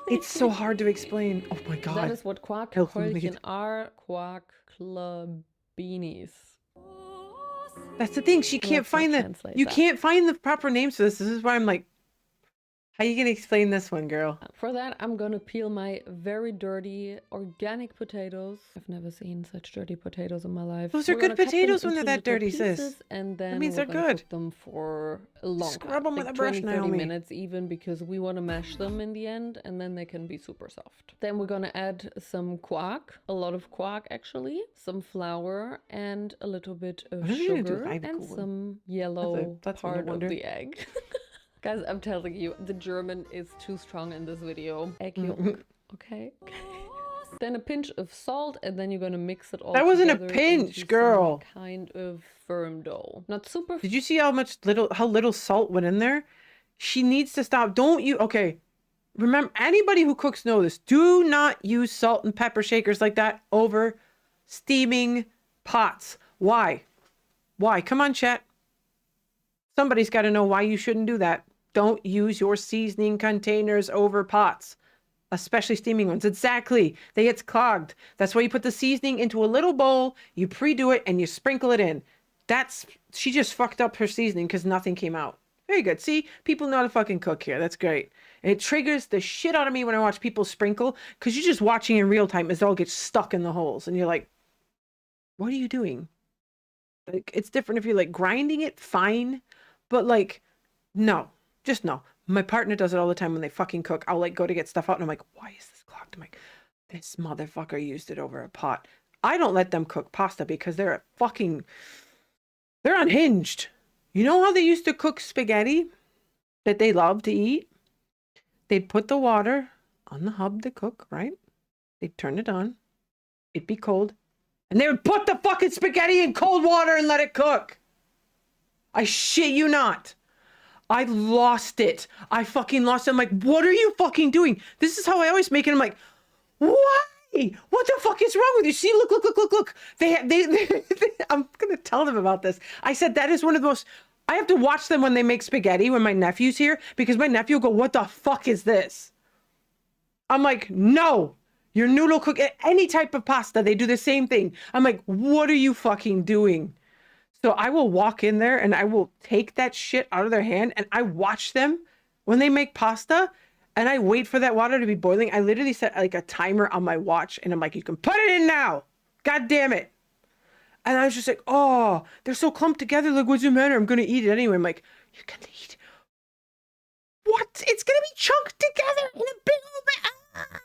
It's so hard to explain. Oh my God. That is what Quarkkeulchen are. Quark club beanies. That's the thing. She can't Let's not find the. translate You that. can't find the proper names for this. This is why I'm like, how you gonna explain this one, girl? For that, I'm gonna peel my very dirty organic potatoes. I've never seen such dirty potatoes in my life. Those are We're good gonna cut them potatoes when they're into that little dirty, sis. pieces, and then That means we're they're gonna good. cook them for a long Scrub time, them with like a brush, 20, 30 Naomi. minutes even, because we want to mash them in the end, and then they can be super soft. Then we're gonna add some quark, a lot of quark actually, some flour, and a little bit of What are you gonna do? sugar, I have a and cool one. some yellow that's one I part of wonder. the egg. Guys, I'm telling you, the German is too strong in this video. Egg yolk, okay? Then a pinch of salt, and then you're gonna mix it all That wasn't a together pinch, into some girl. kind of firm dough. Not super. Did you see how little salt went in there? She needs to stop. Don't you? Okay. Remember, anybody who cooks know this. Do not use salt and pepper shakers like that over steaming pots. Why? Why? Come on, chat. Somebody's got to know why you shouldn't do that. Don't use your seasoning containers over pots, especially steaming ones. Exactly. They get clogged. That's why you put the seasoning into a little bowl, you pre-do it, and you sprinkle it in. She just fucked up her seasoning because nothing came out. Very good. See, people know how to fucking cook here. That's great. It triggers the shit out of me when I watch people sprinkle, because you're just watching in real time as it all gets stuck in the holes. And you're like, what are you doing? Like, it's different if you're like grinding it, fine. But like, no, just no. My partner does it all the time when they fucking cook. I'll like go to get stuff out and I'm like, why is this clogged? I'm like, this motherfucker used it over a pot. I don't let them cook pasta because they're unhinged. You know how they used to cook spaghetti that they love to eat? They'd put the water on the hub to cook, right? They'd turn it on. It'd be cold. And they would put the fucking spaghetti in cold water and let it cook. I shit you not. I lost it. I fucking lost it. I'm like, what are you fucking doing? This is how I always make it. I'm like, why? What the fuck is wrong with you? See, look. I'm going to tell them about this. I said that is one of the most, I have to watch them when they make spaghetti when my nephew's here, because my nephew will go, what the fuck is this? I'm like, no, your noodle cook, any type of pasta, they do the same thing. I'm like, what are you fucking doing? So I will walk in there and I will take that shit out of their hand and I watch them when they make pasta and I wait for that water to be boiling. I literally set like a timer on my watch and I'm like, you can put it in now. God damn it. And I was just like, oh, they're so clumped together. Like, what's the matter? I'm going to eat it anyway. I'm like, you're going to eat it. What? It's going to be chunked together in a big old bag.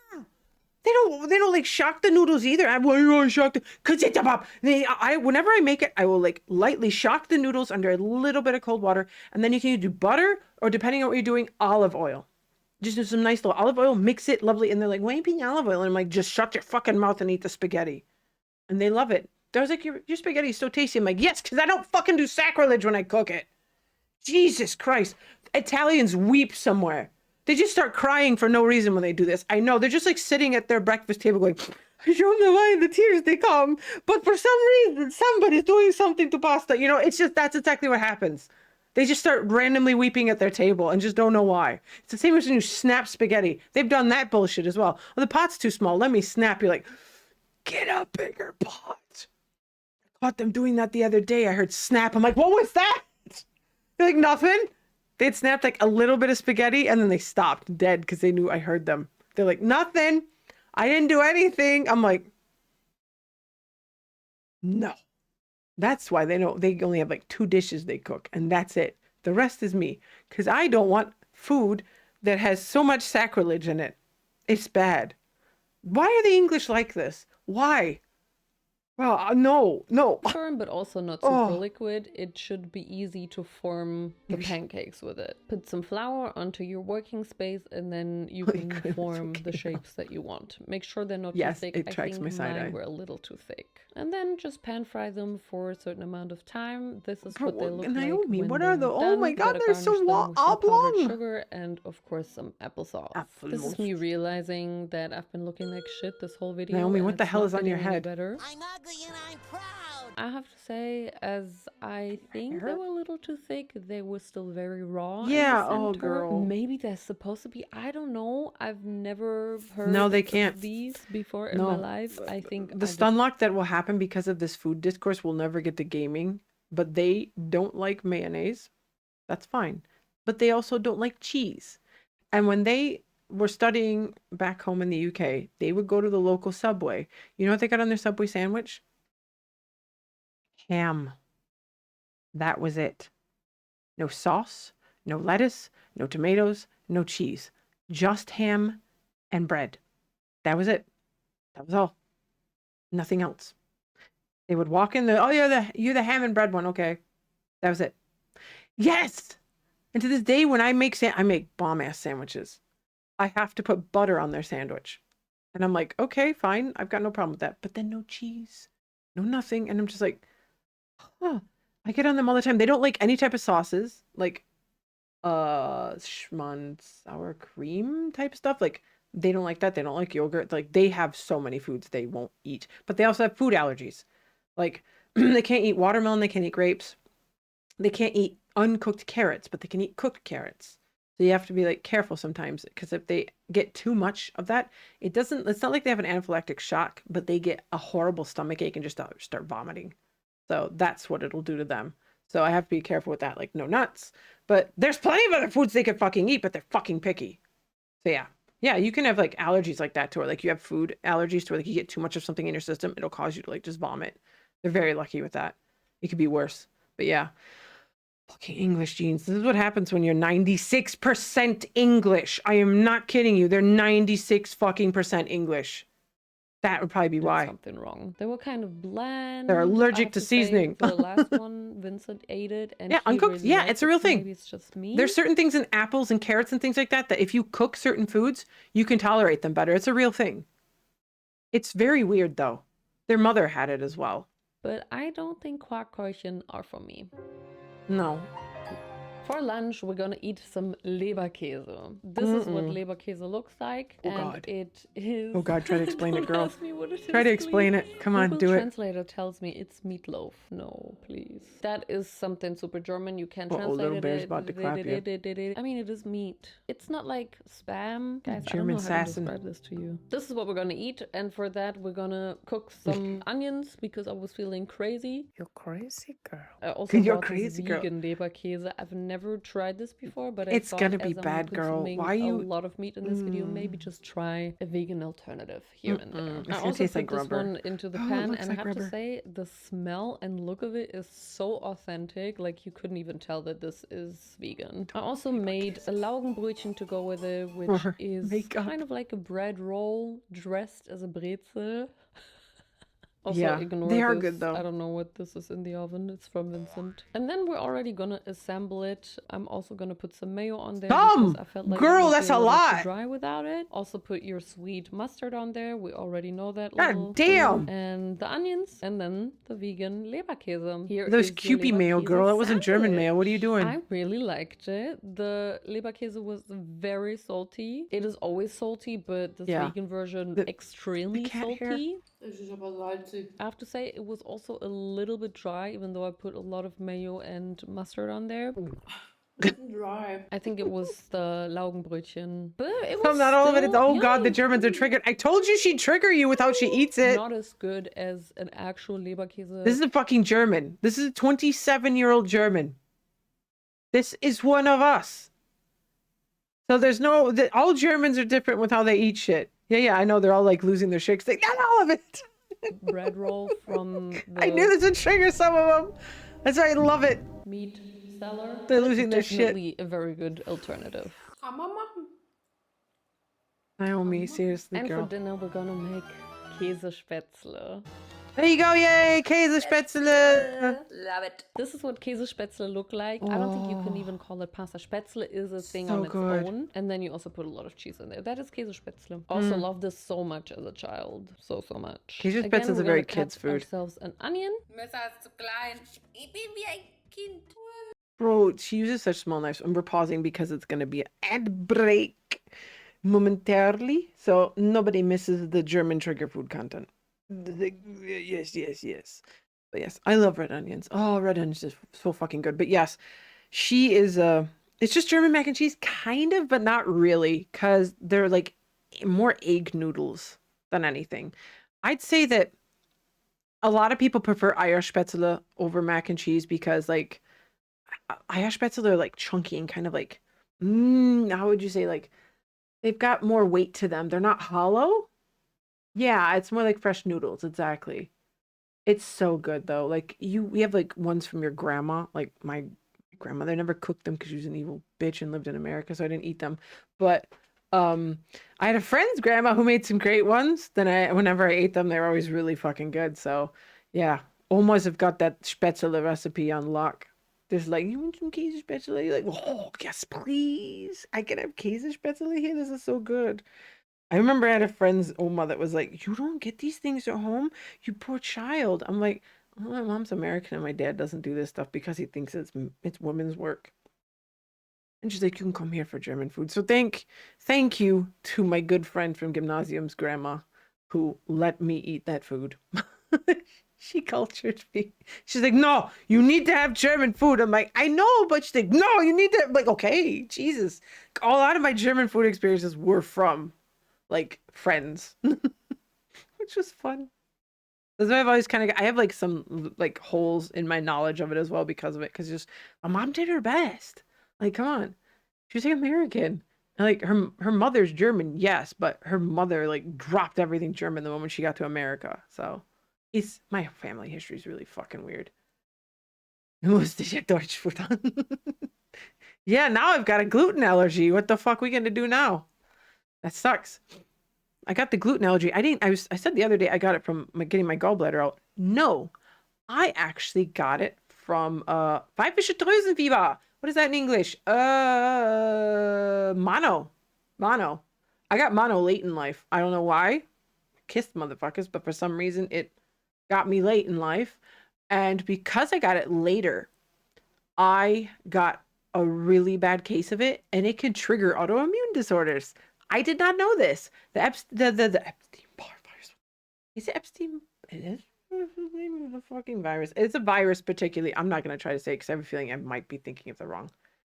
They don't like shock the noodles either. Why you want to shock the? Cause it's a pop. Whenever I make it, I will like lightly shock the noodles under a little bit of cold water, and then you can either do butter or, depending on what you're doing, olive oil. Just do some nice little olive oil, mix it lovely, and they're like, "Why are you putting olive oil?" And I'm like, "Just shut your fucking mouth and eat the spaghetti," and they love it. I was like, "Your spaghetti is so tasty." I'm like, "Yes, because I don't fucking do sacrilege when I cook it." Jesus Christ, Italians weep somewhere. They just start crying for no reason when they do this. I know, they're just like sitting at their breakfast table going, I don't know why the tears they come, but for some reason, somebody's doing something to pasta. You know, it's just, that's exactly what happens. They just start randomly weeping at their table and just don't know why. It's the same as when you snap spaghetti. They've done that bullshit as well. Well, the pot's too small. Let me snap. You're like, get a bigger pot. I caught them doing that the other day. I heard snap. I'm like, what was that? They're like, nothing. They'd snapped like a little bit of spaghetti and then they stopped dead because they knew I heard them. They're like, nothing. I didn't do anything. I'm like, no. That's why they know they only have like 2 dishes they cook and that's it. The rest is me because I don't want food that has so much sacrilege in it. It's bad. Why are the English like this? Why? Well, no. Firm, but also not super liquid. It should be easy to form the pancakes with it. Put some flour onto your working space, and then you can form the shapes that you want. Make sure they're not too thick. It tracks my side eye. Mine were a little too thick. And then just pan fry them for a certain amount of time. This is what they look Naomi, like. What are the? Oh my God, they're so oblong. Sugar and of course some applesauce. This is me realizing that I've been looking like shit this whole video. Naomi, what the hell is on your head? Better. I'm ugly and I'm proud. I have to say, as I think they were a little too thick, they were still very raw. Yeah, in the oh center. girl. Maybe they're supposed to be. I don't know. I've never heard No, they can't. of these before in my life. I think the stunlock that will happen because of this food discourse will never get to gaming, but they don't like mayonnaise. That's fine. But they also don't like cheese. And when they were studying back home in the UK, they would go to the local Subway. You know what they got on their Subway sandwich? Ham. That was it. No sauce, no lettuce, no tomatoes, no cheese. Just ham and bread. That was it. That was all. Nothing else. They would walk in there. Oh, you're the ham and bread one. Okay. That was it. Yes. And to this day, when I make bomb ass sandwiches, I have to put butter on their sandwich. And I'm like, okay, fine. I've got no problem with that. But then no cheese, no nothing. And I'm just like, huh. I get on them all the time. They don't like any type of sauces, like schmand sour cream type stuff. Like they don't like that. They don't like yogurt. Like they have so many foods they won't eat. But they also have food allergies. Like they can't eat watermelon, they can't eat grapes. They can't eat uncooked carrots, but they can eat cooked carrots. So you have to be like careful sometimes because if they get too much of that, it's not like they have an anaphylactic shock, but they get a horrible stomach ache and just start vomiting. So that's what it'll do to them. So I have to be careful with that. Like no nuts, but there's plenty of other foods they can fucking eat, but they're fucking picky. So yeah. Yeah, you can have like allergies like that to where like you have food allergies to where like you get too much of something in your system, it'll cause you to like just vomit. They're very lucky with that. It could be worse. But yeah. Fucking English genes. This is what happens when you're 96% English. I am not kidding you. They're 96 fucking % English. That would probably be why. Something wrong. They were kind of bland. They're allergic to seasoning. For the last one, Vincent ate it, and yeah, uncooked. Yeah, it's a real thing. Maybe it's just me. There's certain things in apples and carrots and things like that if you cook certain foods, you can tolerate them better. It's a real thing. It's very weird though. Their mother had it as well. But I don't think Quarkkäulchen are for me. No. For lunch, we're gonna eat some Leberkäse. This is what Leberkäse looks like. Oh, and God. It is... Oh God, try to explain it, Don't girl. ask me what it Try is, to explain please. it. Come on, Google do it. Translator tells me it's meatloaf. No, please. That is something super German. You can't Uh-oh, translate little it. bear's about to clap you. I mean, it is meat. It's not like spam. Guys, I don't German know how to assassin. describe this to you. This is what we're gonna eat. And for that, we're gonna cook some onions because I was feeling crazy. You're crazy, girl. I also You're bought this crazy, girl. vegan Leberkäse. I've never tried this before, but I It's thought gonna be as I'm bad, girl. consuming Why you- a lot of meat in this video, maybe just try a vegan alternative here and there. It's I gonna also taste put like this rubber. one into the Oh, it pan, looks and I like have to rubber. say the smell and look of it is so authentic. Like you couldn't even tell that this is vegan. I also made a Laugenbrötchen to go with it, which Or is makeup. kind of like a bread roll dressed as a brezel. Also, Yeah, ignore they are this. good, though. I don't know what this is in the oven. It's from Vincent. And then we're already gonna assemble it. I'm also gonna put some mayo on there because I felt like it Girl, would be that's a a little lot. too dry without it. Also put your sweet mustard on there. We already know that. God little damn. thing. And the onions, and then the vegan Leberkäse. Here Those is your Kewpie mayo, Leberkäse girl. That wasn't German mayo. What are you doing? I really liked it. The Leberkäse was very salty. It is always salty, but this Yeah. vegan version The extremely cat hair. salty. Es ist aber salzig. I have to say it was also a little bit dry, even though I put a lot of mayo and mustard on there. Dry. I think it was the Laugenbrötchen, but it was No, not all of it. It's, still oh God, the yummy. Germans are triggered. I told you she'd trigger you with how she eats it. Not as good as an actual Leberkäse. This is a fucking German. This is a 27-year-old German. This is one of us. So there's no... all Germans are different with how they eat shit. Yeah, I know. They're all like losing their shit 'cause not all of it. bread roll from the I knew this would trigger some of them. That's why I love it. meat seller. They're losing their shit. Definitely a very good alternative. Kann man machen. Naomi, seriously, And girl. for dinner, we're gonna make Käsespätzle. There you go, yay! Käsespätzle! Love it. This is what Käsespätzle look like. I don't think you can even call it pasta. Spätzle is a thing So on its good. own. And then you also put a lot of cheese in there. That is Käsespätzle. Also love this so much as a child. So much. Käsespätzle Again, is a we're very gonna kid's cut food. ourselves an onion. Messer ist zu klein. Ich bin wie ein Kind. Bro, she uses such small knives. And we're pausing because it's going to be an ad break momentarily. So nobody misses the German trigger food content. Yes. But yes, I love red onions. Oh, red onions is so fucking good. But yes, she is it's just German mac and cheese, kind of, but not really, because they're like more egg noodles than anything. I'd say that a lot of people prefer Eierspätzle over mac and cheese because like Eierspätzle are like chunky and kind of like how would you say, like they've got more weight to them. They're not hollow. Yeah, it's more like fresh noodles, exactly. It's so good though. Like we have like ones from your grandma. Like my grandmother never cooked them because she was an evil bitch and lived in America, so I didn't eat them. But I had a friend's grandma who made some great ones. Then whenever I ate them, they were always really fucking good. So yeah, almost have got that Spätzle recipe on lock. There's like, you want some Käsespätzle? You're like, oh yes, please. I can have Käsespätzle here. This is so good. I remember I had a friend's Oma that was like, you don't get these things at home? You poor child. I'm like, oh, my mom's American and my dad doesn't do this stuff because he thinks it's women's work. And she's like, you can come here for German food. So thank you to my good friend from Gymnasium's grandma who let me eat that food. She cultured me. She's like, no, you need to have German food. I'm like, I know, but she's like, no, you need to. I'm like, okay, Jesus. A lot of my German food experiences were from like friends, which was fun. That's why I've always kind of, I have like some like holes in my knowledge of it as well because of it. Because just my mom did her best. Like, come on, she was like American. And like her mother's German, yes, but her mother like dropped everything German the moment she got to America. So my family history is really fucking weird. Musste ich Deutsch futtern? Yeah, now I've got a gluten allergy. What the fuck we gonna do now? That sucks. I got the gluten allergy. I said the other day I got it from getting my gallbladder out. No, I actually got it from weibliche Drüsenfieber. What is that in English? Mono. I got mono late in life. I don't know why. Kissed motherfuckers, but for some reason it got me late in life. And because I got it later, I got a really bad case of it, and it can trigger autoimmune disorders. I did not know this. The Epstein-Barr virus. Is it Epstein? It is the name of the fucking virus. It's a virus, particularly. I'm not gonna try to say it because I have a feeling I might be thinking of the wrong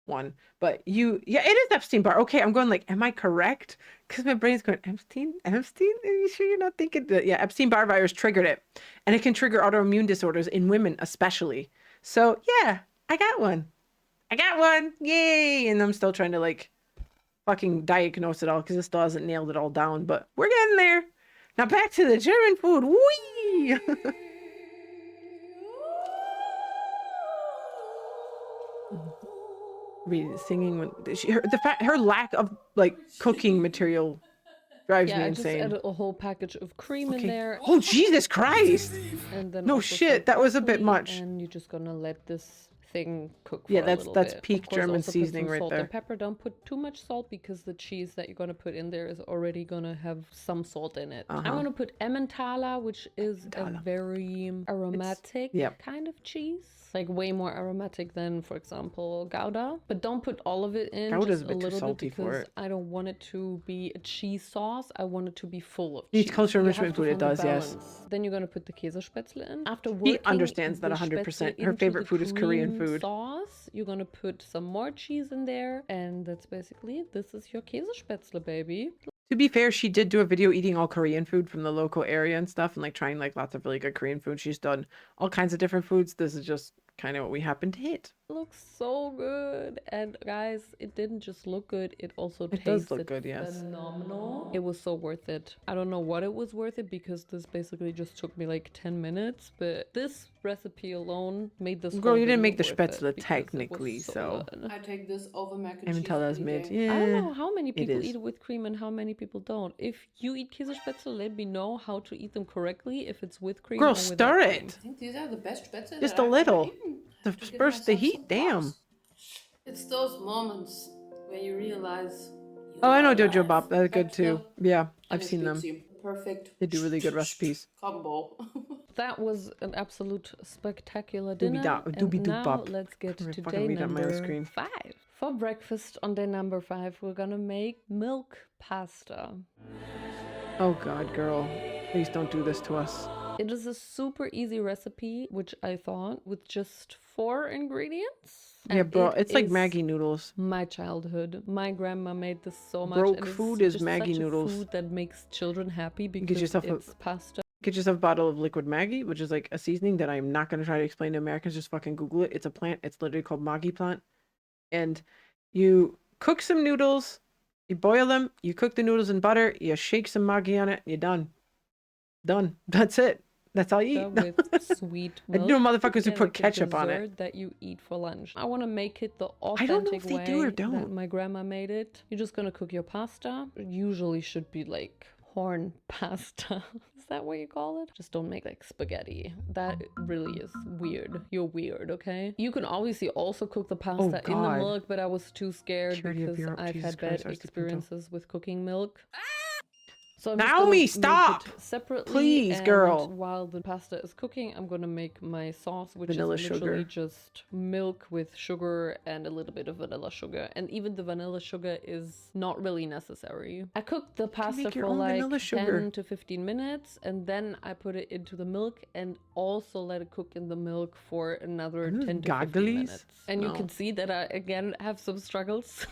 one. But yeah, it is Epstein-Barr. Okay, I'm going like, am I correct? Because my brain's going, Epstein? Are you sure you're not thinking that? Yeah, Epstein-Barr virus triggered it. And it can trigger autoimmune disorders in women, especially. So yeah, I got one. Yay! And I'm still trying to like fucking diagnose it all because it still hasn't nailed it all down, but we're getting there. Now back to the German food. Whee! Singing when her lack of like cooking material drives me I just insane. added a whole package of cream in there. Oh Jesus Christ! And then No also shit, some that was a bit parsley, much. And you're just gonna let this thing cook for Yeah, a that's little bit. peak Of course, German also put seasoning some right salt there. and pepper. Don't put too much salt because the cheese that you're gonna put in there is already gonna have some salt in it. I'm gonna put Emmentaler, which is a very aromatic kind of cheese. Like way more aromatic than, for example, Gouda. But don't put all of it in, Gouda's just a bit too little salty bit, for because it. I don't want it to be a cheese sauce. I want it to be full of Needs cheese. culture You enrichment have to food, it find the does, yes. balance. Then you're gonna put the Käsespätzle in. After He working understands that the 100%. Spätzle Her into favorite the food is Korean cream food. sauce, you're gonna put some more cheese in there, and that's basically it. This is your Käsespätzle, baby. To be fair, she did do a video eating all Korean food from the local area and stuff, and like trying like lots of really good Korean food. She's done all kinds of different foods. This is just kind of what we happen to hit. It looks so good, and guys, it didn't just look good, it also does look good, yes. phenomenal. It was so worth it. I don't know what it was worth it, because this basically just took me like 10 minutes, but this recipe alone made this Girl, whole you didn't video make the worth it spätzle because it technically, was so good. I take this over mac and cheese. Emmentaler's any mid. day. Yeah, I don't know how many people is. eat it with cream and how many people don't. If you eat Käsespätzle, let me know how to eat them correctly, if it's with cream Girl, or without stir cream. it. I think these are the best spätzle Just that a I've little. ever eaten. To give burst the myself heat. some Damn. props. It's those moments where you realize. Oh, I know are Dojo alive. Bop. That's good too. Yeah, I've And it seen them. beats you. Perfect. They do really good recipes. Combo. That was an absolute spectacular Doobie dinner. dop- And doobie doop now bop. let's get I'm to fucking day read on my own number screen. 5. For breakfast on day number 5, we're gonna make milk pasta. Oh God, girl. Please don't do this to us. It is a super easy recipe, which I thought, with just 4 ingredients. Yeah, And bro, it it's like is Maggie noodles. my childhood. My grandma made this so much. Broke and it's food is just Maggie such a noodles. food that makes children happy because yourself a- it's pasta. Get yourself a bottle of liquid Maggi, which is like a seasoning that I'm not going to try to explain to Americans. Just fucking Google it. It's a plant. It's literally called Maggi plant. And you cook some noodles, you boil them, you cook the noodles in butter, you shake some Maggi on it, you're done. Done. That's it. That's all you eat. With sweet I milk. know motherfuckers who and put like a ketchup on it. dessert that you eat for lunch. I want to make it the I don't know authentic if they way do or that don't. my grandma made it. You're just gonna cook your pasta. It usually should be like horn pasta. Is that what you call it? Just don't make like spaghetti. That really is weird. You're weird, okay? You can obviously also cook the pasta in the God. milk, but I was too scared Purity of because Europe, I've Jesus had Christ, bad I was thinking though. experiences with cooking milk. So I'm just Naomi, gonna make stop! it separately. Please, and girl. while the pasta is cooking, I'm gonna make my sauce, which Vanilla is literally sugar. just milk with sugar and a little bit of vanilla sugar. And even the vanilla sugar is not really necessary. I cooked the pasta make your for own like vanilla 10 sugar. to 15 minutes, and then I put it into the milk and also let it cook in the milk for another those 10 to 15 gogglies? minutes. And you No. can see that I again have some struggles.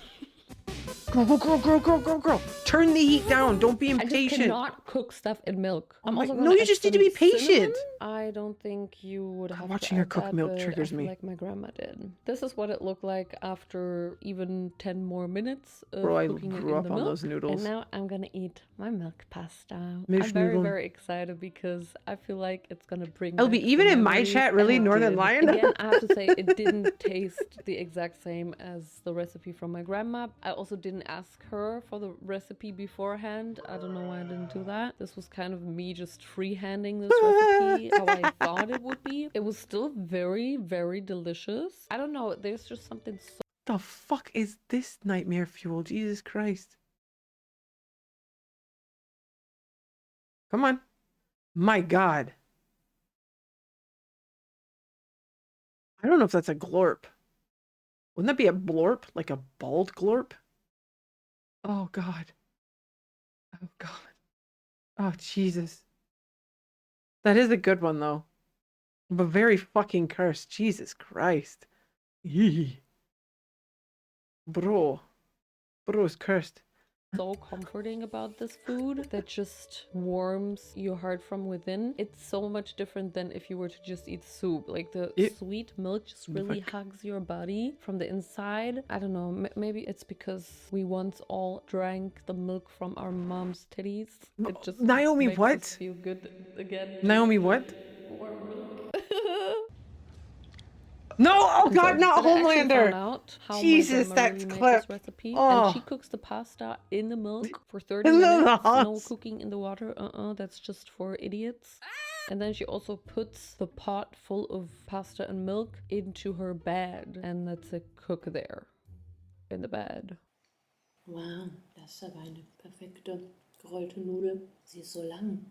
Girl. Turn the heat down. Don't be I just impatient. cannot cook stuff in milk. Oh I'm my- also no, gonna you add just need to some be patient. cinnamon. I don't think you would have watching to her add cook that, milk but triggers I feel me. like my grandma did. This is what it looked like after even 10 more minutes of Bro, I cooking it grew in up the on milk. those noodles. And now I'm gonna eat my milk pasta. Milch I'm very, noodle. very excited because I feel like it's gonna bring LB, back even some in my memories, chat, and really, it Northern did. Lion? Again, I have to say it didn't taste the exact same as the recipe from my grandma. I also didn't ask her for the recipe beforehand. I don't know why I didn't do that. This was kind of me just freehanding this recipe how I thought it would be. It was still very, very delicious. I don't know, there's just something so The fuck is this nightmare fuel? Jesus Christ. Come on. My God. I don't know if that's a glorp. Wouldn't that be a blorp? Like a bald glorp? Oh god. Oh god. Oh Jesus. That is a good one though. But very fucking cursed. Jesus Christ. Yee. Bro. Bro's cursed. So comforting about this food that just warms your heart from within. It's so much different than if you were to just eat soup. Like the sweet milk just really hugs your body from the inside. I don't know, maybe it's because we once all drank the milk from our mom's titties. It just Naomi, makes what? us feel good again. Naomi, what? Warm milk. No! Oh god, So, not but I actually found Homelander! out how Jesus, my grandma that really made clip. this recipe, Oh. and she cooks the pasta in the milk for 30 In the minutes. No nuts. cooking in the water. That's just for idiots. And then she also puts the pot full of pasta and milk into her bed, and lets it cook there in the bed. Wow, das ist aber eine perfekte gerollte Nudel. Sie ist so lang.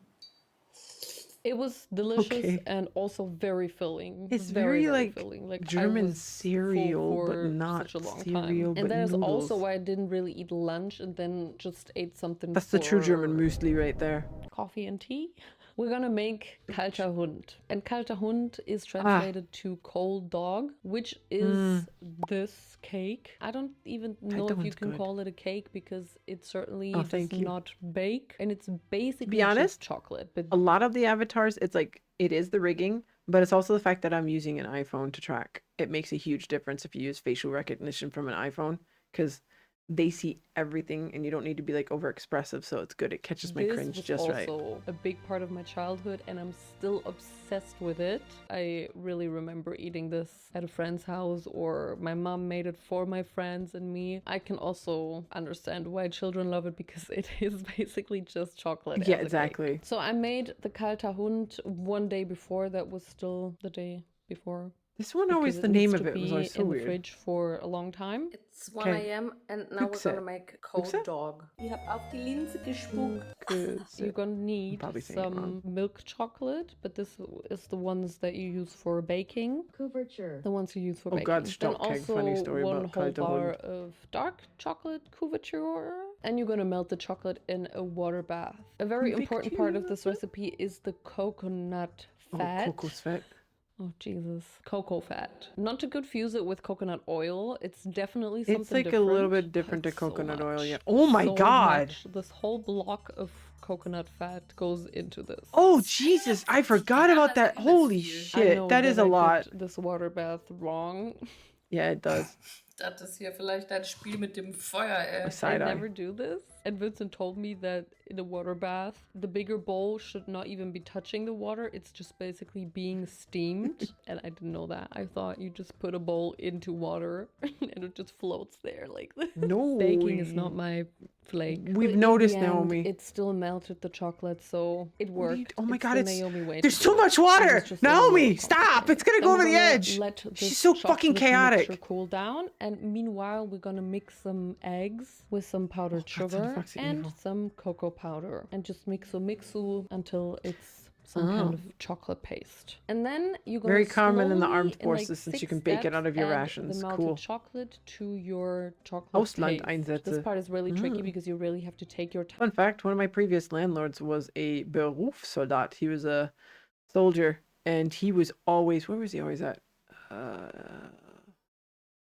It was delicious Okay. and also very filling. It's very, very, like, filling. Like I German was cereal, full but for not such a long cereal, time. but And that is also noodles. why I didn't really eat lunch and then just ate something. That's the true German for muesli right there. coffee and tea. We're gonna make kalter Hund. And kalter Hund is translated to cold dog, which is this cake. I don't even know Kalter if you Hund's can good. call it a cake because it certainly Oh, does thank you. not bake. And it's basically be honest, just chocolate. But A lot of the avatars, it's like, it is the rigging, but it's also the fact that I'm using an iPhone to track. It makes a huge difference if you use facial recognition from an iPhone, because they see everything and you don't need to be like over expressive, so it's good. It catches my this cringe was just right. also a big part of my childhood, and I'm still obsessed with it. I really remember eating this at a friend's house, or my mom made it for my friends and me. I can also understand why children love it because it is basically just chocolate. Yeah, as a cake. exactly. So I made the kalter Hund one day before. That was still the day before. This one Because always, the needs name of to it was be always so in the weird. fridge for a long time. It's 1 Okay. a.m. and now Huxe. we're gonna make cold Huxe? dog. Ich hab auf die Linse gespuckt. You're gonna need probably saying it wrong. some milk chocolate, but this is the ones that you use for baking. Couverture. The ones you use for Oh baking. God, Then stop, Keg. also Funny story one about whole Kalter bar Hund. of dark chocolate couverture. And you're gonna melt the chocolate in a water bath. A very important part of this recipe is the coconut fat. Oh, coco's fat. Oh Jesus, cocoa fat. Not to confuse it with coconut oil. It's definitely something It's like different. a little bit different to It's so coconut oil, much. yeah. Oh my So God. much. This whole block of coconut fat goes into this. Oh Jesus, I forgot about that. Holy I shit, know that is a I lot. did this water bath wrong. Yeah, it does. Das ist hier vielleicht ein Spiel mit dem Feuer, ey. I Side eye. never do this. And Vincent told me that in a water bath, the bigger bowl should not even be touching the water. It's just basically being steamed. And I didn't know that. I thought you just put a bowl into water and it just floats there like this. No. Baking is not my flake. We've But in noticed, the end, Naomi. It still melted the chocolate, so it worked. Oh my It's God, the it's Naomi way there's to too do it. much It was water. just a little Naomi, more stop! complicated. It's gonna Then go over we're the gonna edge. let She's this so fucking chocolate chaotic. mixture cool down, and meanwhile we're gonna mix some eggs with some powdered God, sugar Foxy and evil. some cocoa powder, and just mixu until it's some kind of chocolate paste. And then you're gonna Very common in the slowly, armed like, forces since you 6 can bake it out of your steps, add rations. The melted Cool. chocolate to your chocolate Ausland paste. Einsätze. This part is really tricky because you really have to take your time. Fun fact, one of my previous landlords was a Berufssoldat. He was a soldier, and he was always, where was he always at?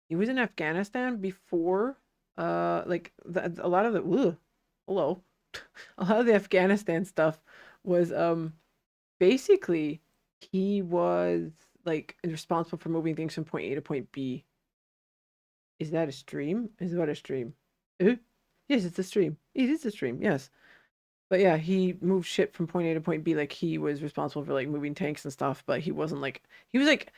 He was in Afghanistan before, like, a lot of the, hello. A lot of the Afghanistan stuff was, basically, he was, like, responsible for moving things from point A to point B. Is that a stream? Is that a stream? Yes, it's a stream. It is a stream, yes. But yeah, he moved shit from point A to point B. Like, he was responsible for, like, moving tanks and stuff, but he wasn't, like, he was, like,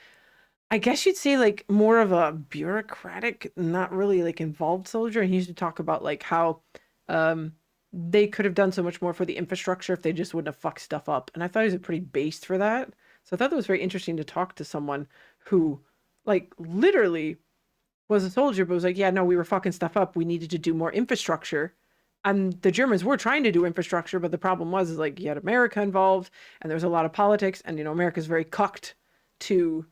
I guess you'd say, like, more of a bureaucratic, not really, like, involved soldier. And he used to talk about, like, how, they could have done so much more for the infrastructure if they just wouldn't have fucked stuff up. And I thought he was pretty based for that. So I thought that was very interesting to talk to someone who, like, literally was a soldier, but was like, yeah, no, we were fucking stuff up. We needed to do more infrastructure. And the Germans were trying to do infrastructure, but the problem was, is like, you had America involved, and there was a lot of politics, and, you know, America's very cucked to,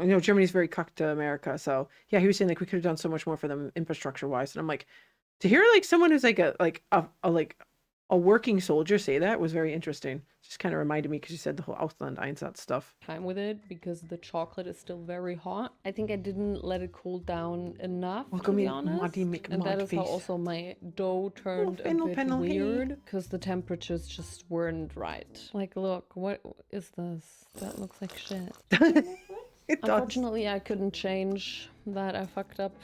You know, Germany's very cucked to America. So yeah, he was saying like we could have done so much more for them infrastructure wise. And I'm like, to hear like someone who's like a working soldier say that was very interesting. Just kind of reminded me because you said the whole Ausland Einsatz stuff. Time with it because the chocolate is still very hot. I think I didn't let it cool down enough, to be honest. And that is how also my dough turned a bit weird because the temperatures just weren't right. Like, look, what is this? That looks like shit. Unfortunately, I couldn't change that. I fucked up.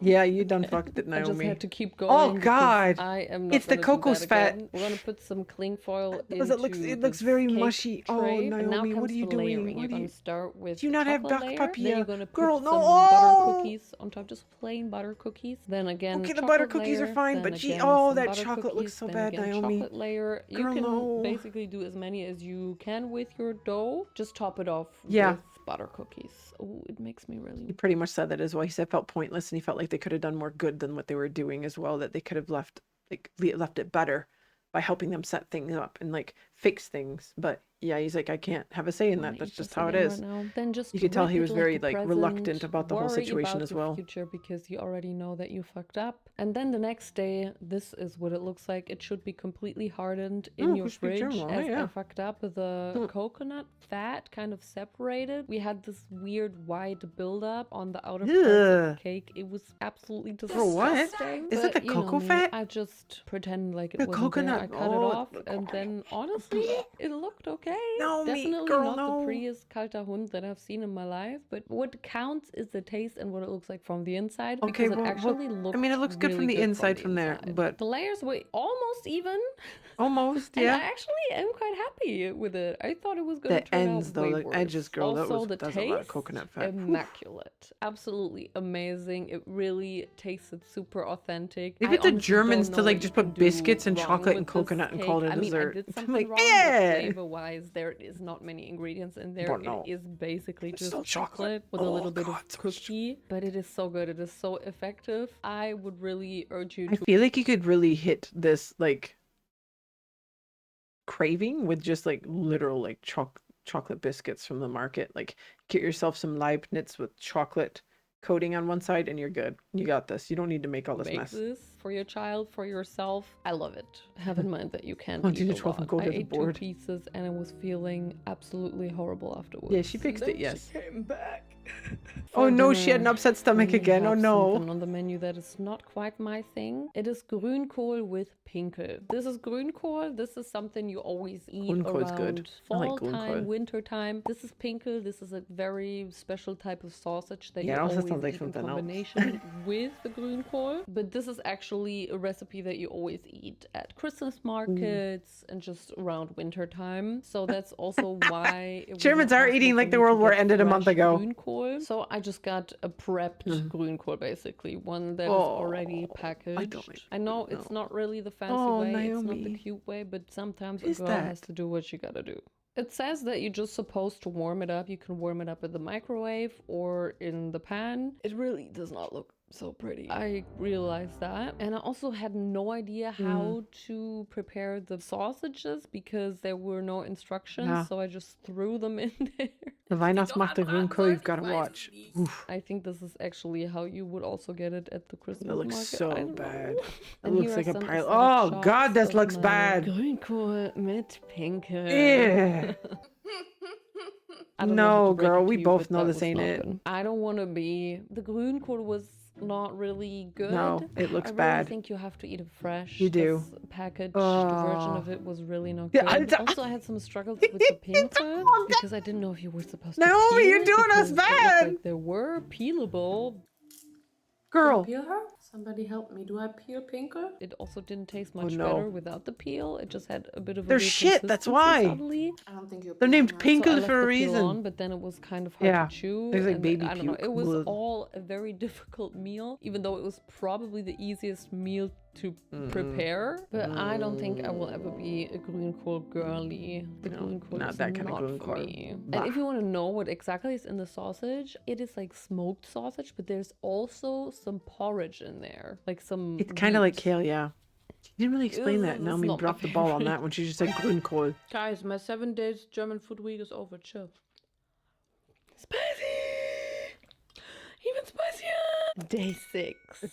Yeah, you done fucked it, Naomi. I just had to keep going. Oh God! I am not it's the gonna do cocos that fat. again. We're gonna put some cling foil Because into it looks very cake mushy. Tray. Oh, And now Naomi, comes what are you the doing? layering. What You're do gonna you start with do? You not the have chocolate black layer, papier? then you're gonna put Girl, some no. butter cookies on top, just plain butter cookies. Then again, Okay, the chocolate butter cookies layer, are fine, then but gee, again, oh, some that butter chocolate looks cookies, so then bad, again, Naomi. chocolate layer. You Girl, can no. basically do as many as you can with your dough. Just top it off Yeah. with butter cookies. Oh, it makes me really. He pretty much said that as well. He said it felt pointless, and he felt like they could have done more good than what they were doing as well. That they could have left it better by helping them set things up and like fix things. But yeah, he's like, I can't have a say in that. That's just how it is. Then just You could tell wrap he it was like very a like present, reluctant about the whole worry situation about as your well. future because you already know that you fucked up. And then the next day, this is what it looks like. It should be completely hardened in your fridge. As I fucked up, the coconut fat kind of separated. We had this weird white buildup on the outer parts of the cake. It was absolutely disgusting. For what? Is it the you know cocoa me, fat? I just pretend like it The wasn't coconut. there. I cut it off, and then honestly, it looked okay. No, Definitely girl, not no. the prettiest kalter Hund that I've seen in my life, but what counts is the taste and what it looks like from the inside. Okay, Because it actually looks. I mean, it looks good really from the good inside from there, inside. but the layers were almost even. almost, And I yeah. actually am quite happy with it. I thought it was going to The turn ends out though, way the worse. edges, girl, that Also, was the that's taste, a lot of coconut fat. immaculate, absolutely amazing. It really tasted super authentic. Leave I it to honestly Germans don't to know like what just you put can do biscuits and wrong chocolate and with this coconut and call it a cake. I mean, I dessert. did I'm something like, wrong, yeah. but flavor-wise, there is not many ingredients in there. But no. It is basically It's just still chocolate. with a Oh, little bit God, of cookie, but it is so good. It is so effective. I would really urge you I to. feel like you could really hit this like craving with just like literal like chocolate biscuits from the market. Like get yourself some Leibniz with chocolate coating on one side and you're good. You got this. You don't need to make all this Make mess. this for your child, for yourself. I love it. Have in mind that you can't One, two, eat a 12 and lot. go I to the ate board. 2 pieces and I was feeling absolutely horrible afterwards. Yeah, she fixed it, yes. Came back. Oh no, she had an upset stomach We again. Oh have no. something on the menu that is not quite my thing. It is Grünkohl with Pinkel. This is Grünkohl. This is something you always eat Grünkohl's around good. I like fall time, Grünkohl. winter time. This is Pinkel. This is a very special type of sausage that Yeah, you it also always sounds like eat in something else. combination with the Grünkohl. But this is actually a recipe that you always eat at Christmas markets and just around winter time. So that's also why it was Germans are impossible eating for like me the to World War get ended a month fresh ago. Grünkohl. So I just got a prepped Grünkohl, basically one that is already packaged. I know it's not really the fancy way, it's not the Naomi. cute way, but sometimes Is a girl that? has to do what she gotta do. It says that you're just supposed to warm it up. You can warm it up in the microwave or in the pan. It really does not look so pretty. I realized that. And I also had no idea how to prepare the sausages because there were no instructions. Yeah. So I just threw them in there. The Weihnachtsmacht Grünkohl you've got to watch. Oof, I think this is actually how you would also get it at the Christmas that looks market. so I don't bad. know. It And looks here like are a some pile. aesthetic Oh shots God, this of looks my bad. Grünkohl mit Pinkel. Yeah. I don't know how No, to break girl, it to we you, both but know that this was ain't not it. good. I don't want to be. The Grünkohl was not really good. No, it looks I really bad. think you have to eat it fresh. You do. This packaged version of Oh. it was really not Yeah, good. Also, I had some struggles with the Pinkel because I didn't know if you were supposed to Naomi, peel you're it doing us because it looked bad. like there were peelable. Girl. Peel her? Somebody help me. Do I peel Pinker? It also didn't taste much no. better without the peel. It just had a bit of a They're weird shit, that's consistency why. suddenly. I don't think you're They're named So I Pinkel left for a the peel reason. on, but then it was kind of hard Yeah. to chew. There's like and baby I don't know. puke. It was Blech. all a very difficult meal, even though it was probably the easiest meal to prepare. But I don't think I will ever be a Grünkohl girly. The Grünkohl not is that kind of not for Grünkohl. me. Bah. And if you want to know what exactly is in the sausage, it is like smoked sausage, but there's also some porridge in there, like some. It's kind of like wheat. kale, yeah. She didn't really explain that. It's Naomi not my dropped the ball on favorite. that when she just said Grünkohl. Guys, my 7 days German food week is over. Chill. Spicy. Even spicier! Day 6.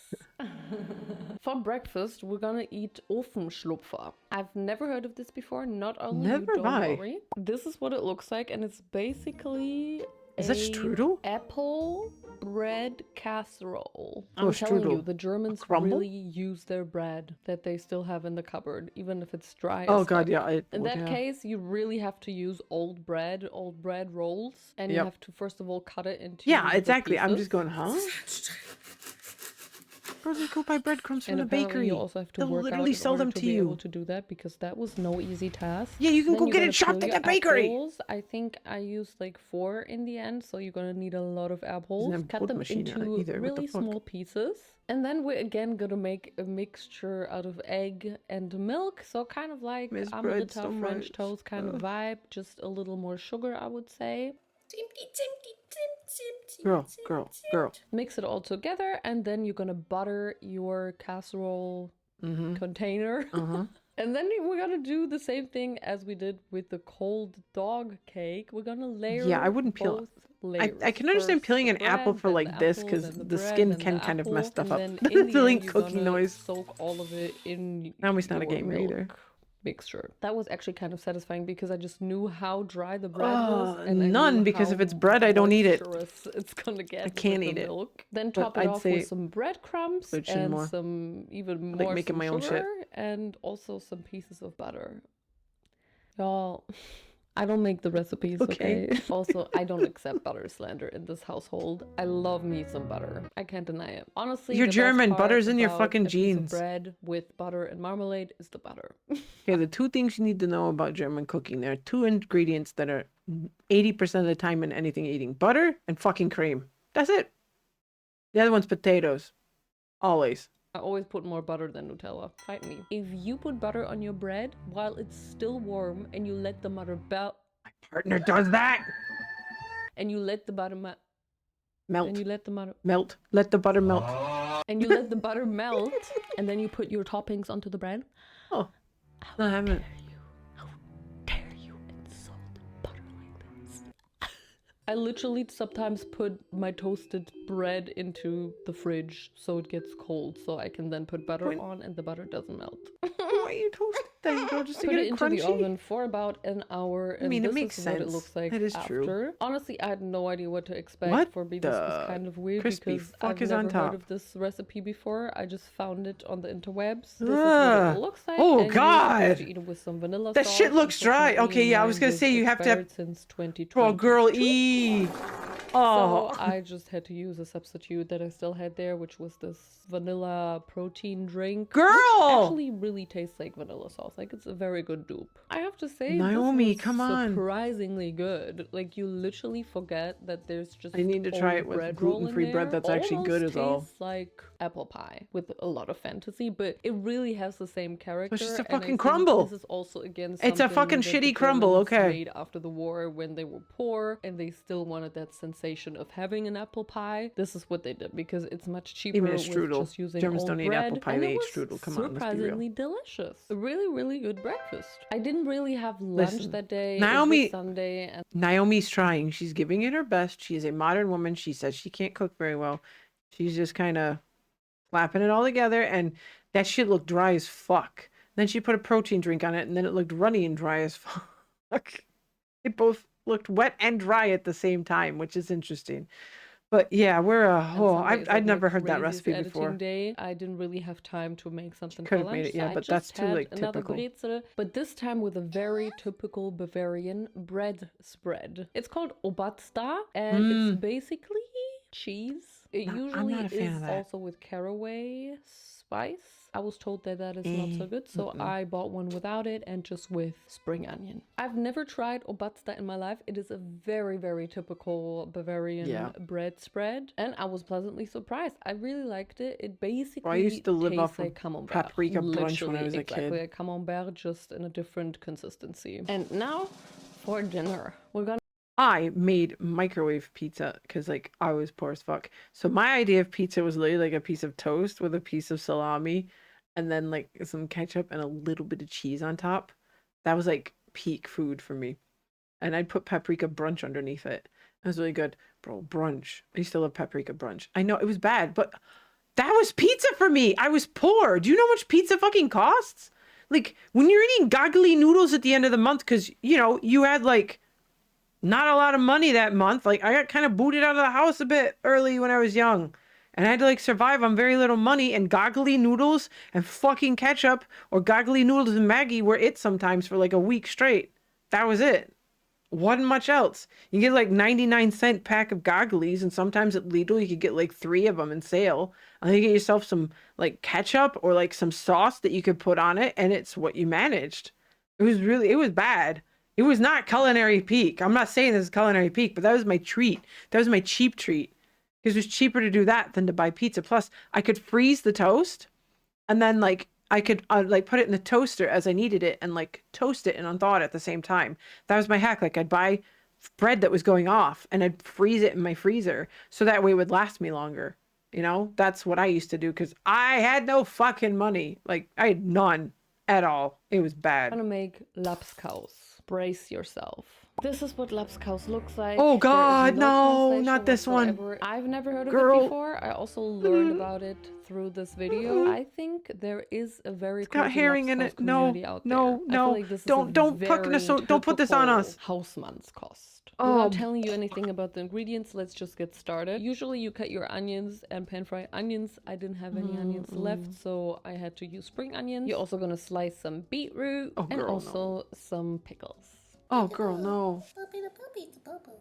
For breakfast, we're gonna eat Ofenschlupfer. I've never heard of this before, not only you, don't worry. This is what it looks like, and it's basically Is that strudel? Apple bread casserole. Oh, I'm telling you, strudel. the Germans really use their bread that they still have in the cupboard, even if it's dry. Oh as god, fuck. yeah. In that case, you really have to use old bread rolls, and you have to first of all cut it into Yeah, little exactly. I'm just pieces. going, huh? Bro, just go buy breadcrumbs from And the apparently bakery. you also have to They'll work literally out in sell order them to to be you. able to do that, because that was no easy task. Yeah, you can Then go you're get gonna it chopped peel at your the bakery. apples. I think I used like 4 in the end, so you're gonna need a lot of apples. have Cut wood them machine into either. What the really fuck? small pieces. And then we're again gonna make a mixture out of egg and milk. So kind of like Miss bread Amerita so French much. toast kind of vibe. Just a little more sugar, I would say. Girl. Mix it all together, and then you're gonna butter your casserole container. And then we're gonna do the same thing as we did with the cold dog cake. We're gonna layer. Yeah, I wouldn't peel. both layers. I can understand First peeling the an apple bread, for then like the this apple, because then the bread, skin then can the kind of apple, mess stuff and up. then It's in the like end, you're cookie gonna noise. soak all of it in. Naomi's not a your gamer either. milk mixture. That was actually kind of satisfying because I just knew how dry the bread was. Oh, And I none, knew because how if it's bread, I don't eat it. moisturous it's gonna get. I can't with eat the it. milk. Then But top it I'd off say with some breadcrumbs put in and more. some even I like more making some my own sugar, shit. and also some pieces of butter. Y'all, I don't make the recipes, okay? Also, I don't accept butter slander in this household. I love me some butter. I can't deny it. Honestly, You're the best German. part Butter's in your about fucking a piece of genes. bread with butter and marmalade is the butter. Okay, the 2 things you need to know about German cooking. There are 2 ingredients that are 80% of the time in anything eating. Butter and fucking cream. That's it. The other one's potatoes. Always. I always put more butter than Nutella. Fight me. If you put butter on your bread while it's still warm and you let the butter Partner does that. and you let the butter Melt. and you let the butter Melt. Let the butter melt. and you let the butter melt, and then you put your toppings onto the bread. Oh, I haven't. How dare you insult butter like this? I literally sometimes put my toasted bread into the fridge so it gets cold, so I can then put butter on and the butter doesn't melt. Why you toast it then, girl? Just to Put get it it into crunchy? the oven for about an hour, and mean, it this makes is what it sense. looks like That is after. true. Honestly, I had no idea what to expect. What For me, this was the kind of weird crispy because fuck I've is never on heard top? of this recipe before. I just found it on the interwebs. This is what Ugh. it looks like. Oh, and you have to God. eat it with some vanilla That sauce. shit looks dry. Unfortunately, Okay, yeah, I was mine gonna was say you have to have. expired since 2020. Oh, girl, eee. Oh. So I just had to use a substitute that I still had there, which was this vanilla protein drink. Girl! Which actually really tastes like vanilla sauce. Like, it's a very good dupe. I have to say, Naomi, this was come on. surprisingly good. Like, you literally forget that there's just I need to try old it with bread roll in gluten-free bread there. that's actually good Almost as all. tastes like apple pie with a lot of fantasy, but it really has the same character. just a and I fucking think crumble. This is also, again, It's a something fucking that the shitty crumble, Germans okay. made after the war when they were poor and they still wanted that sensation of having an apple pie. This is what they did because it's much cheaper Even a with strudel. just using Germans old don't eat bread, apple pie, and they it eat was strudel. Come on, let's be real. surprisingly delicious. A really, really good breakfast. I didn't really have lunch Listen, that day. Naomi- It was Sunday, and Naomi's trying. She's giving it her best. She's a modern woman. She says she can't cook very well. She's just kind of slapping it all together, and that shit looked dry as fuck. Then she put a protein drink on it, and then it looked runny and dry as fuck. It both looked wet and dry at the same time, which is interesting. But yeah, we're Sunday is, like, I'd my never heard that craziest recipe editing before. day. I didn't really have time to make something could for have made lunch, it, so yeah, I but just that's too, had like, another typical. brezel, but this time with a very typical Bavarian bread spread. It's called Obatsta, and it's basically cheese. It I'm usually not a fan is of that. also with caraway spice. I was told that that is not so good, so I bought one without it and just with spring onion. I've never tried Obatsta in my life. It is a very, very typical Bavarian bread spread, and I was pleasantly surprised. I really liked it. It basically I used to live tastes off of like camembert. paprika brunch when I Literally, was a exactly kid. like camembert, just in a different consistency. And now for dinner. We're gonna I made microwave pizza because, like, I was poor as fuck. So my idea of pizza was literally like a piece of toast with a piece of salami and then like some ketchup and a little bit of cheese on top. That was like peak food for me. And I'd put paprika brunch underneath it. It was really good. Bro, brunch. I used to love paprika brunch. I know it was bad, but that was pizza for me. I was poor. Do you know how much pizza fucking costs? Like, when you're eating goggly noodles at the end of the month, because, you know, you had, like, not a lot of money that month. Like, I got kind of booted out of the house a bit early when I was young. And I had to, like, survive on very little money, and goggly noodles and fucking ketchup or goggly noodles and Maggie were it sometimes for, like, a week straight. That was it. Wasn't much else. You get like 99-cent pack of gogglies, and sometimes at Lidl you could get like 3 of them in sale. And then you get yourself some like ketchup or like some sauce that you could put on it, and it's what you managed. It was bad. It was not culinary peak. I'm not saying this is culinary peak, but that was my treat. That was my cheap treat. Because it was cheaper to do that than to buy pizza. Plus, I could freeze the toast, and then like I could like put it in the toaster as I needed it and like toast it and unthaw it at the same time. That was my hack. Like I'd buy bread that was going off and I'd freeze it in my freezer so that way it would last me longer. You know, that's what I used to do because I had no fucking money. Like I had none at all. It was bad. I'm gonna make lapskaus. Brace yourself. This is what lapskaus looks like. Oh God, no, translation not this one. whatsoever. I've never heard of Girl. it before. I also learned about it through this video. I think there is a very It's got crazy herring in lapskaus it. No, community out no, there. I no. feel like this is Don't a put this on us. Hausmannskost. Oh. Without telling you anything about the ingredients, let's just get started. Usually you cut your onions and pan fry onions. I didn't have any onions left, so I had to use spring onions. You're also gonna slice some beetroot and girl, also some pickles. Oh girl, no.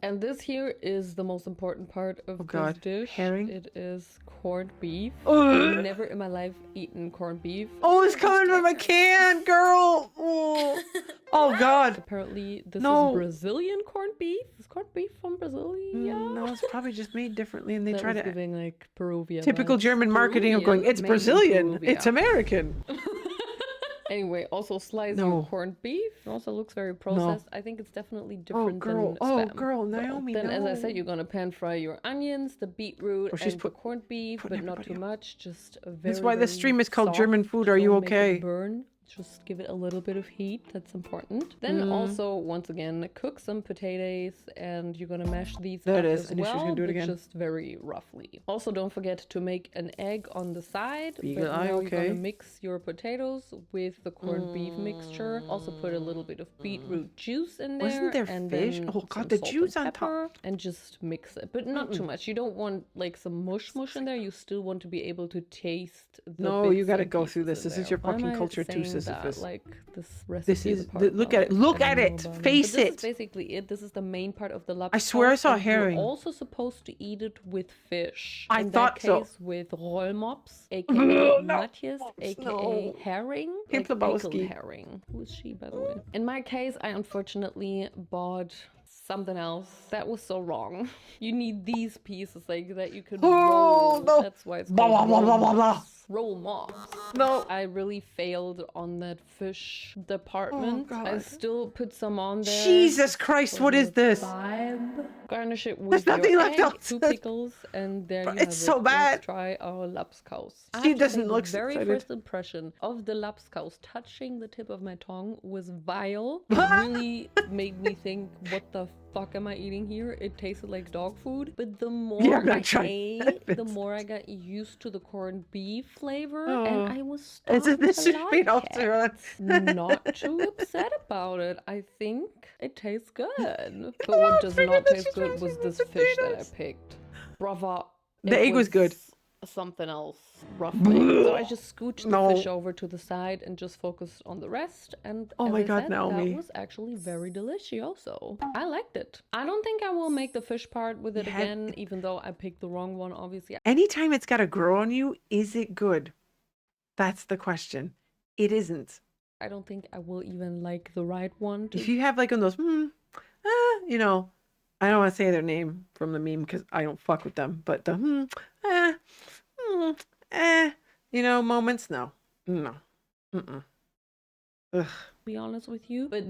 And this here is the most important part of this dish. Herring? It is corned beef. Ugh. I've never in my life eaten corned beef. Oh, it's coming from a can, girl. Oh, oh God. Apparently, this No. is Brazilian corned beef. Is corned beef from Brazil? Yeah. No, it's probably just made differently, and they That try was to giving like Peruvian. typical vibes. German marketing of going, Peruvian, it's made in Brazilian, Perugia. it's American. Anyway, also slice No. your corned beef. It also looks very processed. I think it's definitely different girl. than Oh, Spam. girl, Naomi, Then, as I no. said, you're gonna pan fry your onions, the beetroot, Oh, she's and the corned beef, but putting not too everybody much. Just a very. That's why this very stream is called soft. German Food. Are you Don't make it okay? burn. Just give it a little bit of heat. That's important. Then also, once again, cook some potatoes, and you're gonna mash these There up it is. as I knew she was well, gonna do it but again. just very roughly. Also, don't forget to make an egg on the side. Beagle But eye, now okay. you're gonna mix your potatoes with the corned beef mixture. Also, put a little bit of beetroot juice in there. Wasn't there and fish? then Oh, some God, the salt juice and on top. pepper, and just mix it, but not too much. You don't want like some mush in there. You still want to be able to taste the No, you bits gotta and go through pieces this. in This is there. your Why am fucking I culture too, saying Sisyphus. that? Like this recipe This is is a part of look my at it. life. Look I at don't know it. about Face But this it. is basically it. This is the main part of the lapskaus. I swear I saw and herring. You're also supposed to eat it with fish. I In thought that so. case, with rollmops, aka No, Matthias, aka no. herring, like Lebowski. pickled herring. Who is she, by the way? In my case, I unfortunately bought something else. That was so wrong. You need these pieces like that you can roll. no. That's why it's Blah, called blah, blah, blah, blah, blah. roll mops. No. I really failed on that fish department. Oh, I God. still put some on there. Jesus Christ, what is this? Vibe. Garnish it There's with your nothing left egg, else. 2 pickles, and there you have It's so it. bad. Let's try our lapskaus. I She have to say, doesn't look the so very excited. first impression of the lapskaus touching the tip of my tongue was vile. It really made me think, what the fuck am I eating here? It tasted like dog food. But the more Yeah, I'm not I trying ate, that. the more I got used to the corned beef flavor, Oh. and I was This starting should to be like off it. to run. Not too upset about it. I think it tastes good. But what does not taste good was this fish that I picked. Brava. The egg was good. Something else roughly. So I just scooched the No. fish over to the side and just focused on the rest. And Oh as my I God, said, Naomi. that was actually very delicioso. I liked it. I don't think I will make the fish part with it You had- again, even though I picked the wrong one, obviously. Anytime it's got to grow on you, is it good? That's the question. It isn't. I don't think I will even like the right one. If you have like one of those, you know, I don't want to say their name from the meme because I don't fuck with them, but the you know, moments, no. Ugh. Be honest with you, but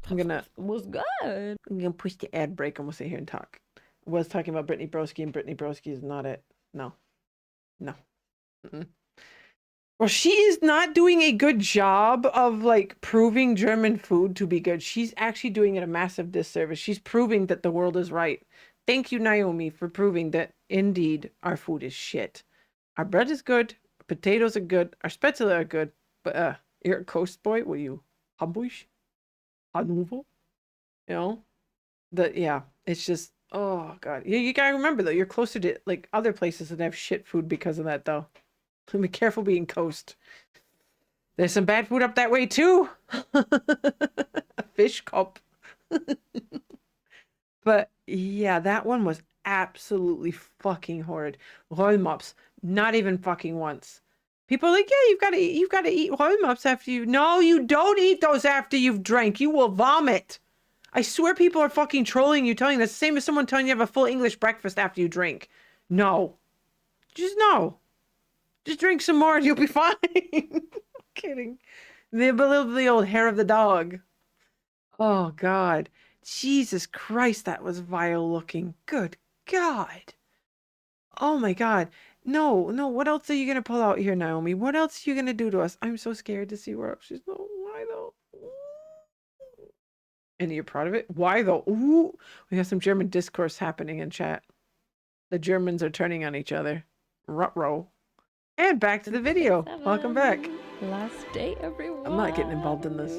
I'm gonna it was good. I'm gonna push the ad break and we'll sit here and talk. I was talking about Brittany Broski, and Brittany Broski is not it. No. Well, she is not doing a good job of like proving German food to be good. She's actually doing it a massive disservice. She's proving that the world is right. Thank you, Naomi, for proving that indeed our food is shit. Our bread is good, potatoes are good, our spätzle are good, but you're a coast boy. Were you Hamburg? Hannover? You know? Yeah, it's just, oh god. You gotta remember though, you're closer to like other places that have shit food because of that though. Be careful being coast. There's some bad food up that way too. A fish cup. But yeah, that one was absolutely fucking horrid. Rollmops, not even fucking once. People are like, yeah, you've got to eat rollmops after you. No, you don't eat those after you've drank. You will vomit. I swear people are fucking trolling you, telling you that's the same as someone telling you have a full English breakfast after you drink. No. Just no. Just drink some more and you'll be fine. I'm kidding. The old hair of the dog. Oh, God. Jesus Christ, that was vile looking. Good God. Oh, my God. No, what else are you going to pull out here, Naomi? What else are you going to do to us? I'm so scared to see where she's. No, why though? And you're proud of it? Why though? Ooh, we have some German discourse happening in chat. The Germans are turning on each other. Ruh-roh. And back to the video. Welcome back. Last day, everyone. I'm not getting involved in this.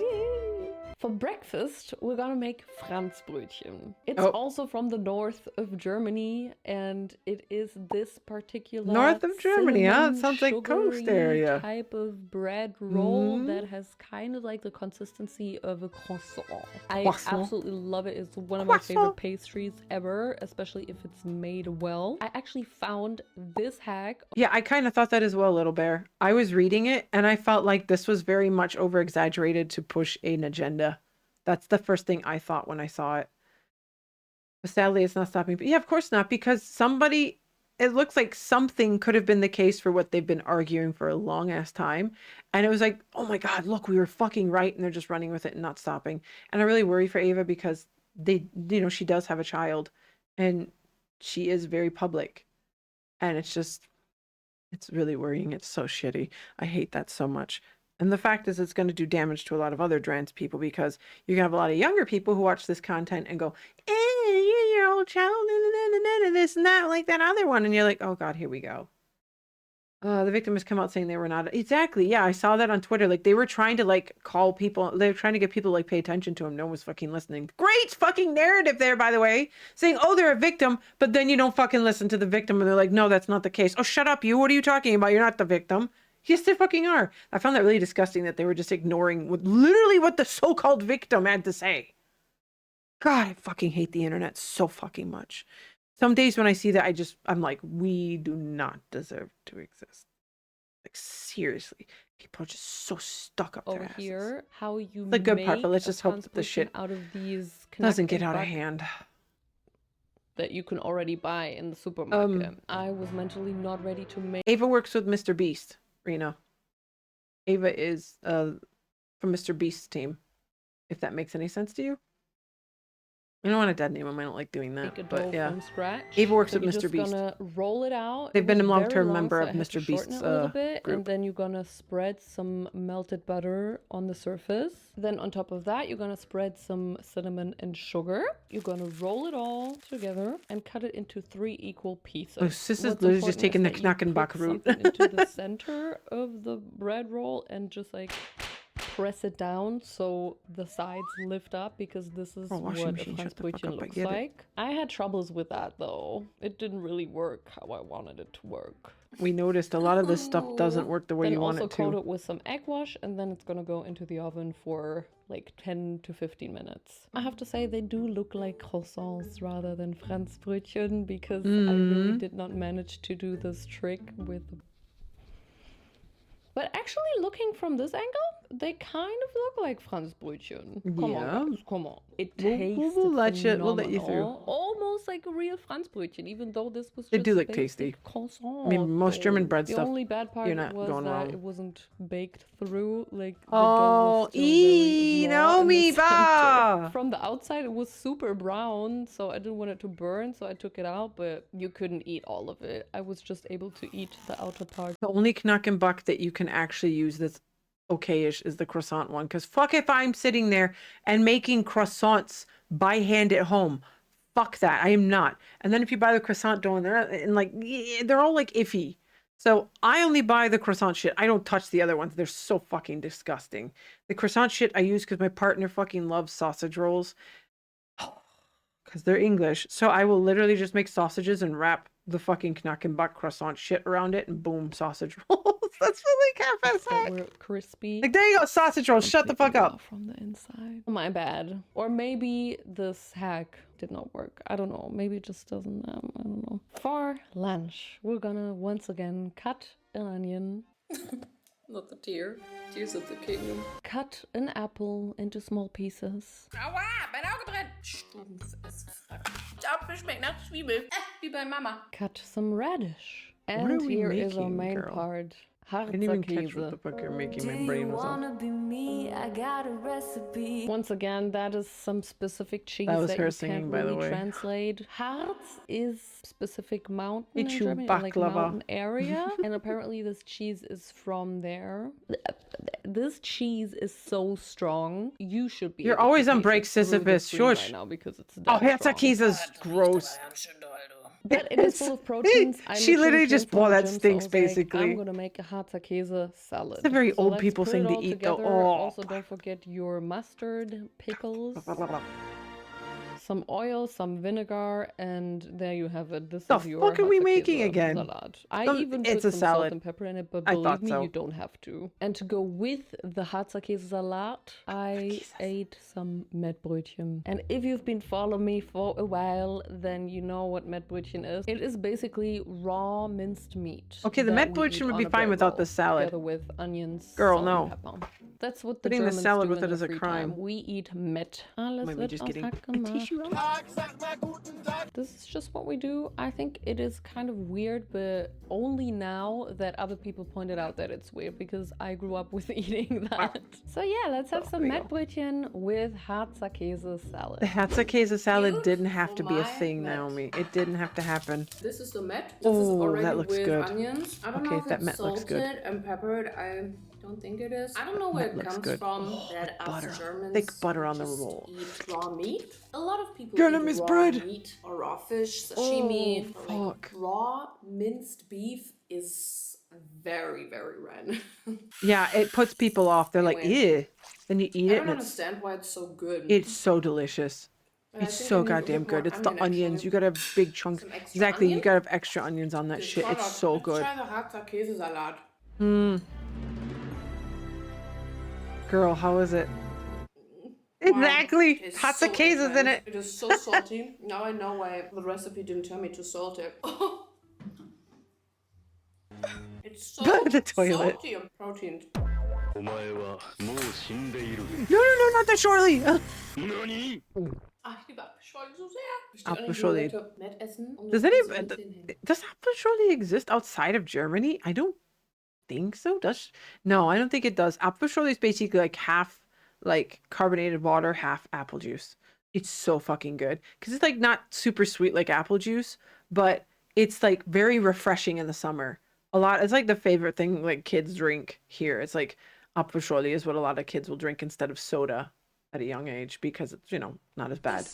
For breakfast, we're gonna make Franzbrötchen. It's also from the north of Germany, and it is this particular north of Germany, huh? It sounds like coast sugary area. Type of bread roll that has kind of like the consistency of a croissant. I absolutely love it. It's one of my favorite pastries ever, especially if it's made well. I actually found this hack. Yeah, I kind of thought that as well, Little Bear. I was reading it, and I felt like this was very much over-exaggerated to push an agenda. That's the first thing I thought when I saw it. But sadly, it's not stopping. But yeah, of course not, because it looks like something could have been the case for what they've been arguing for a long ass time. And it was like, oh my God, look, we were fucking right. And they're just running with it and not stopping. And I really worry for Ava because she does have a child and she is very public. And it's really worrying. It's so shitty. I hate that so much. And the fact is it's going to do damage to a lot of other trans people because you're going to have a lot of younger people who watch this content and go, you're your old child, this and that, like that other one. And you're like, oh God, here we go. The victim has come out saying they were not. Exactly. Yeah, I saw that on Twitter. Like they were trying to like call people. They were trying to get people to like pay attention to him. No one was fucking listening. Great fucking narrative there, by the way. Saying, oh, they're a victim, but then you don't fucking listen to the victim. And they're like, no, that's not the case. Oh, shut up, you. What are you talking about? You're not the victim. Yes, they fucking are. I found that really disgusting that they were just ignoring literally what the so-called victim had to say. God, I fucking hate the internet so fucking much. Some days when I see that, I'm like, we do not deserve to exist. Like, seriously. People are just so stuck up their asses. Here, how you the good part, but let's just hope that the shit out of these doesn't get out of hand. That you can already buy in the supermarket. I was mentally not ready to make. Ava works with Mr. Beast. Reno. Ava is from Mr. Beast's team. If that makes any sense to you. I don't want to dead name him. I don't like doing that. But yeah. From scratch. Ava works with You're Mr. just Beast. Gonna roll it out. They've been a long-term member of Mr. Beast's group. group. And then you're gonna spread some melted butter on the surface. Then on top of that, you're gonna spread some cinnamon and sugar. You're gonna roll it all together and cut it into 3 equal pieces. Oh, sis is literally just taking the Knackenbach route. Into the center of the bread roll and just like press it down so the sides lift up, because this is what a Franzbrötchen looks like. I had troubles with that though. It didn't really work how I wanted it to work. We noticed a lot of this stuff doesn't work the way you want it to. Also coat it with some egg wash, and then it's gonna go into the oven for like 10 to 15 minutes. I have to say they do look like croissants rather than Franzbrötchen, because I really did not manage to do this trick with. But actually, looking from this angle, they kind of look like Franzbrötchen. Come on, guys, come on. It tastes we'll let you through. Almost like a real Franzbrötchen, even though this was just they do look tasty. Croissant. I mean, most German bread stuff. The only bad part you're not was going that wrong. it wasn't baked through. Like the oh, Naomi, bah! From the outside, it was super brown, so I didn't want it to burn, so I took it out. But you couldn't eat all of it. I was just able to eat the outer part. The only Knackenbach that you can actually use that's okay-ish is the croissant one, because fuck if I'm sitting there and making croissants by hand at home. fuck that. I am not. And then if you buy the croissant dough, and like they're all like iffy. So I only buy the croissant shit. I don't touch the other ones. They're so fucking disgusting. The croissant shit I use because my partner fucking loves sausage rolls. Because they're English. So I will literally just make sausages and wrap the fucking Knackenbach croissant shit around it and boom, sausage rolls. That's really half-ass hack. We're crispy. Like, there you go, sausage rolls. Shut the fuck up. From the inside. My bad. Or maybe this hack did not work. I don't know. Maybe it just doesn't. I don't know. For lunch, we're gonna once again cut an onion. Not the tear. Tears of the kingdom. Cut an apple into small pieces. Aua, mein Auge brennt. Stumpf ist Der Apfel schmeckt nach Zwiebel. Wie bei Mama. Cut some radish. What And are we here is our making, main girl? part. I didn't even catch Harzer what the fuck you're making. My brain was on. Once again, that is some specific cheese That was that her you singing, can't by the really way. translate. Harz is specific mountain in Ichu Germany, or like baklava. mountain area, and apparently this cheese is from there. This cheese is so strong. You should be. You're able to always on taste break, it through the Sisyphus. screen Shush. right now because it's Oh, that strong. Herzakiza's gross. But it is full of proteins. I She literally came just from bought the that gym, so stinks, I was like, basically. I'm gonna make a Harzer salad. It's a very So old let's people put thing it to all eat, though. together. Oh. Also, don't forget your mustard, pickles, some oil, some vinegar, and there you have it. This The is your fuck are we making Harzer again? salad. I Some- even it's put a some salad. salt and pepper in it, but I believe thought me, so. you don't have to. And to go with the Harzer salad, I ate some Mettbrötchen. And if you've been following me for a while, then you know what Mettbrötchen is. It is basically raw minced meat. Okay, the that we Mettbrötchen eat would on be a fine bread without roll, the salad. together with onions, Girl, salt, no. and pepper. That's what the Putting the Germans salad do with in it their is a free crime. time. We eat Met. Alles Might be wird just aus getting Hack a tissue gemacht. This is just what we do. I think it is kind of weird, but only now that other people pointed out that it's weird because I grew up with eating that. So yeah, let's have some Mettbrötchen with Harzer salad. The Herzakiza salad Cute. didn't have to be a My thing, Met. Naomi. It didn't have to happen. This is the Met. This is Oh, already that looks with good. onions. I don't Okay, know if that it's Met looks good. salted and peppered. I don't think it is. I don't know where Met it looks comes good. from that us butter. Germans Thick butter on the just roll. eat raw meat. A lot of people Gonna eat miss raw bread. meat or raw fish, sashimi. Oh, Like, fuck. raw minced beef is very, very red. Yeah, it puts people off. They're like, Anyway. ew. Then you eat I it don't and understand why it's so good. it's so delicious. But I It's think so I need a goddamn bit more good. It's the onion, onions. actually. You gotta have big chunks. Some extra Exactly, you onion? gotta have extra onions on that Okay, shit. try It's that. so Let's good. try the Harzer Käsesalat. Girl, how is it? Exactly. It's Lots so of cases in intense. it. It is so salty. Now I know why the recipe didn't tell me to salt it. It's so The toilet. salty and protein. No, not the Shorley. Ach, ich liebe Apfelschorle so sehr. Ich möchte Apfelschorle. eigentlich nur heute Met essen. Und Does das any kommt so ein bisschen hin. does Apfelschorle exist outside of Germany? I don't think so. Does no, I don't think it does. Apfelschorle is basically like half like carbonated water, half apple juice. It's so fucking good because it's like not super sweet like apple juice, but it's like very refreshing in the summer. A lot. It's like the favorite thing like kids drink here. It's like Apfelschorle is what a lot of kids will drink instead of soda at a young age because it's, you know, not as bad.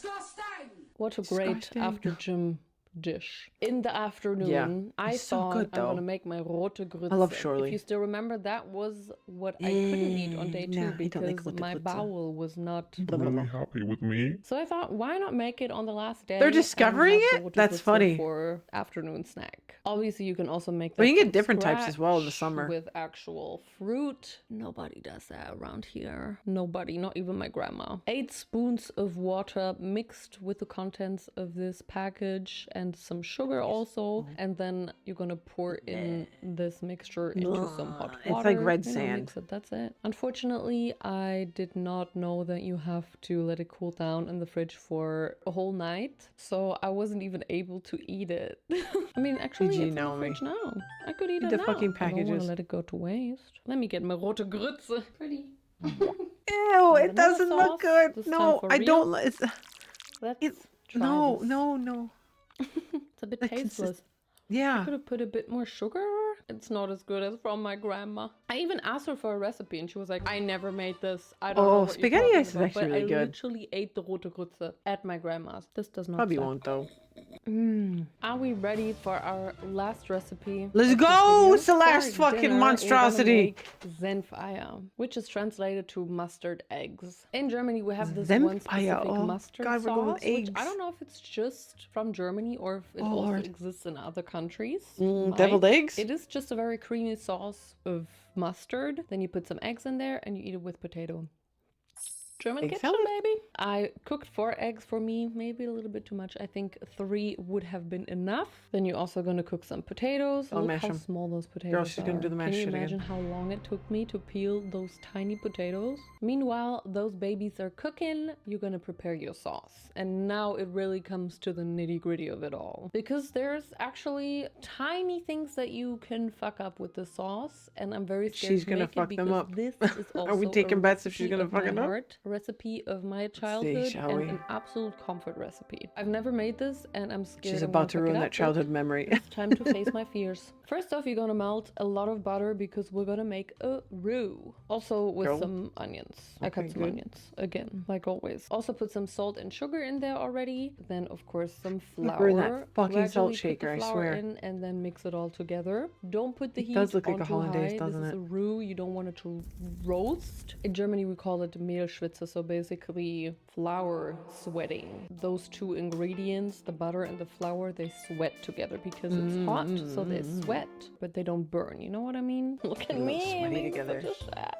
What a great Disgusting. after gym dish. In the afternoon, Yeah, I it's so thought good, I'm though. gonna make my rote Grütze. I love If Shorley. you still remember, that was what I couldn't eat on day two Nah, I don't like because rote my Grütze. bowel was not. Really happy with me? So I thought, why not make it on the last day? They're and discovering have it? rote That's Grütze funny. For afternoon snack. Obviously, you can also make that. Well, you can from get different types as well in the scratch summer. with actual fruit. Nobody does that around here. Nobody, not even my grandma. 8 spoons of water mixed with the contents of this package and some sugar also, and then you're gonna pour in this mixture into some hot water. It's like red You know, sand. mix it, that's it. Unfortunately, I did not know that you have to let it cool down in the fridge for a whole night, so I wasn't even able to eat it. I mean, actually, GG, it's in the Naomi. fridge now. I could eat Eat it the now. fucking I don't want packages. to let it go to waste. Let me get my rote Grütze. Pretty. Ew, Vanilla it doesn't sauce, look good. this time No, for I real. don't. It's Let's try no, this. no. It's a bit The consist- tasteless. Yeah. Could have put a bit more sugar. It's not as good as from my grandma. I even asked her for a recipe and she was like, I never made this. I don't know what spaghetti you're ice is talking actually about, really but good. I literally ate the rote Grütze at my grandma's. This does not Probably suck. won't though. Are we ready for our last recipe? Let's of this go! video? It's the last For fucking dinner, we're monstrosity. gonna make Senfeier, which is translated to mustard eggs. In Germany, we have this Senfeier, one specific oh, mustard God, we're going with sauce, which eggs. I don't know if it's just from Germany or if it Oh, also Lord. exists in other countries. Deviled Might. eggs? It is just a very creamy sauce of mustard. Then you put some eggs in there and you eat it with potato. German Egg kitchen, salad? baby. I cooked 4 eggs for me, maybe a little bit too much. I think 3 would have been enough. Then you're also gonna cook some potatoes. I'll Look mash how 'em. small those potatoes Girl, she's gonna do the are. mash Can you shit again. imagine how long it took me to peel those tiny potatoes? Meanwhile, those babies are cooking. You're gonna prepare your sauce. And now it really comes to the nitty-gritty of it all. Because there's actually tiny things that you can fuck up with the sauce. And I'm very scared She's to gonna make fuck it them because up. this is also Are we taking a bets if she's recipe gonna of fuck my it up? heart, a recipe of my childhood, shall and we? an absolute comfort recipe. I've never made this and I'm scared She's I'm about to gonna fuck ruin it that up, but childhood memory. it's time to face my fears. First off, you're gonna melt a lot of butter because we're gonna make a roux. Also with Girl. some onions. I cut Okay, some good. onions, again, like always. Also put some salt and sugar in there already. Then of course some flour. We're in that fucking salt Gradually put shaker, the I flour swear. in and then mix it all together. Don't put the It heat does look like on a too hollandaise, high. doesn't This is it? a roux. You don't want it to roast. In Germany we call it Mehlschwitze, so basically flour sweating. Those two ingredients, the butter and the flour, they sweat together because it's hot, so they sweat, but they don't burn. You know what I mean? Look at A little me sweaty being together. such a chef.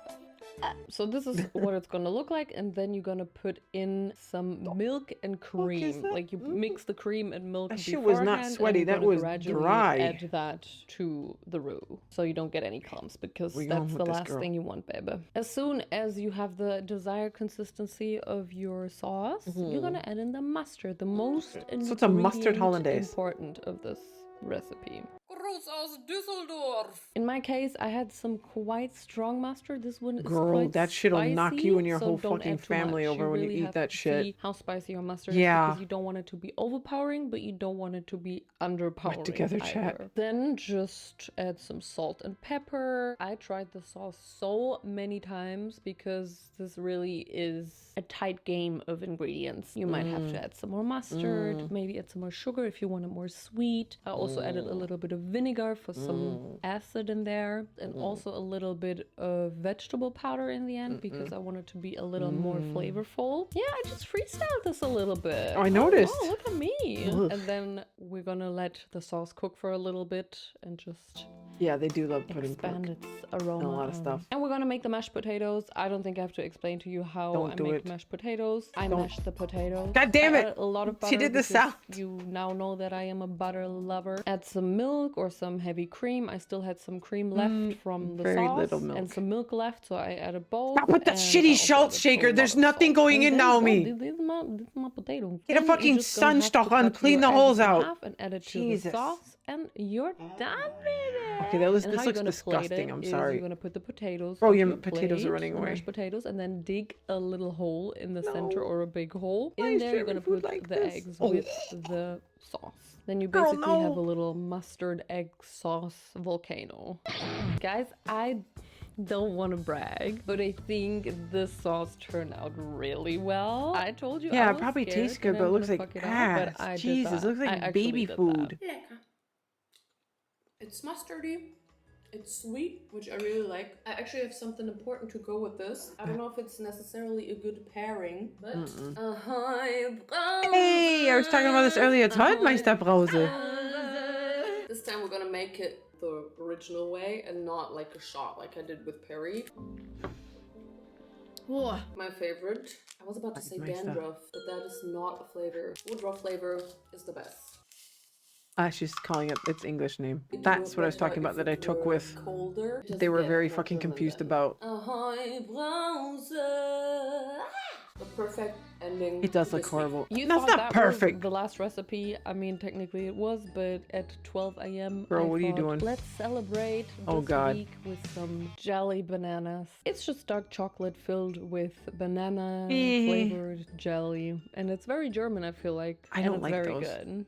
So this is what it's gonna look like, and then you're gonna put in some milk and cream. Like you mix the cream and milk That shit was not beforehand, and sweaty, you're that gonna was gradually dry. add that to the roux, so you don't get any clumps, because We that's going the with this, last girl. thing you want, baby. As soon as you have the desired consistency of your sauce, you're gonna add in the mustard, the most So it's a mustard ingredient hollandaise. important of this recipe. Groß aus Düsseldorf. In my case, I had some quite strong mustard. This one is Girl, quite that shit'll knock spicy, you and your so whole don't fucking add too family much. over when you really eat have that to shit. see how spicy your mustard Yeah. is, because you don't want it to be overpowering, but you don't want it to be underpowering together, either. chat. Then just add some salt and pepper. I tried the sauce so many times because this really is a tight game of ingredients. You might have to add some more mustard, maybe add some more sugar if you want it more sweet. I also added a little bit of vinegar for some acid in there, and also a little bit of vegetable powder in the end because I want it to be a little more flavorful. Yeah, I just freestyled this a little bit. Oh, I noticed. Oh, look at me. Ugh. And then we're gonna let the sauce cook for a little bit and just Yeah, they do love putting expand pork. its aroma. a lot of stuff. And we're gonna make the mashed potatoes. I don't think I have to explain to you how Don't I do make it. mashed potatoes. I Don't. mashed the potatoes. God damn I it. added a lot of butter. She did the because sound. You now know that I am a butter lover. Add some milk or some heavy cream. I still had some cream left from the very sauce little milk. and some milk left, so I added both. Stop with that and shitty I also salt added shaker. a lot There's of nothing salt. going And in there now, you go. me. This is my potato. Get a Then you're fucking just gonna have to sunstock on, cut clean your the eggs holes in out. half and add it to Jesus. the sauce, and you're done with it. Okay, this And how looks you're gonna plate disgusting. it I'm is sorry. You're gonna put the potatoes. Bro, onto your a potatoes are plate, running the away. mashed potatoes, and then dig a little hole in the center or a big hole. Why In is there, you're German gonna food put like the this? eggs Oh. with the sauce. Then you Girl, basically have no. a little mustard egg sauce volcano. Guys, I don't want to brag, but I think this sauce turned out really well. I told you. Yeah, I it was probably scared tastes that good, I but it was looks gonna like fuck it up, but ass. I did Jesus, that. looks like I actually baby did food. that. Lecker. It's mustardy. It's sweet, which I really like. I actually have something important to go with this. I don't know if it's necessarily a good pairing, but Hey, I was talking about this earlier. Tollmeisterbrause. this time we're gonna make it the original way and not like a shot like I did with Perry. Oh, my favorite. I was about to say Meister. dandruff, but that is not a flavor. Woodruff flavor is the best. Ah, she's calling it its English name. That's what I was talking about that I took with. Colder. They were very fucking confused about. The perfect ending. It does to look this horrible. You That's thought not that perfect. was the last recipe. I mean, technically it was, but at 12 a.m. Girl, I what are you thought, doing? Let's celebrate Oh, this God. week with some jelly bananas. It's just dark chocolate filled with banana flavored jelly, and it's very German. I feel like. I and don't it's like very those. good.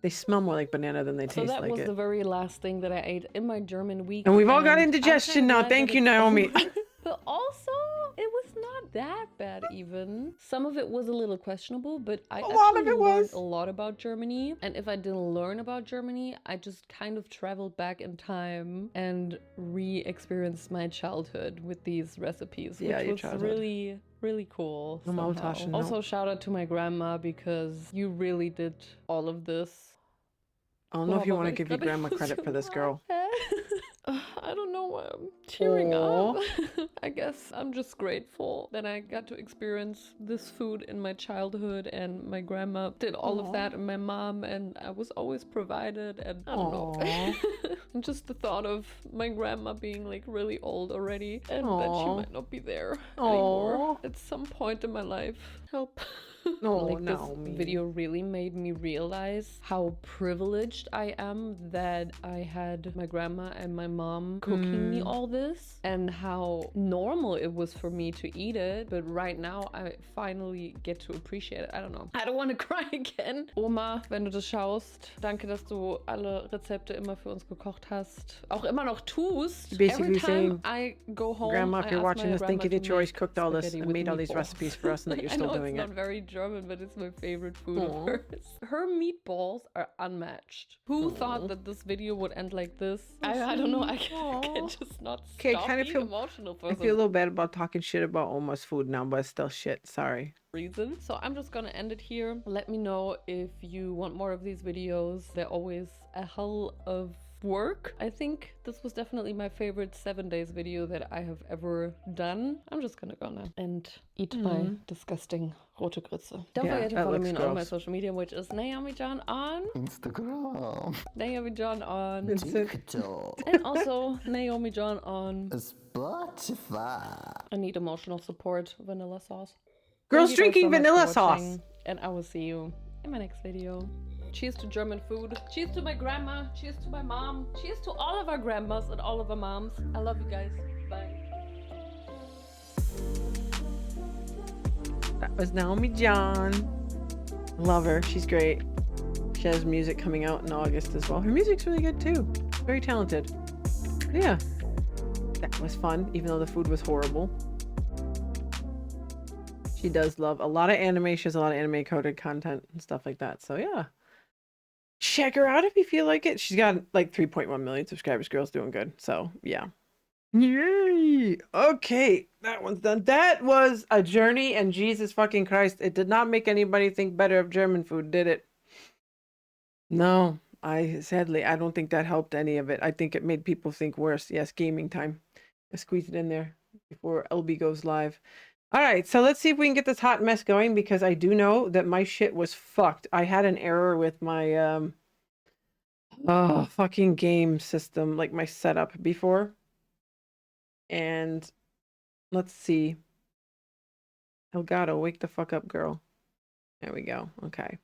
They smell more like banana than they So taste that like was it. the very last thing that I ate in my German week. And we've all got I'm indigestion kinda now. glad Thank that you, it's Naomi. over. But also, it was not that bad even. Some of it was a little questionable, but I actually learned a lot about Germany. And if I didn't learn about Germany, I just kind of traveled back in time and re-experienced my childhood with these recipes, Yeah, your which was childhood. really cool. Normal somehow. Taschen, no. Also, shout out to my grandma because you really did all of this. I don't know if you want to give your grandma credit for this, girl. I don't know why I'm tearing up. I guess I'm just grateful that I got to experience this food in my childhood, and my grandma did all of that, and my mom, and I was always provided, and I don't know. And just the thought of my grandma being like really old already, and that she might not be there anymore at some point in my life. Help. Like, this video really made me realize how privileged I am that I had my grandma and my mom cooking me all this, and how normal it was for me to eat it. But right now I finally get to appreciate it. I don't know. I don't want to cry again. Oma, wenn du das schaust, danke, dass du alle Rezepte immer für uns gekocht hast. Auch immer noch tust. Basically Every time I go home, Grandma, if I you're ask watching my this, thank you grandma that to you always make cooked all this spaghetti and with made all these meatballs. recipes for us and that you're still I know doing it's it. not very German, but it's my favorite food of hers. Her meatballs are unmatched. Who thought that this video would end like this? I don't know. I can just not stop being emotional for I feel a little bad about talking shit about Oma's food now, but it's still shit. Sorry. reason. So I'm just gonna end it here. Let me know if you want more of these videos. They're always a hell of work. I think this was definitely my favorite 7 days video that I have ever done. I'm just gonna go now and eat my disgusting rote Grütze. Don't forget to follow me on all my social media, which is Naomi John on Instagram, Naomi John on TikTok, and also Naomi John on Spotify. I need emotional support, vanilla sauce. Girls Thank you guys drinking so much vanilla for sauce. watching, and I will see you in my next video. Cheers to German food. Cheers to my grandma. Cheers to my mom. Cheers to all of our grandmas and all of our moms. I love you guys. Bye. That was Naomi John. Love her. She's great. She has music coming out in August as well. Her music's really good too. Very talented. Yeah. That was fun, even though the food was horrible. She does love a lot of anime. She has a lot of anime coded content and stuff like that. So yeah. Check her out if you feel like it. She's got like 3.1 million subscribers. Girl's doing good. So yeah. Yay! Okay, that one's done. That was a journey, and Jesus fucking Christ, it did not make anybody think better of German food, did it? No, sadly, I don't think that helped any of it. I think it made people think worse. Yes, gaming time. Let's squeeze it in there before LB goes live. All right, so let's see if we can get this hot mess going, because I do know that my shit was fucked. I had an error with my fucking game system, like my setup before. And let's see. Elgato, wake the fuck up, girl. There we go. Okay.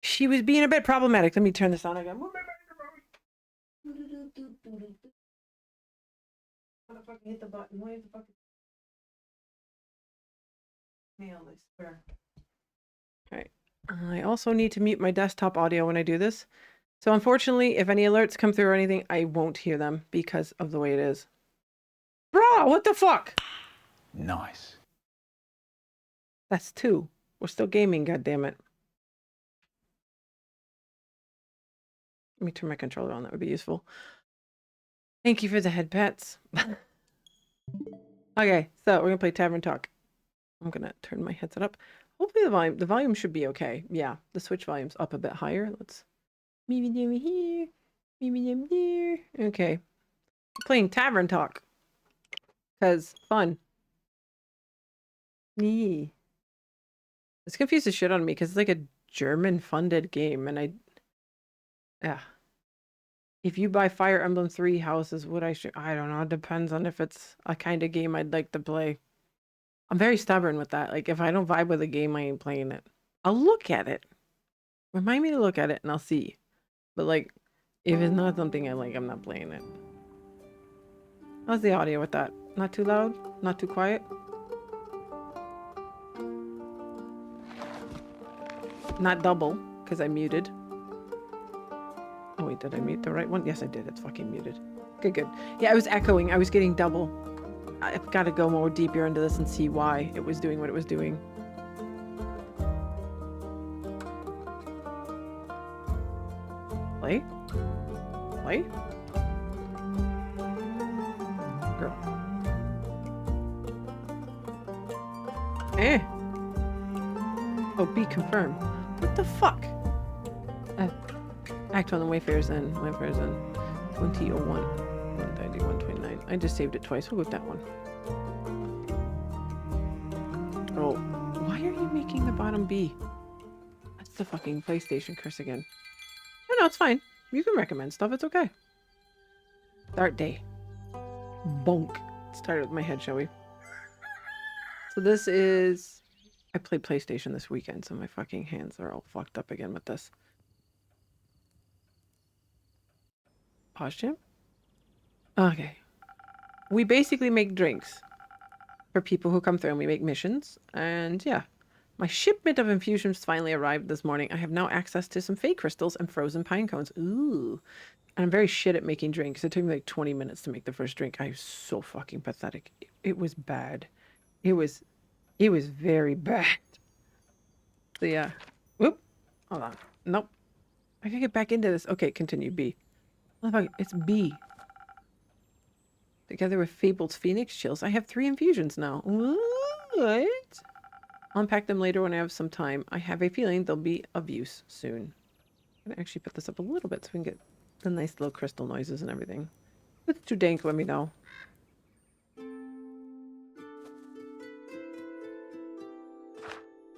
She was being a bit problematic. Let me turn this on again. Motherfucking hit the button. Where's the fucking mail? I swear. Alright. I also need to mute my desktop audio when I do this. So unfortunately, if any alerts come through or anything, I won't hear them because of the way it is. Bro, what the fuck? Nice. That's 2. We're still gaming, goddammit. Let me turn my controller on. That would be useful. Thank you for the head pats. Okay, so we're gonna play Tavern Talk. I'm gonna turn my headset up. Hopefully the volume should be okay. Yeah, the Switch volume's up a bit higher. Let's maybe down here, maybe down there. Okay, playing Tavern Talk. Cause fun. Nee. This confuses shit on me because it's like a German funded game, and if you buy Fire Emblem 3 houses, would I don't know, it depends on if it's a kind of game I'd like to play. I'm very stubborn with that. Like, if I don't vibe with a game, I ain't playing it. I'll look at it. Remind me to look at it and I'll see. But like, if it's not something I like, I'm not playing it. How's the audio with that? Not too loud? Not too quiet? Not double, because I muted. Wait, did I mute the right one? Yes, I did. It's fucking muted. Good, good. Yeah, I was echoing. I was getting double. I've got to go more deeper into this and see why it was doing what it was doing. Play? Play? Girl. Eh. Oh, be confirmed. What the fuck? Act on the Wayfarer's End. Wayfarer's End. 2001. 190, 129. I just saved it twice. We'll go with that one. Oh. Why are you making the bottom B? That's the fucking PlayStation curse again. No, it's fine. You can recommend stuff. It's okay. Start day. Bonk. Start with my head, shall we? So this is... I played PlayStation this weekend, so my fucking hands are all fucked up again with this. Pause, Jim? Okay. We basically make drinks for people who come through, and we make missions. And yeah, my shipment of infusions finally arrived this morning. I have now access to some fake crystals and frozen pine cones. Ooh. And I'm very shit at making drinks. It took me like 20 minutes to make the first drink. I was so fucking pathetic. It was bad. It was very bad. So yeah. Whoop. Hold on. Nope. I can get back into this. Okay, continue. B. It's B. Together with Fabled's Phoenix Chills, I have 3 infusions now. What? I'll unpack them later when I have some time. I have a feeling they'll be of use soon. I'm gonna actually put this up a little bit so we can get the nice little crystal noises and everything. If it's too dank, let me know.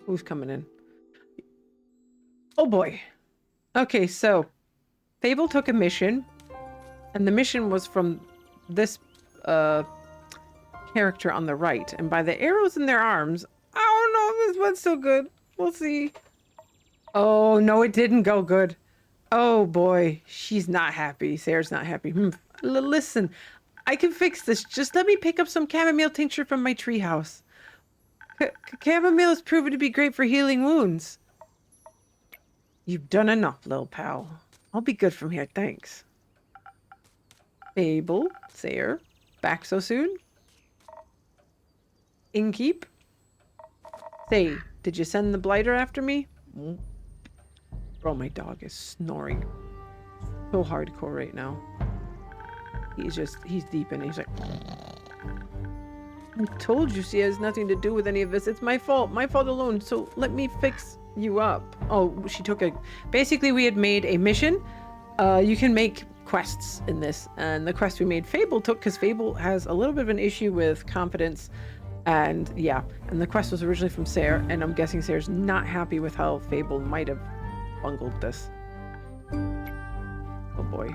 Who's coming in? Oh boy. Okay, so Fable took a mission, and the mission was from this character on the right, and by the arrows in their arms, I don't know if this went so good. We'll see. Oh no, it didn't go good. Oh boy, she's not happy. Sarah's not happy. Listen, I can fix this. Just let me pick up some chamomile tincture from my treehouse. Chamomile has proven to be great for healing wounds. You've done enough, little pal. I'll be good from here, thanks. Fable, Sayre, back so soon? Innkeep? Say, did you send the blighter after me? Oh, my dog is snoring. So hardcore right now. He's deep in it. He's like... I told you she has nothing to do with any of this. It's my fault. My fault alone. So let me fix you up. Oh, she took a... Basically, we had made a mission. You can make quests in this. And the quest we made, Fable took, because Fable has a little bit of an issue with confidence. And yeah, and the quest was originally from Sayre. And I'm guessing Sayre's not happy with how Fable might have bungled this. Oh boy.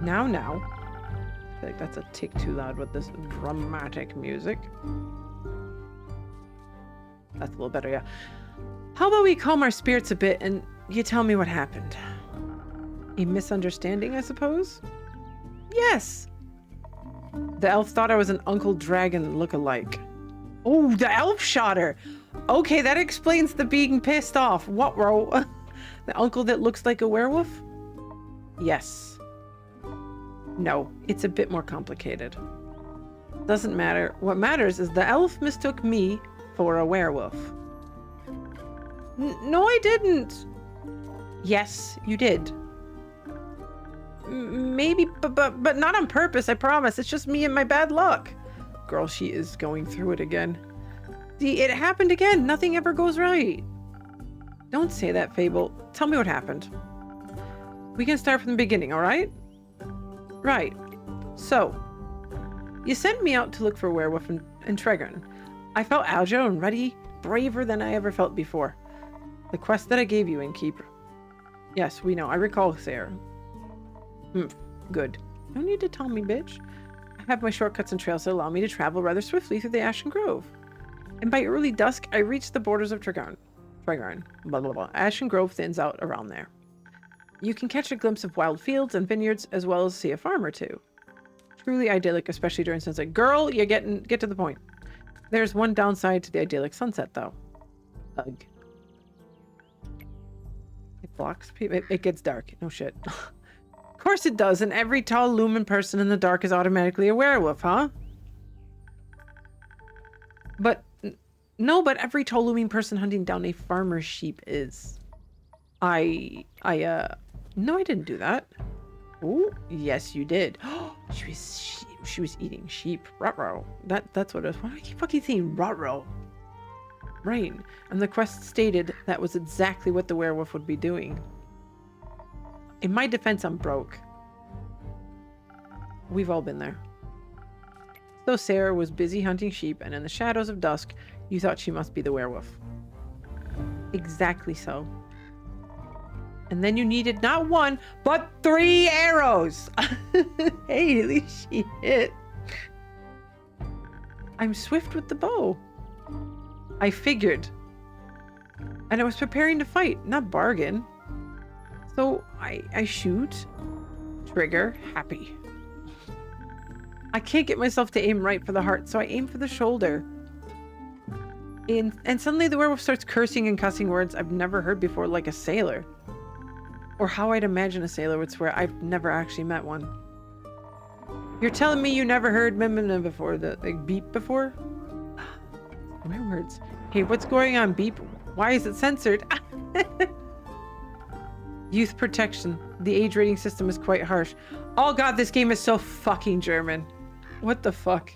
Now. I feel like that's a tick too loud with this dramatic music. That's a little better, yeah. How about we calm our spirits a bit and you tell me what happened? A misunderstanding, I suppose? Yes! The elf thought I was an Uncle Dragon look-alike. Oh, the elf shot her! Okay, that explains the being pissed off. What, bro? The uncle that looks like a werewolf? Yes. No, it's a bit more complicated. Doesn't matter. What matters is the elf mistook me for a werewolf. No, I didn't. Yes, you did. Maybe, but not on purpose, I promise. It's just me and my bad luck. Girl, she is going through it again. See, it happened again. Nothing ever goes right. Don't say that, Fable. Tell me what happened. We can start from the beginning, all right? Right. So, you sent me out to look for a werewolf in Tregarn. I felt agile and ready, braver than I ever felt before. The quest that I gave you, Innkeeper. Yes, we know. I recall, Sayre. Good. No need to tell me, bitch. I have my shortcuts and trails that allow me to travel rather swiftly through the Ashen Grove. And by early dusk, I reached the borders of Tregarn. Blah, blah, blah. Ashen Grove thins out around there. You can catch a glimpse of wild fields and vineyards, as well as see a farm or two. Truly idyllic, especially during sunset. Girl, you get to the point. There's one downside to the idyllic sunset, though. Ugh. It blocks people. It gets dark. No shit. course it does, and every tall, looming person in the dark is automatically a werewolf, huh? But, no, but every tall, looming person hunting down a farmer's sheep is. No, I didn't do that. Oh, yes, you did. She was eating sheep. Ruh-roh. That's what it was. Why do I keep fucking saying ruh-roh? Right. And the quest stated that was exactly what the werewolf would be doing. In my defense, I'm broke. We've all been there. So Sarah was busy hunting sheep, and in the shadows of dusk, you thought she must be the werewolf. Exactly so. And then you needed not 1, but 3 arrows! Hey, at least she hit. I'm swift with the bow. I figured. And I was preparing to fight, not bargain. So I shoot. Trigger. Happy. I can't get myself to aim right for the heart, so I aim for the shoulder. And suddenly the werewolf starts cursing and cussing words I've never heard before, like a sailor. Or how I'd imagine a sailor would swear. I've never actually met one. You're telling me you never heard before, like beep before? Swear words. Hey, what's going on, beep? Why is it censored? Youth protection. The age rating system is quite harsh. Oh god, this game is so fucking German. What the fuck?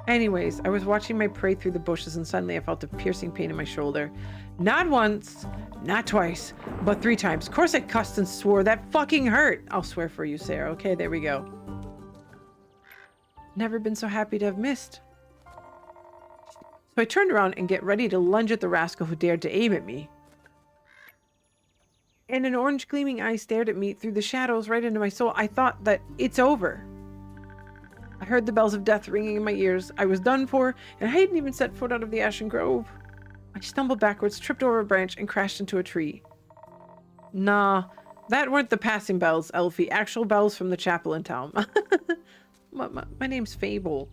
Anyways, I was watching my prey through the bushes and suddenly I felt a piercing pain in my shoulder. Not once, not twice, but 3 times. Of course I cussed and swore. That fucking hurt. I'll swear for you, Sarah. Okay, there we go. Never been so happy to have missed. So I turned around and get ready to lunge at the rascal who dared to aim at me. And an orange gleaming eye stared at me through the shadows right into my soul. I thought that it's over. I heard the bells of death ringing in my ears. I was done for, and I hadn't even set foot out of the Ashen Grove. I stumbled backwards, tripped over a branch, and crashed into a tree. Nah, that weren't the passing bells, Elfie. Actual bells from the chapel in town. my name's Fable.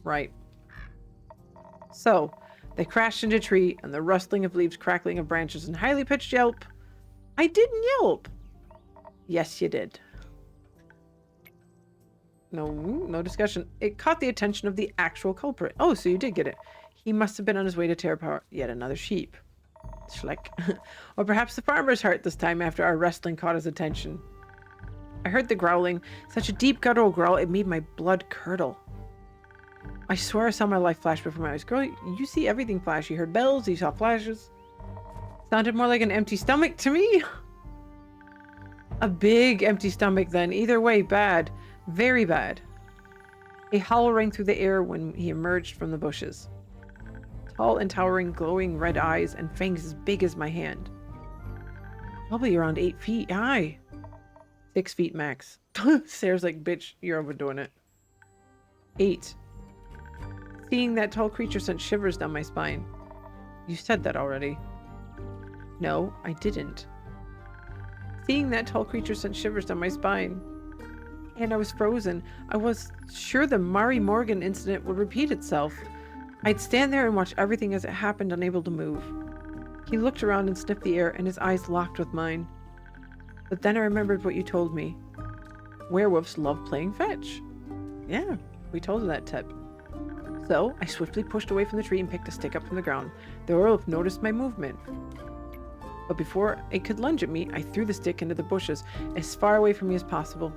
Right. So, they crashed into a tree, and the rustling of leaves, crackling of branches, and highly pitched yelp. I didn't yelp. Yes, you did. No discussion. It caught the attention of the actual culprit. Oh, so you did get it. He must have been on his way to tear apart yet another sheep. Schleck. Or perhaps the farmer's heart this time after our wrestling caught his attention. I heard the growling. Such a deep guttural growl, it made my blood curdle. I swear I saw my life flash before my eyes. Girl, you see everything flash. You heard bells, you saw flashes. Sounded more like an empty stomach to me. A big empty stomach then. Either way, bad. Very bad. A howl rang through the air when he emerged from the bushes. Tall and towering, glowing red eyes and fangs as big as my hand. Probably around 8 feet high. 6 feet max. Sarah's like, bitch, you're overdoing it. 8. Seeing that tall creature sent shivers down my spine. You said that already. No, I didn't. Seeing that tall creature sent shivers down my spine. And I was frozen. I was sure the Mari Morgan incident would repeat itself. I'd stand there and watch everything as it happened, unable to move. He looked around and sniffed the air, and his eyes locked with mine. But then I remembered what you told me. Werewolves love playing fetch. Yeah, we told her that tip. So, I swiftly pushed away from the tree and picked a stick up from the ground. The werewolf noticed my movement. But before it could lunge at me, I threw the stick into the bushes, as far away from me as possible.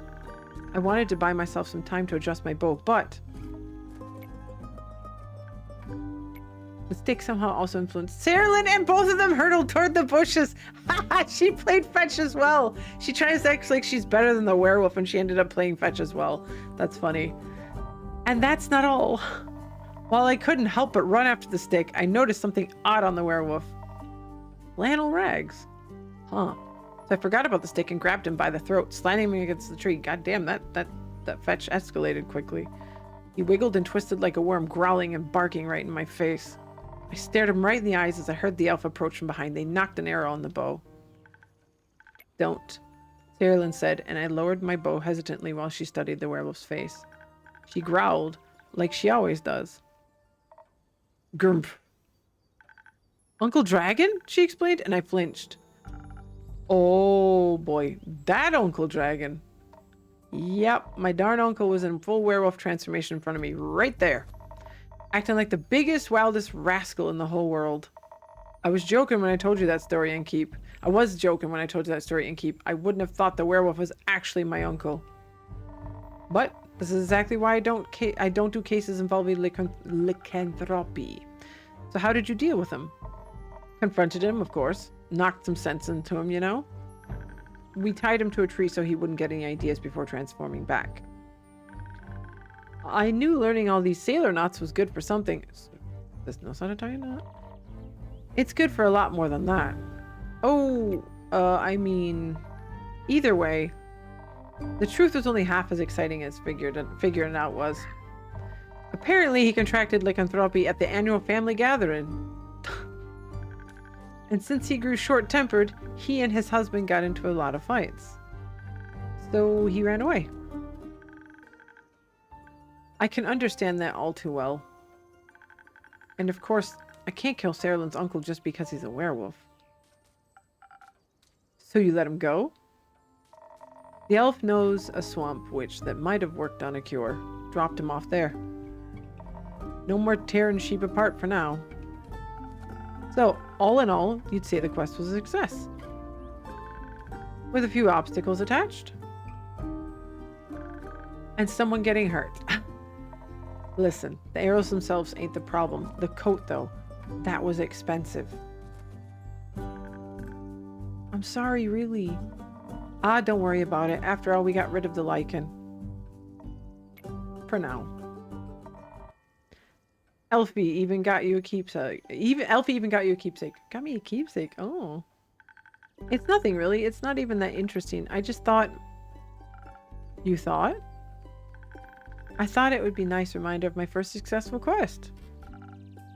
I wanted to buy myself some time to adjust my bow, but the stick somehow also influenced Sarah, and both of them hurtled toward the bushes. She played fetch as well. She tries to act like she's better than the werewolf, and she ended up playing fetch as well. That's funny. And that's not all. While I couldn't help but run after the stick, I noticed something odd on the werewolf. Flannel rags. Huh. So I forgot about the stick and grabbed him by the throat, slamming him against the tree. God damn, that fetch escalated quickly. He wiggled and twisted like a worm, growling and barking right in my face. I stared him right in the eyes as I heard the elf approach from behind. They knocked an arrow on the bow. Don't, Sarah said, and I lowered my bow hesitantly while she studied the werewolf's face. She growled, like she always does. Grump. Uncle Dragon? She explained, and I flinched. Oh boy, that Uncle Dragon. Yep, my darn uncle was in full werewolf transformation in front of me right there. Acting like the biggest, wildest rascal in the whole world. I was joking when I told you that story in Keep. I was joking when I told you that story in Keep. I wouldn't have thought the werewolf was actually my uncle. But this is exactly why I don't do cases involving lycanthropy. So how did you deal with him? Confronted him, of course. Knocked some sense into him, you know? We tied him to a tree so he wouldn't get any ideas before transforming back. I knew learning all these sailor knots was good for something. There's no sign of tying knot? It's good for a lot more than that. Oh, I mean, either way, the truth was only half as exciting as figuring it out was. Apparently, he contracted lycanthropy at the annual family gathering. And since he grew short-tempered, he and his husband got into a lot of fights. So he ran away. I can understand that all too well. And of course, I can't kill Sarah uncle just because he's a werewolf. So you let him go? The elf knows a swamp witch that might have worked on a cure. Dropped him off there. No more tearing sheep apart for now. So, all in all, you'd say the quest was a success. With a few obstacles attached. And someone getting hurt. Listen, the arrows themselves ain't the problem. The coat, though, that was expensive. I'm sorry, really. Ah, don't worry about it. After all, we got rid of the lichen. For now. Elfie even got you a keepsake. Elfie even got you a keepsake. Got me a keepsake. Oh. It's nothing, really. It's not even that interesting. I just thought... You thought? I thought it would be a nice reminder of my first successful quest.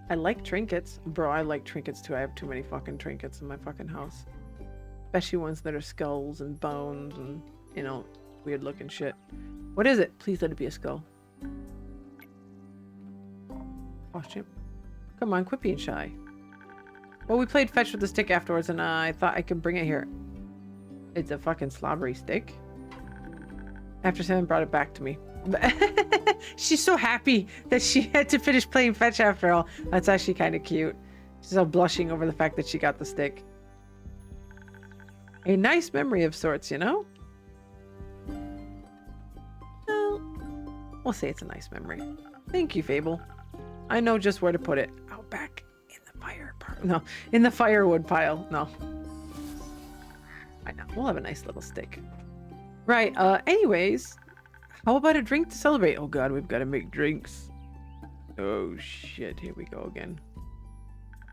I like trinkets. Bro, I like trinkets too. I have too many fucking trinkets in my fucking house. Especially ones that are skulls and bones and, you know, weird looking shit. What is it? Please let it be a skull. Oh, shit. Come on, quit being shy. Well, we played fetch with the stick afterwards and I thought I could bring it here. It's a fucking slobbery stick. After Sam brought it back to me. She's so happy that she had to finish playing fetch after all. That's actually kind of cute. She's all blushing over the fact that she got the stick. A nice memory of sorts, you know? Well, we'll say it's a nice memory. Thank you, Fable. I know just where to put it. Out back in the fire part. No, in the firewood pile. No. I know. We'll have a nice little stick. Right, anyways... How about a drink to celebrate? Oh god, we've got to make drinks. Oh shit, here we go again.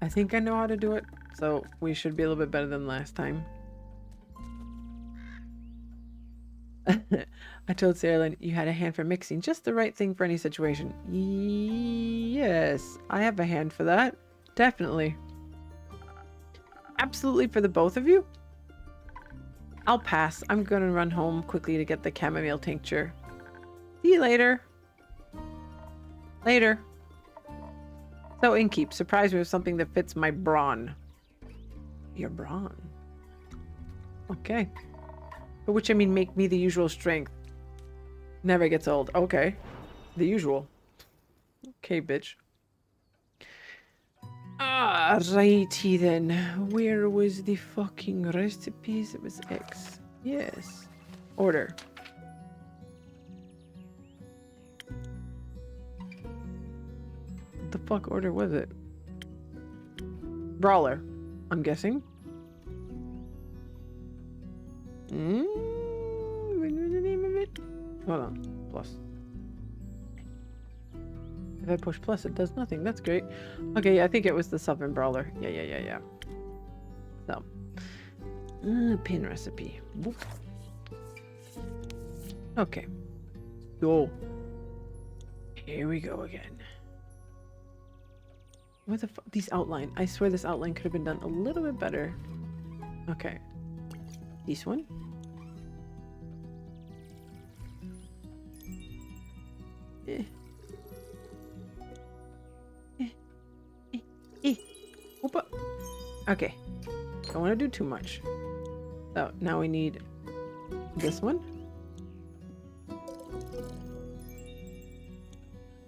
I think I know how to do it, so we should be a little bit better than last time. I told Sarah Lynn you had a hand for mixing, just the right thing for any situation. Yes, I have a hand for that. Definitely. Absolutely for the both of you? I'll pass. I'm gonna run home quickly to get the chamomile tincture. See you later. Later. So, Inkeep, surprise me with something that fits my brawn. Your brawn? Okay. For which I mean make me the usual strength. Never gets old. Okay. The usual. Okay, bitch. Alrighty then. Where was the fucking recipes? It was X. Yes. Order. The fuck order was it? Brawler, I'm guessing. Hold on. Plus. If I push plus, it does nothing. That's great. Okay, I think it was the Southern Brawler. Yeah. So. Pin recipe. Whoop. Okay. Go. Here we go again. What the fuck? These outline. I swear this outline could have been done a little bit better. Okay. This one. Oopa. Okay. Don't want to do too much. So now we need this one.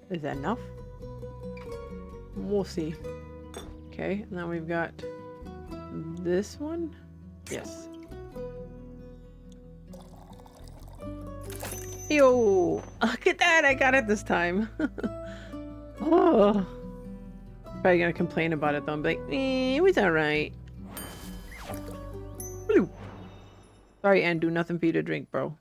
Is that enough? We'll see. Okay, now we've got this one. Yes. Yo! Look at that! I got it this time. Oh. Probably gonna complain about it though. I'm like, it was alright. Sorry, Ann, do nothing for you to drink, bro.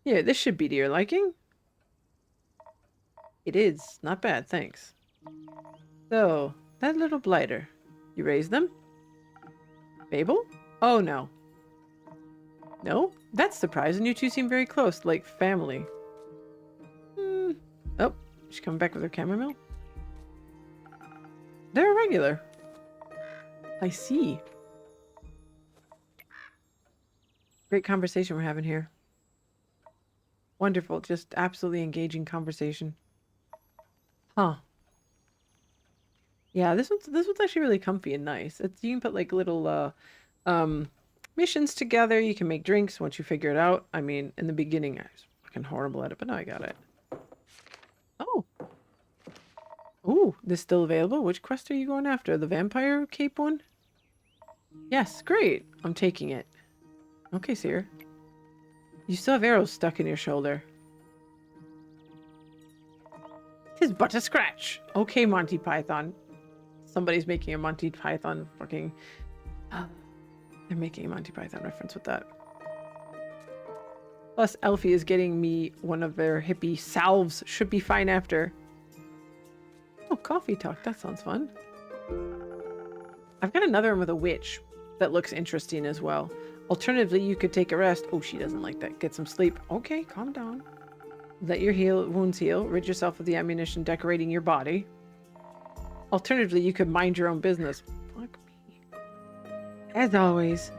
Yeah, this should be to your liking. It is. Not bad, thanks. So, that little blighter. You raised them? Babel? Oh, no. No? That's surprising. You two seem very close, like family. Oh, she's coming back with her chamomile? They're a regular. I see. Great conversation we're having here. Wonderful, just absolutely engaging conversation. Huh. Yeah, this one's actually really comfy and nice. It's, you can put like little missions together. You can make drinks once you figure it out. I mean, in the beginning I was fucking horrible at it, but now I got it. Oh. Ooh, this still available? Which quest are you going after? The vampire cape one? Yes, great. I'm taking it. Okay, Seer. You still have arrows stuck in your shoulder. 'Tis but a scratch. Okay, Monty Python. Somebody's making a Monty Python fucking... They're making a Monty Python reference with that. Plus, Elfie is getting me one of their hippie salves. Should be fine after. Oh, coffee talk. That sounds fun. I've got another one with a witch that looks interesting as well. Alternatively, you could take a rest. Oh, she doesn't like that. Get some sleep. Okay, calm down. Let your wounds heal. Rid yourself of the ammunition decorating your body. Alternatively, you could mind your own business. Fuck me. As always,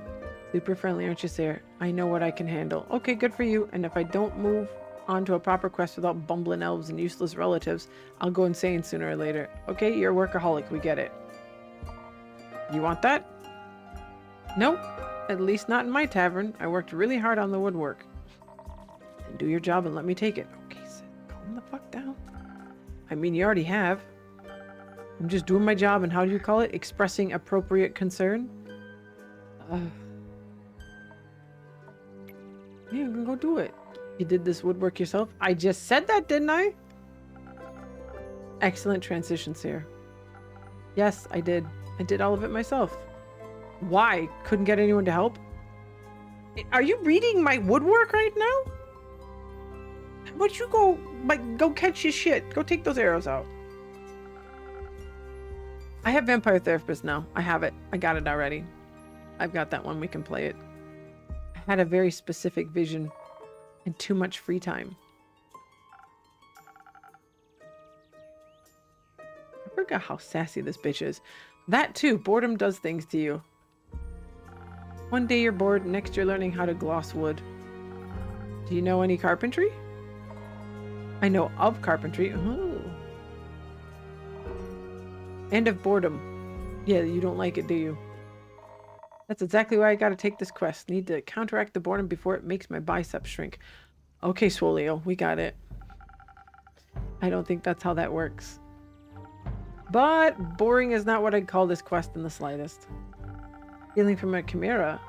super friendly, aren't you, Sarah? I know what I can handle. Okay, good for you. And if I don't move on to a proper quest without bumbling elves and useless relatives, I'll go insane sooner or later. Okay, you're a workaholic. We get it. You want that? Nope. At least not in my tavern. I worked really hard on the woodwork. Then do your job and let me take it. Okay, Sid, calm the fuck down. I mean, you already have. I'm just doing my job, and how do you call it? Expressing appropriate concern? Yeah, you can go do it. You did this woodwork yourself? I just said that, didn't I? Excellent transition, Sarah. Yes, I did. I did all of it myself. Why? Couldn't get anyone to help? Are you reading my woodwork right now? Why don't you go, go catch your shit. Go take those arrows out. I have Vampire Therapist now. I have it. I got it already. I've got that one. We can play it. I had a very specific vision and too much free time. I forgot how sassy this bitch is. That too, boredom does things to you. One day you're bored, next you're learning how to gloss wood. Do you know any carpentry? I know of carpentry. Ooh. And of boredom. Yeah, you don't like it, do you? That's exactly why I gotta take this quest. Need to counteract the boredom before it makes my biceps shrink. Okay, Swolio, we got it. I don't think that's how that works. But boring is not what I'd call this quest in the slightest. Stealing from a chimera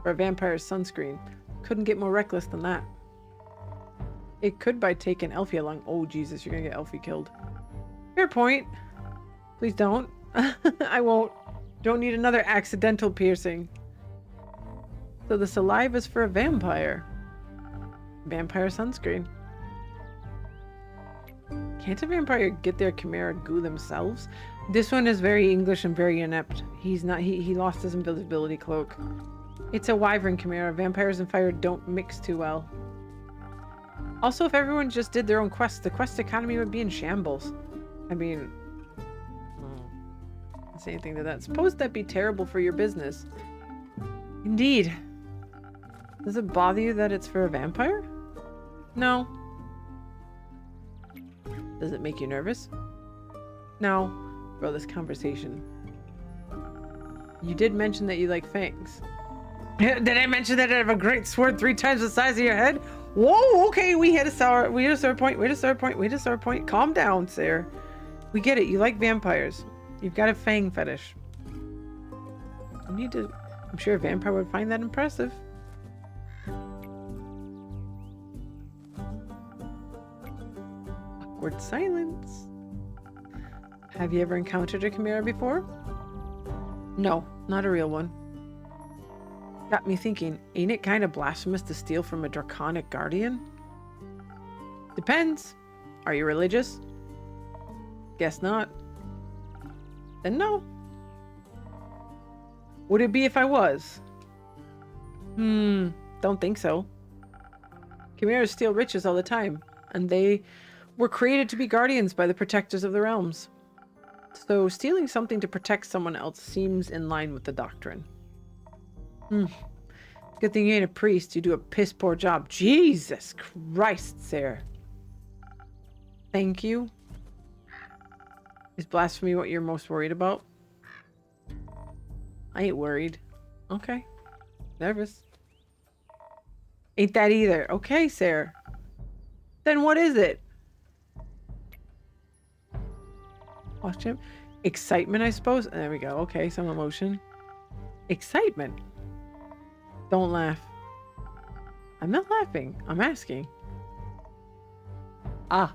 or a vampire's sunscreen. Couldn't get more reckless than that. It could by taking Elfie along. Oh, Jesus, you're gonna get Elfie killed. Fair point. Please don't. I won't. Don't need another accidental piercing. So the saliva's for a vampire. Vampire sunscreen. Can't a vampire get their chimera goo themselves? This one is very English and very inept. He's not. He lost his invisibility cloak. It's a wyvern chimera. Vampires and fire don't mix too well. Also, if everyone just did their own quests, the quest economy would be in shambles. I mean, say anything to that. Suppose that'd be terrible for your business. Indeed. Does it bother you that it's for a vampire? No. Does it make you nervous? Now, bro, this conversation. You did mention that you like fangs. Did I mention that I have a great sword 3 times the size of your head? Whoa, okay, we hit a sore point. Calm down, sir. We get it, you like vampires. You've got a fang fetish. You need to... I'm sure a vampire would find that impressive. Awkward silence. Have you ever encountered a chimera before? No, not a real one. Got me thinking, ain't it kind of blasphemous to steal from a draconic guardian? Depends. Are you religious? Guess not. Then no. Would it be if I was? Don't think so. Chimeras steal riches all the time, and they were created to be guardians by the protectors of the realms. So stealing something to protect someone else seems in line with the doctrine. Good thing you ain't a priest. You do a piss poor job. Jesus Christ, Sarah. Thank you. Is blasphemy what you're most worried about? I ain't worried. Okay. Nervous. Ain't that either. Okay, Sarah. Then what is it? Watch him. Excitement, I suppose. There we go. Okay, some emotion. Excitement. Don't laugh. I'm not laughing. I'm asking. Ah.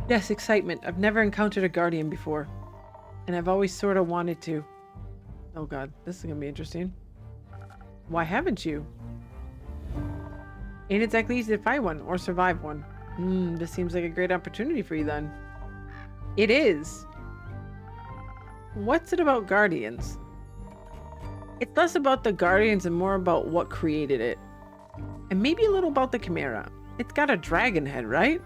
Yes, excitement. I've never encountered a guardian before. And I've always sort of wanted to. Oh god, this is gonna be interesting. Why haven't you? Ain't exactly easy to find one or survive one. This seems like a great opportunity for you then. It is. What's it about guardians? It's less about the guardians and more about what created it. And maybe a little about the chimera. It's got a dragon head, right?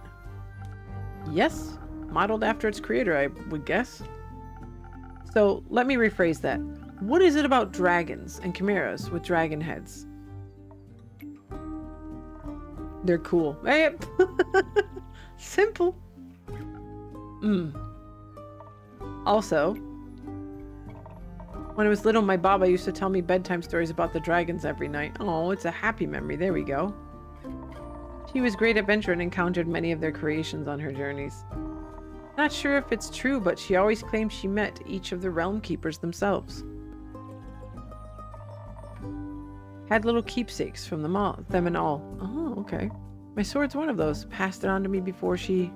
Yes, modeled after its creator, I would guess. So let me rephrase that. What is it about dragons and chimeras with dragon heads? They're cool. Hey, simple. Also, when I was little, my Baba used to tell me bedtime stories about the dragons every night. Oh, it's a happy memory. There we go. She was great adventurer and encountered many of their creations on her journeys. Not sure if it's true, but she always claimed she met each of the realm keepers themselves. Had little keepsakes from them and all. Oh, okay. My sword's one of those. Passed it on to me before she...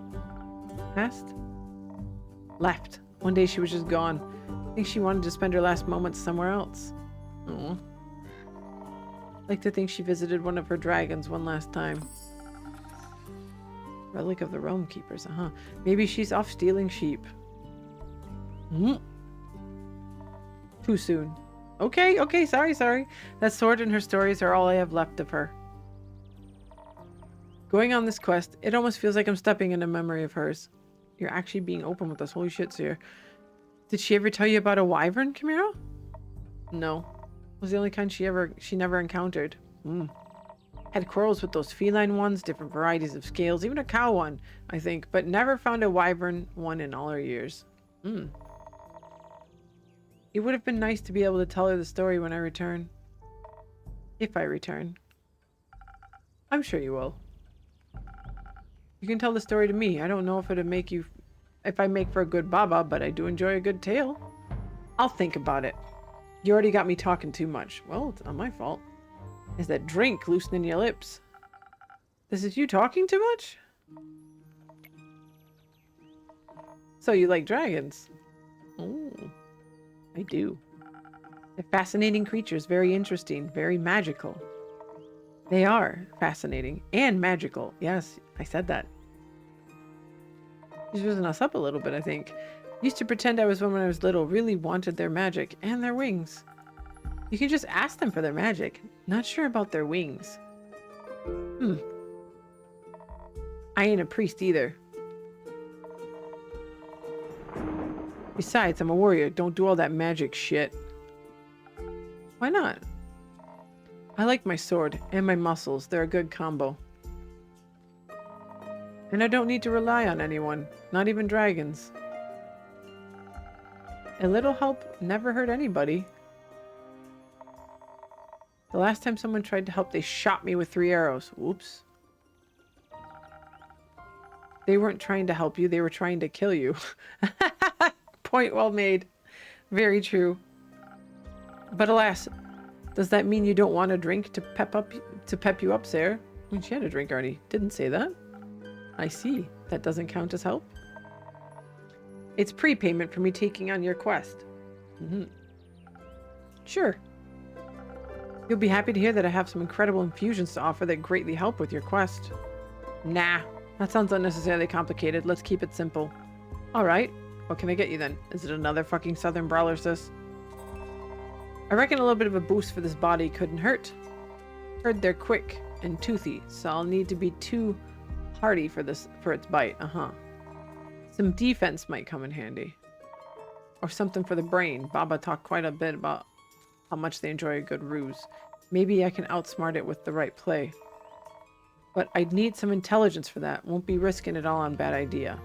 passed? Left. One day she was just gone. I think she wanted to spend her last moments somewhere else. Oh. Like to think she visited one of her dragons one last time. Relic of the Realm Keepers, Maybe she's off stealing sheep. Too soon. Okay, sorry. That sword and her stories are all I have left of her. Going on this quest, it almost feels like I'm stepping in a memory of hers. You're actually being open with us. Holy shit, Sir. Did she ever tell you about a wyvern, Chimera? No. It was the only kind she never encountered. Had quarrels with those feline ones, different varieties of scales, even a cow one, I think, but never found a wyvern one in all her years. It would have been nice to be able to tell her the story when I return. If I return. I'm sure you will. You can tell the story to me. I don't know if it'd make you... if I make for a good Baba, but I do enjoy a good tale. I'll think about it. You already got me talking too much. Well, it's not my fault. Is that drink loosening your lips? This is you talking too much? So you like dragons? Oh, I do. They're fascinating creatures, very interesting, very magical. They are fascinating and magical. Yes, I said that. She's using us up a little bit, I think. Used to pretend I was one when I was little, really wanted their magic and their wings. You can just ask them for their magic. Not sure about their wings. I ain't a priest either. Besides, I'm a warrior. Don't do all that magic shit. Why not? I like my sword and my muscles. They're a good combo. And I don't need to rely on anyone, not even dragons. A little help never hurt anybody. The last time someone tried to help, they shot me with 3 arrows. Whoops. They weren't trying to help you, they were trying to kill you. Point well made. Very true. But alas, does that mean you don't want a drink to pep you up, Sarah? I mean, she had a drink already. Didn't say that. I see. That doesn't count as help? It's prepayment for me taking on your quest. Sure. You'll be happy to hear that I have some incredible infusions to offer that greatly help with your quest. Nah, that sounds unnecessarily complicated. Let's keep it simple. Alright, what can I get you then? Is it another fucking Southern Brawler, sis? I reckon a little bit of a boost for this body couldn't hurt. Heard they're quick and toothy, so I'll need to be too hardy for its bite. Some defense might come in handy. Or something for the brain. Baba talked quite a bit about how much they enjoy a good ruse. Maybe I can outsmart it with the right play. But I'd need some intelligence for that. Won't be risking it all on bad idea.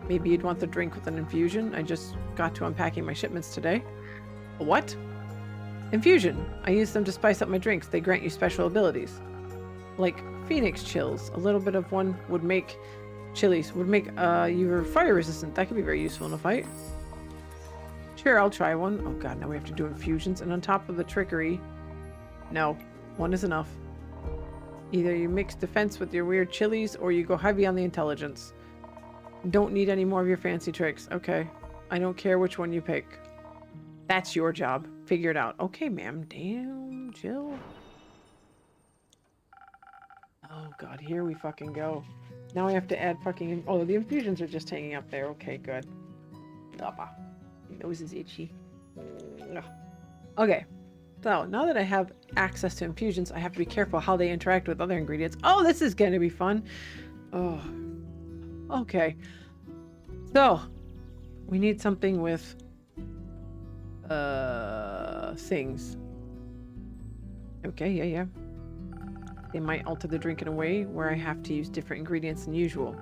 Maybe you'd want the drink with an infusion? I just got to unpacking my shipments today. A what? Infusion. I use them to spice up my drinks. They grant you special abilities. Like Phoenix Chills. A little bit of one would make... Chilies would make you fire resistant. That could be very useful in a fight. Sure, I'll try one. Oh god, now we have to do infusions. And on top of the trickery... No. One is enough. Either you mix defense with your weird chilies, or you go heavy on the intelligence. Don't need any more of your fancy tricks. Okay. I don't care which one you pick. That's your job. Figure it out. Okay, ma'am. Damn, Jill. Oh god, here we fucking go. Now I have to add fucking... Oh, the infusions are just hanging up there. Okay, good. My nose is itchy. Okay. So, now that I have access to infusions, I have to be careful how they interact with other ingredients. Oh, this is going to be fun. Oh. Okay. So, we need something with... things. Okay, yeah. They might alter the drink in a way where I have to use different ingredients than usual.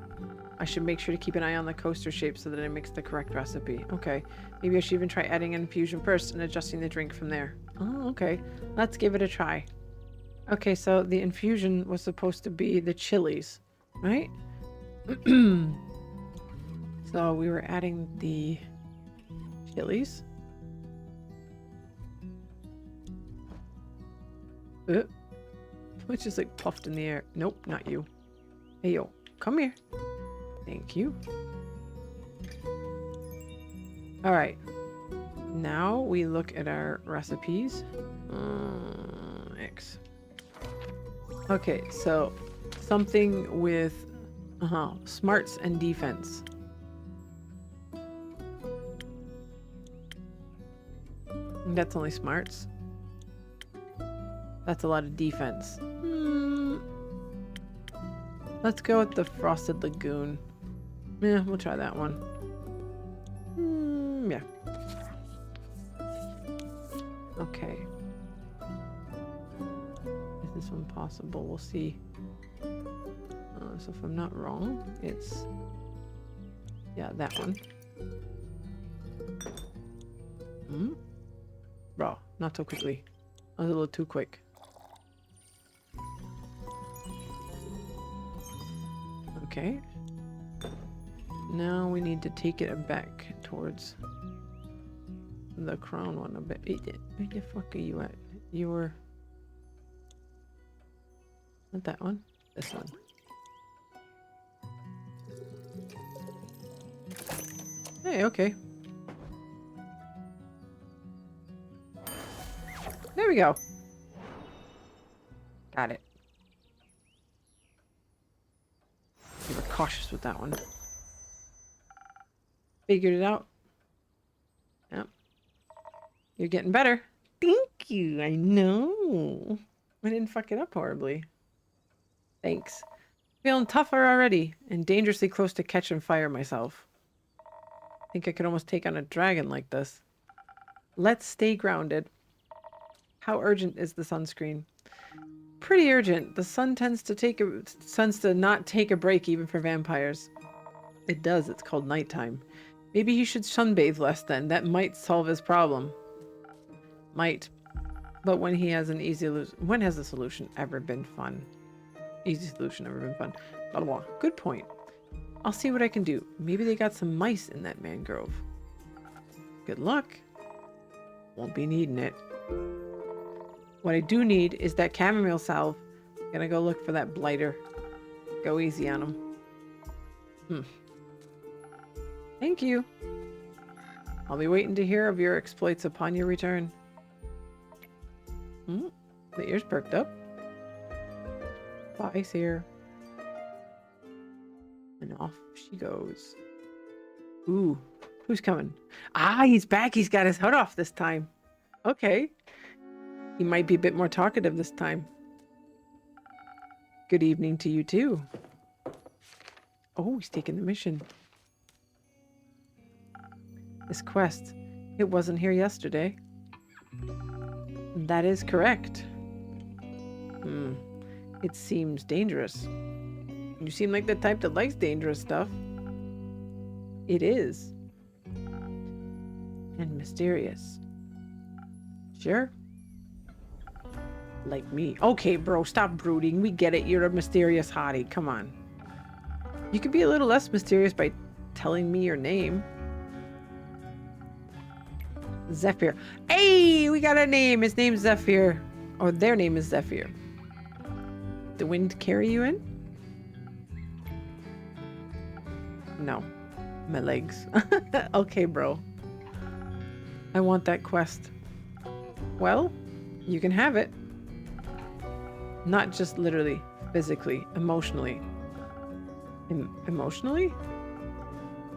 I should make sure to keep an eye on the coaster shape so that I mix the correct recipe. Okay. Maybe I should even try adding an infusion first and adjusting the drink from there. Oh, okay. Let's give it a try. Okay, so the infusion was supposed to be the chilies, right? So we were adding the chilies. Which just like puffed in the air. Nope, not you. Hey, yo. Come here. Thank you. Alright. Now we look at our recipes. X. Okay, so something with smarts and defense. That's only smarts. That's a lot of defense. Let's go with the Frosted Lagoon. Yeah, we'll try that one. Yeah. Okay. Is this one possible? We'll see. So if I'm not wrong, it's... Yeah, that one. Bro, not so quickly. I was a little too quick. Okay. Now we need to take it back towards the crown one a bit. Where the fuck are you at? You were... Not that one. This one. Hey, okay. There we go. Got it. We were cautious with that one. Figured it out. Yep. You're getting better. Thank you. I know. I didn't fuck it up horribly. Thanks. Feeling tougher already and dangerously close to catching fire myself. Think I could almost take on a dragon like this. Let's stay grounded. How urgent is the sunscreen? pretty urgent. The sun tends to not take a break even for vampires. It does. It's called nighttime. Maybe he should sunbathe less then. That might solve his problem. Might. But when he has an easy when has the solution ever been fun? Easy solution ever been fun? Blah, blah, blah. Good point. I'll see what I can do. Maybe they got some mice in that mangrove. Good luck. Won't be needing it. What I do need is that chamomile salve. Gonna go look for that blighter. Go easy on him. Thank you. I'll be waiting to hear of your exploits upon your return. The ears perked up. Bye's here. And off she goes. Ooh, who's coming? Ah, he's back. He's got his hood off this time. Okay. He might be a bit more talkative this time. Good evening to you too. Oh, he's taking the mission. This quest, it wasn't here yesterday. That is correct. It seems dangerous. You seem like the type that likes dangerous stuff. It is. And mysterious. Sure. Like me. Okay, bro, stop brooding. We get it. You're a mysterious hottie. Come on. You could be a little less mysterious by telling me your name. Zephyr. Hey, we got a name. His name's Zephyr. Or their name is Zephyr. The wind carry you in? No. My legs. Okay, bro. I want that quest. Well, you can have it. Not just literally, physically, emotionally. Emotionally?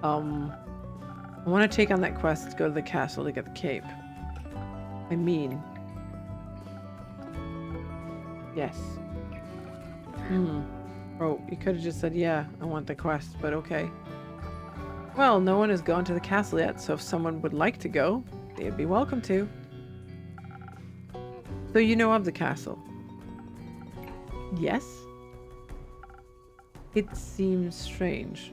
I want to take on that quest to go to the castle to get the cape. I mean... Yes. Oh, you could have just said, yeah, I want the quest, but okay. Well, no one has gone to the castle yet, so if someone would like to go, they'd be welcome to. So you know of the castle? Yes? It seems strange.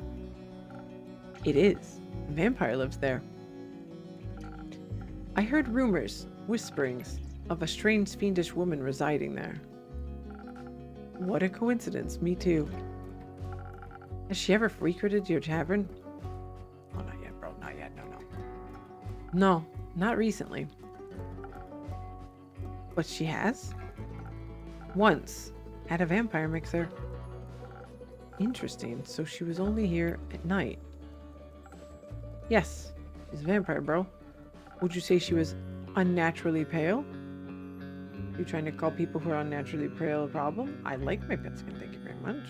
It is. A vampire lives there. I heard rumors, whisperings, of a strange fiendish woman residing there. What a coincidence, me too. Has she ever frequented your tavern? Oh, not yet, bro, not yet, no. No, not recently. But she has? Once, at a vampire mixer. Interesting, so she was only here at night. Yes, she's a vampire, bro. Would you say she was unnaturally pale? You trying to call people who are unnaturally pale a problem? I like my pet skin, thank you very much.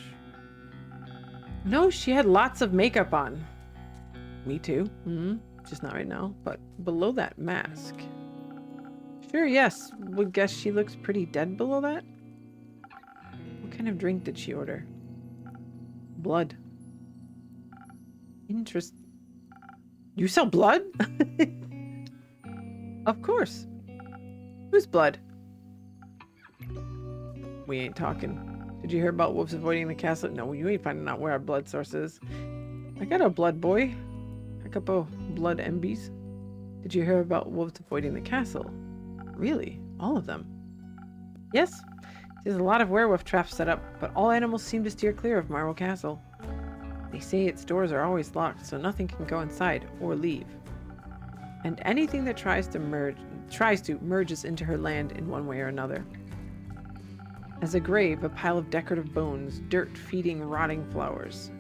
No, she had lots of makeup on. Me too. Just not right now, but below that mask. Sure, yes. Would guess she looks pretty dead below that. What kind of drink did she order? Blood. Interest. You sell blood? Of course. Whose blood? We ain't talking. Did you hear about wolves avoiding the castle? No, you ain't finding out where our blood source is. I got a blood boy. A couple blood MBs. Did you hear about wolves avoiding the castle? Really? All of them? Yes. There's a lot of werewolf traps set up, but all animals seem to steer clear of Marvel Castle. They say its doors are always locked, so nothing can go inside or leave. And anything that tries to merges into her land in one way or another. As a grave, a pile of decorative bones, dirt feeding rotting flowers.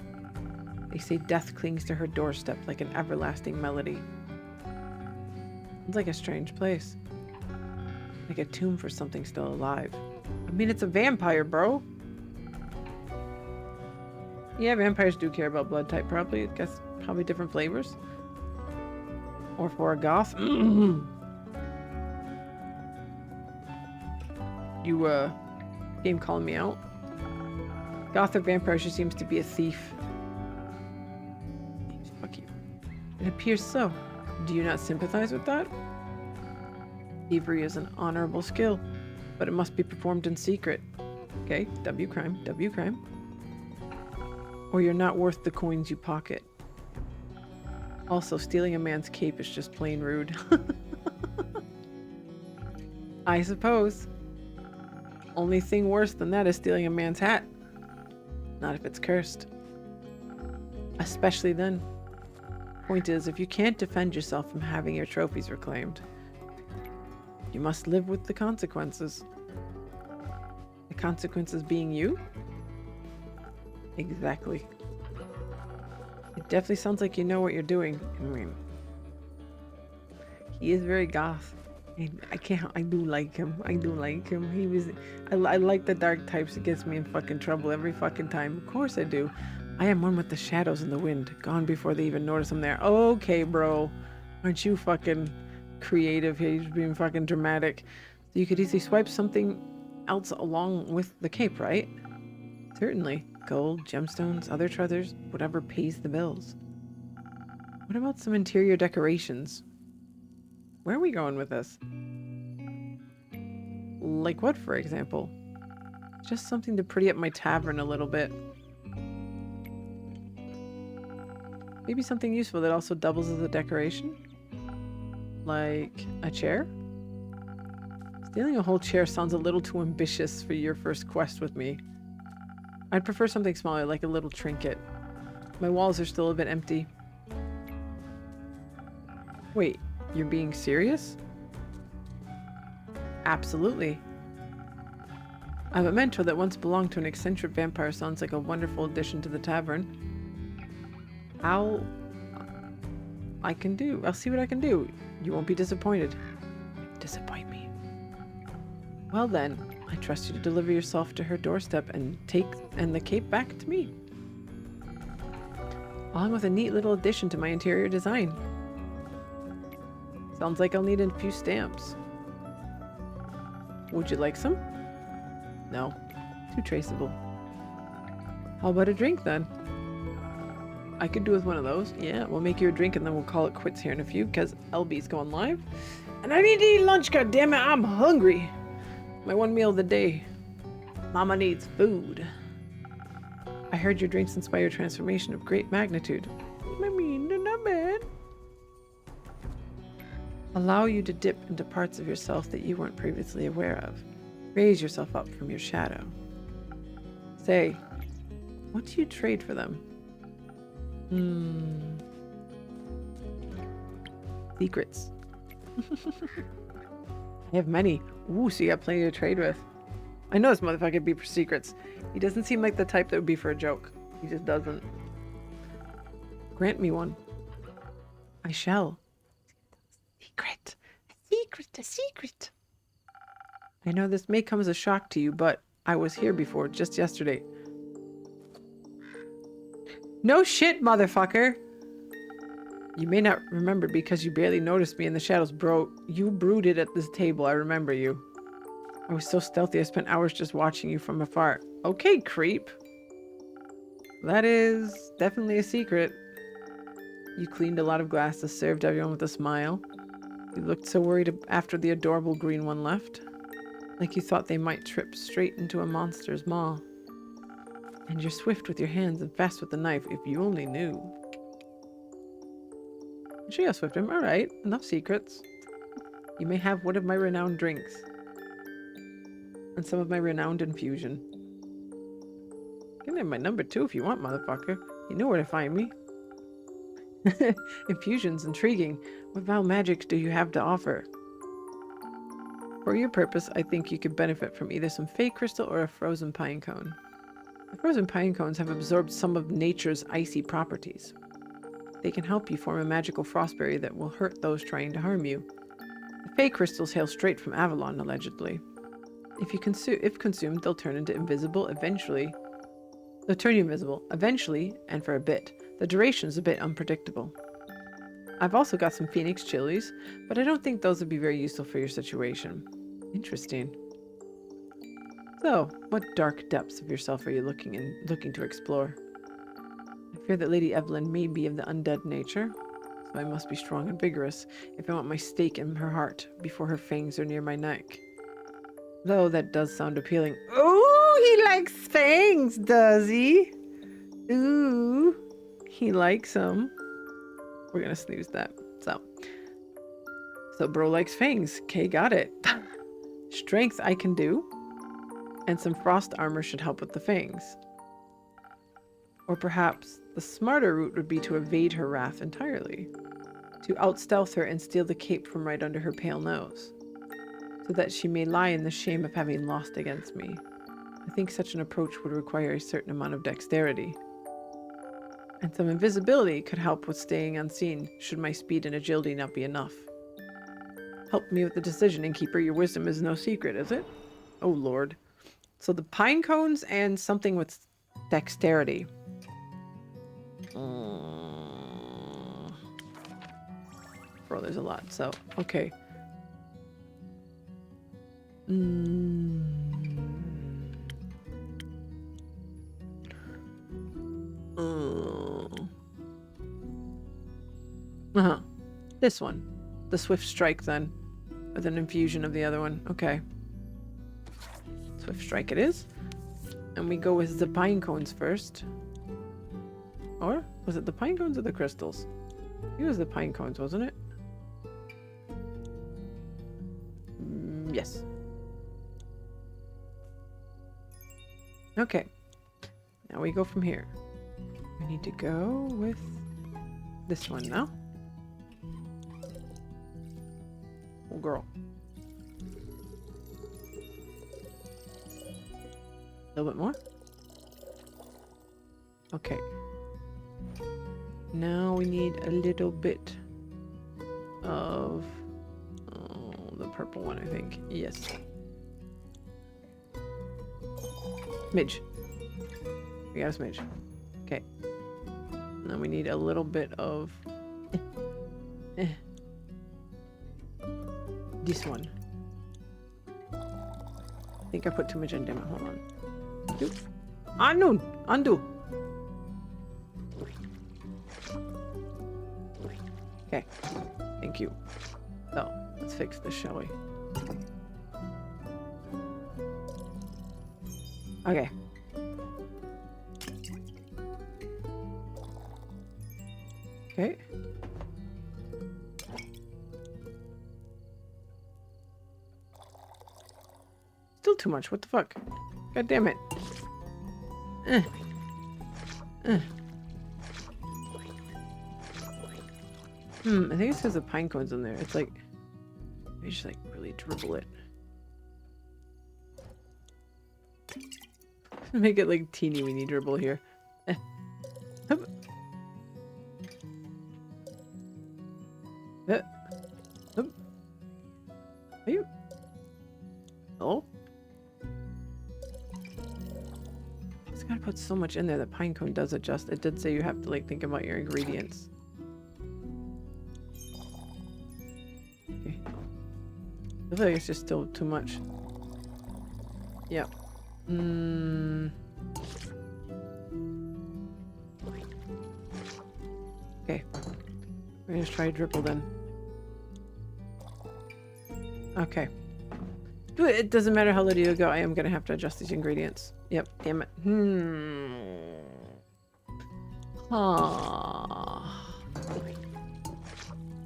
They say death clings to her doorstep like an everlasting melody. It's like a strange place. Like a tomb for something still alive. I mean, it's a vampire, bro. Yeah, vampires do care about blood type, probably. I guess probably different flavors. Or for a goth. You, game calling me out? Goth or vampire, she seems to be a thief. Fuck you. It appears so. Do you not sympathize with that? Thievery is an honorable skill, but it must be performed in secret. Okay, W crime, W crime. Or you're not worth the coins you pocket. Also, stealing a man's cape is just plain rude. I suppose. Only thing worse than that is stealing a man's hat. Not if it's cursed. Especially then. Point is, if you can't defend yourself from having your trophies reclaimed, you must live with the consequences. The consequences being you? Exactly. It definitely sounds like you know what you're doing. I mean, he is very goth. I do like him. I do like him. I like the dark types. It gets me in fucking trouble every fucking time. Of course I do. I am one with the shadows and the wind. Gone before they even notice I'm there. Okay, bro. Aren't you fucking creative here? You're being fucking dramatic. You could easily swipe something else along with the cape, right? Certainly. Gold, gemstones, other treasures, whatever pays the bills. What about some interior decorations? Where are we going with this? Like what, for example? Just something to pretty up my tavern a little bit. Maybe something useful that also doubles as a decoration? Like a chair? Stealing a whole chair sounds a little too ambitious for your first quest with me. I'd prefer something smaller, like a little trinket. My walls are still a bit empty. Wait, you're being serious? Absolutely. I have a mentor that once belonged to an eccentric vampire. Sounds like a wonderful addition to the tavern. I'll see what I can do. You won't be disappointed. Disappoint me. Well then, I trust you to deliver yourself to her doorstep and take the cape back to me. Along with a neat little addition to my interior design. Sounds like I'll need a few stamps. Would you like some? No. Too traceable. How about a drink then? I could do with one of those. Yeah, we'll make you a drink and then we'll call it quits here in a few because LB's going live. And I need to eat lunch, goddammit, I'm hungry. My one meal of the day. Mama needs food. I heard your drinks inspire transformation of great magnitude. I mean, they're not bad. Allow you to dip into parts of yourself that you weren't previously aware of. Raise yourself up from your shadow. Say, what do you trade for them? Secrets. I have many. Ooh, so you got plenty to trade with. I know this motherfucker would be for secrets. He doesn't seem like the type that would be for a joke. He just doesn't. Grant me one. I shall. Secret. A secret. A secret. I know this may come as a shock to you, but I was here before, just yesterday. No shit, motherfucker! You may not remember because you barely noticed me in the shadows, bro. You brooded at this table, I remember you. I was so stealthy I spent hours just watching you from afar. Okay, creep. That is definitely a secret. You cleaned a lot of glasses, served everyone with a smile. You looked so worried after the adorable green one left. Like you thought they might trip straight into a monster's maw. And you're swift with your hands and fast with the knife, if you only knew. I'll show you how swift I am. Alright, enough secrets. You may have one of my renowned drinks. And some of my renowned infusion. You can have my number 2 if you want, motherfucker. You know where to find me. Infusion's intriguing. What vile magic do you have to offer? For your purpose, I think you could benefit from either some fey crystal or a frozen pine cone. The frozen pine cones have absorbed some of nature's icy properties. They can help you form a magical frost barrier that will hurt those trying to harm you. The fey crystals hail straight from Avalon, allegedly. If consumed, they'll turn invisible eventually, and for a bit. The duration is a bit unpredictable. I've also got some phoenix chilies, but I don't think those would be very useful for your situation. Interesting. So, what dark depths of yourself are you looking to explore? I fear that Lady Evelyn may be of the undead nature, so I must be strong and vigorous if I want my stake in her heart before her fangs are near my neck. Though that does sound appealing. Oh! Ooh, he likes fangs, does he? Ooh, he likes them. We're gonna snooze that. So bro likes fangs. Okay, got it. Strength I can do. And some frost armor should help with the fangs. Or perhaps the smarter route would be to evade her wrath entirely. To outstealth her and steal the cape from right under her pale nose. So that she may lie in the shame of having lost against me. I think such an approach would require a certain amount of dexterity. And some invisibility could help with staying unseen, should my speed and agility not be enough. Help me with the decision, Innkeeper. Your wisdom is no secret, is it? Oh, Lord. So the pine cones and something with dexterity. Bro, there's a lot, so, okay. This one. The swift strike, then. With an infusion of the other one. Okay. Swift strike it is. And we go with the pine cones first. Or was it the pine cones or the crystals? It was the pine cones, wasn't it? Yes. Okay. Now we go from here. We need to go with this one now. Oh, girl. A little bit more. Okay. Now we need a little bit of the purple one, I think. Yes. Smidge. We got a smidge. Okay. And then we need a little bit of this one. I think I put too much in. Damn it. Hold on. Undo. Okay. Thank you. So, let's fix this, shall we? Okay. Okay. Still too much. What the fuck? God damn it. I think it's because the pine cones in there. It's like, you just like really dribble it. Make it like teeny weeny dribble here. Hup. Hup. Are you? Oh? It's gotta put so much in there. The pine cone does adjust. It did say you have to like think about your ingredients. Okay. I feel like it's just still too much. Yeah. Okay. We're gonna just try dribble then. Okay. It doesn't matter how little you go, I am gonna have to adjust these ingredients. Yep, damn it.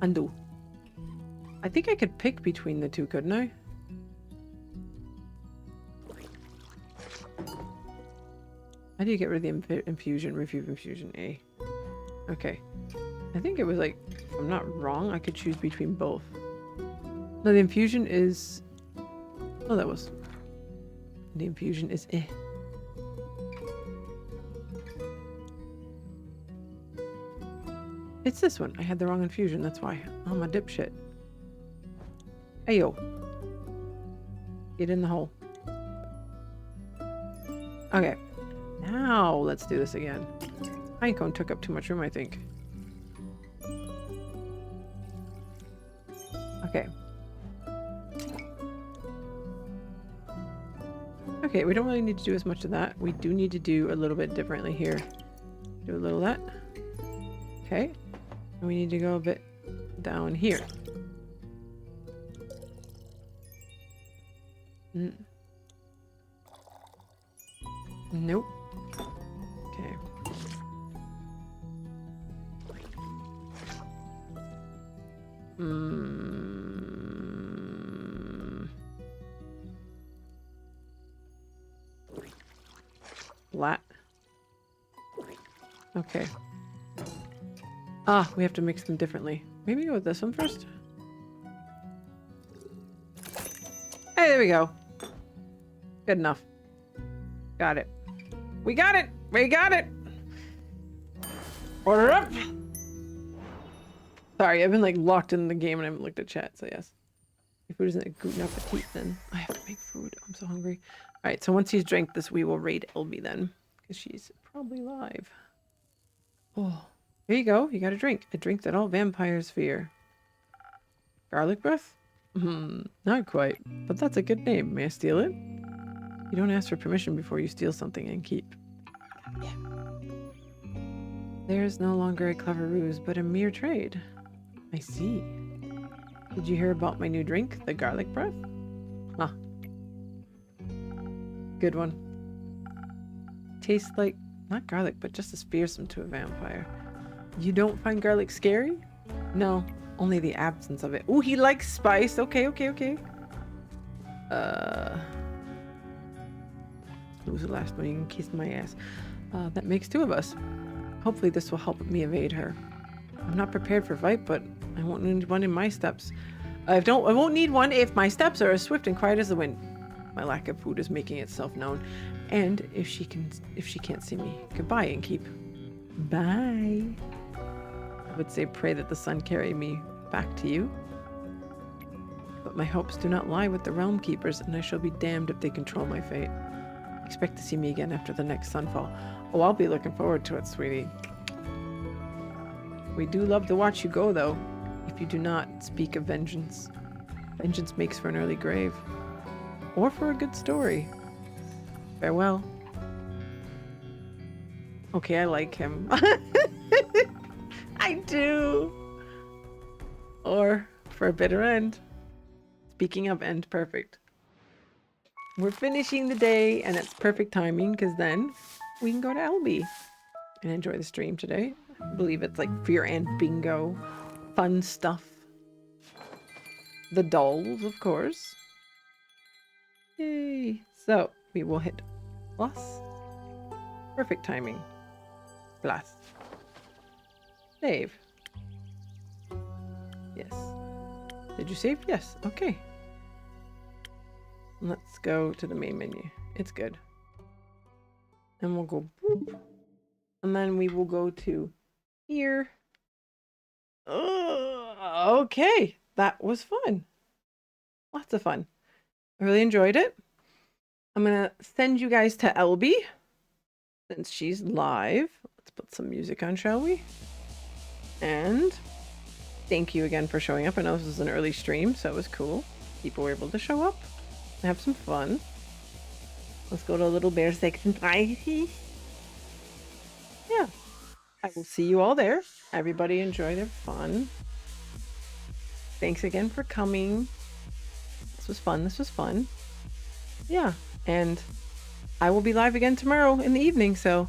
Undo. I think I could pick between the two, couldn't I? How do you get rid of the infusion? Remove infusion A. Okay. I think it was like, if I'm not wrong, I could choose between both. No, the infusion is... Oh, that was... The infusion is eh. It's this one. I had the wrong infusion, that's why. I'm a dipshit. Ayo. Get in the hole. Okay. Now, let's do this again. Pinecone took up too much room, I think. Okay. Okay, we don't really need to do as much of that. We do need to do a little bit differently here. Do a little of that. Okay. And we need to go a bit down here. Nope. Okay. Flat. Okay. Ah, we have to mix them differently. Maybe go with this one first. Hey, there we go. Good enough. Got it. We got it! We got it! Order up! Sorry, I've been like locked in the game and I haven't looked at chat, so yes. If food isn't a good appetit, then I have to make food. I'm so hungry. Alright, so once he's drank this, we will raid LB then. Because she's probably live. Oh, here you go. You got a drink. A drink that all vampires fear. Garlic breath? Not quite. But that's a good name. May I steal it? You don't ask for permission before you steal something and keep. Yeah. There's no longer a clever ruse, but a mere trade. I see. Did you hear about my new drink, the garlic breath? Huh. Good one. Tastes like, not garlic, but just as fearsome to a vampire. You don't find garlic scary? No, only the absence of it. Ooh, he likes spice. Okay. Who's the last one? You can kiss my ass. That makes 2 of us. Hopefully this will help me evade her. I'm not prepared for fight, but I won't need one in my steps. I won't need one if my steps are as swift and quiet as the wind. My lack of food is making itself known. And if she can't see me, goodbye and keep. Bye. I would say pray that the sun carry me back to you. But my hopes do not lie with the realm keepers, and I shall be damned if they control my fate. Expect to see me again after the next sunfall. Oh, I'll be looking forward to it, sweetie. We do love to watch you go, though. If you do not speak of vengeance. Vengeance makes for an early grave. Or for a good story. Farewell. Okay, I like him. I do. Or for a bitter end. Speaking of end, perfect. We're finishing the day, and it's perfect timing, because then we can go to LB and enjoy the stream today. I believe it's like Fear and Bingo. Fun stuff. The dolls, of course. Yay. So, we will hit plus. Perfect timing. Plus. Save. Yes. Did you save? Yes. Okay. Let's go to the main menu. It's good. And we'll go boop. And then we will go to here. Okay. That was fun. Lots of fun. I really enjoyed it. I'm going to send you guys to LB since she's live. Let's put some music on, shall we? And thank you again for showing up. I know this was an early stream, so it was cool. People were able to show up and have some fun. Let's go to a little bear section. Yeah. I will see you all there. Everybody enjoy their fun. Thanks again for coming. This was fun. This was fun. Yeah. And I will be live again tomorrow in the evening, so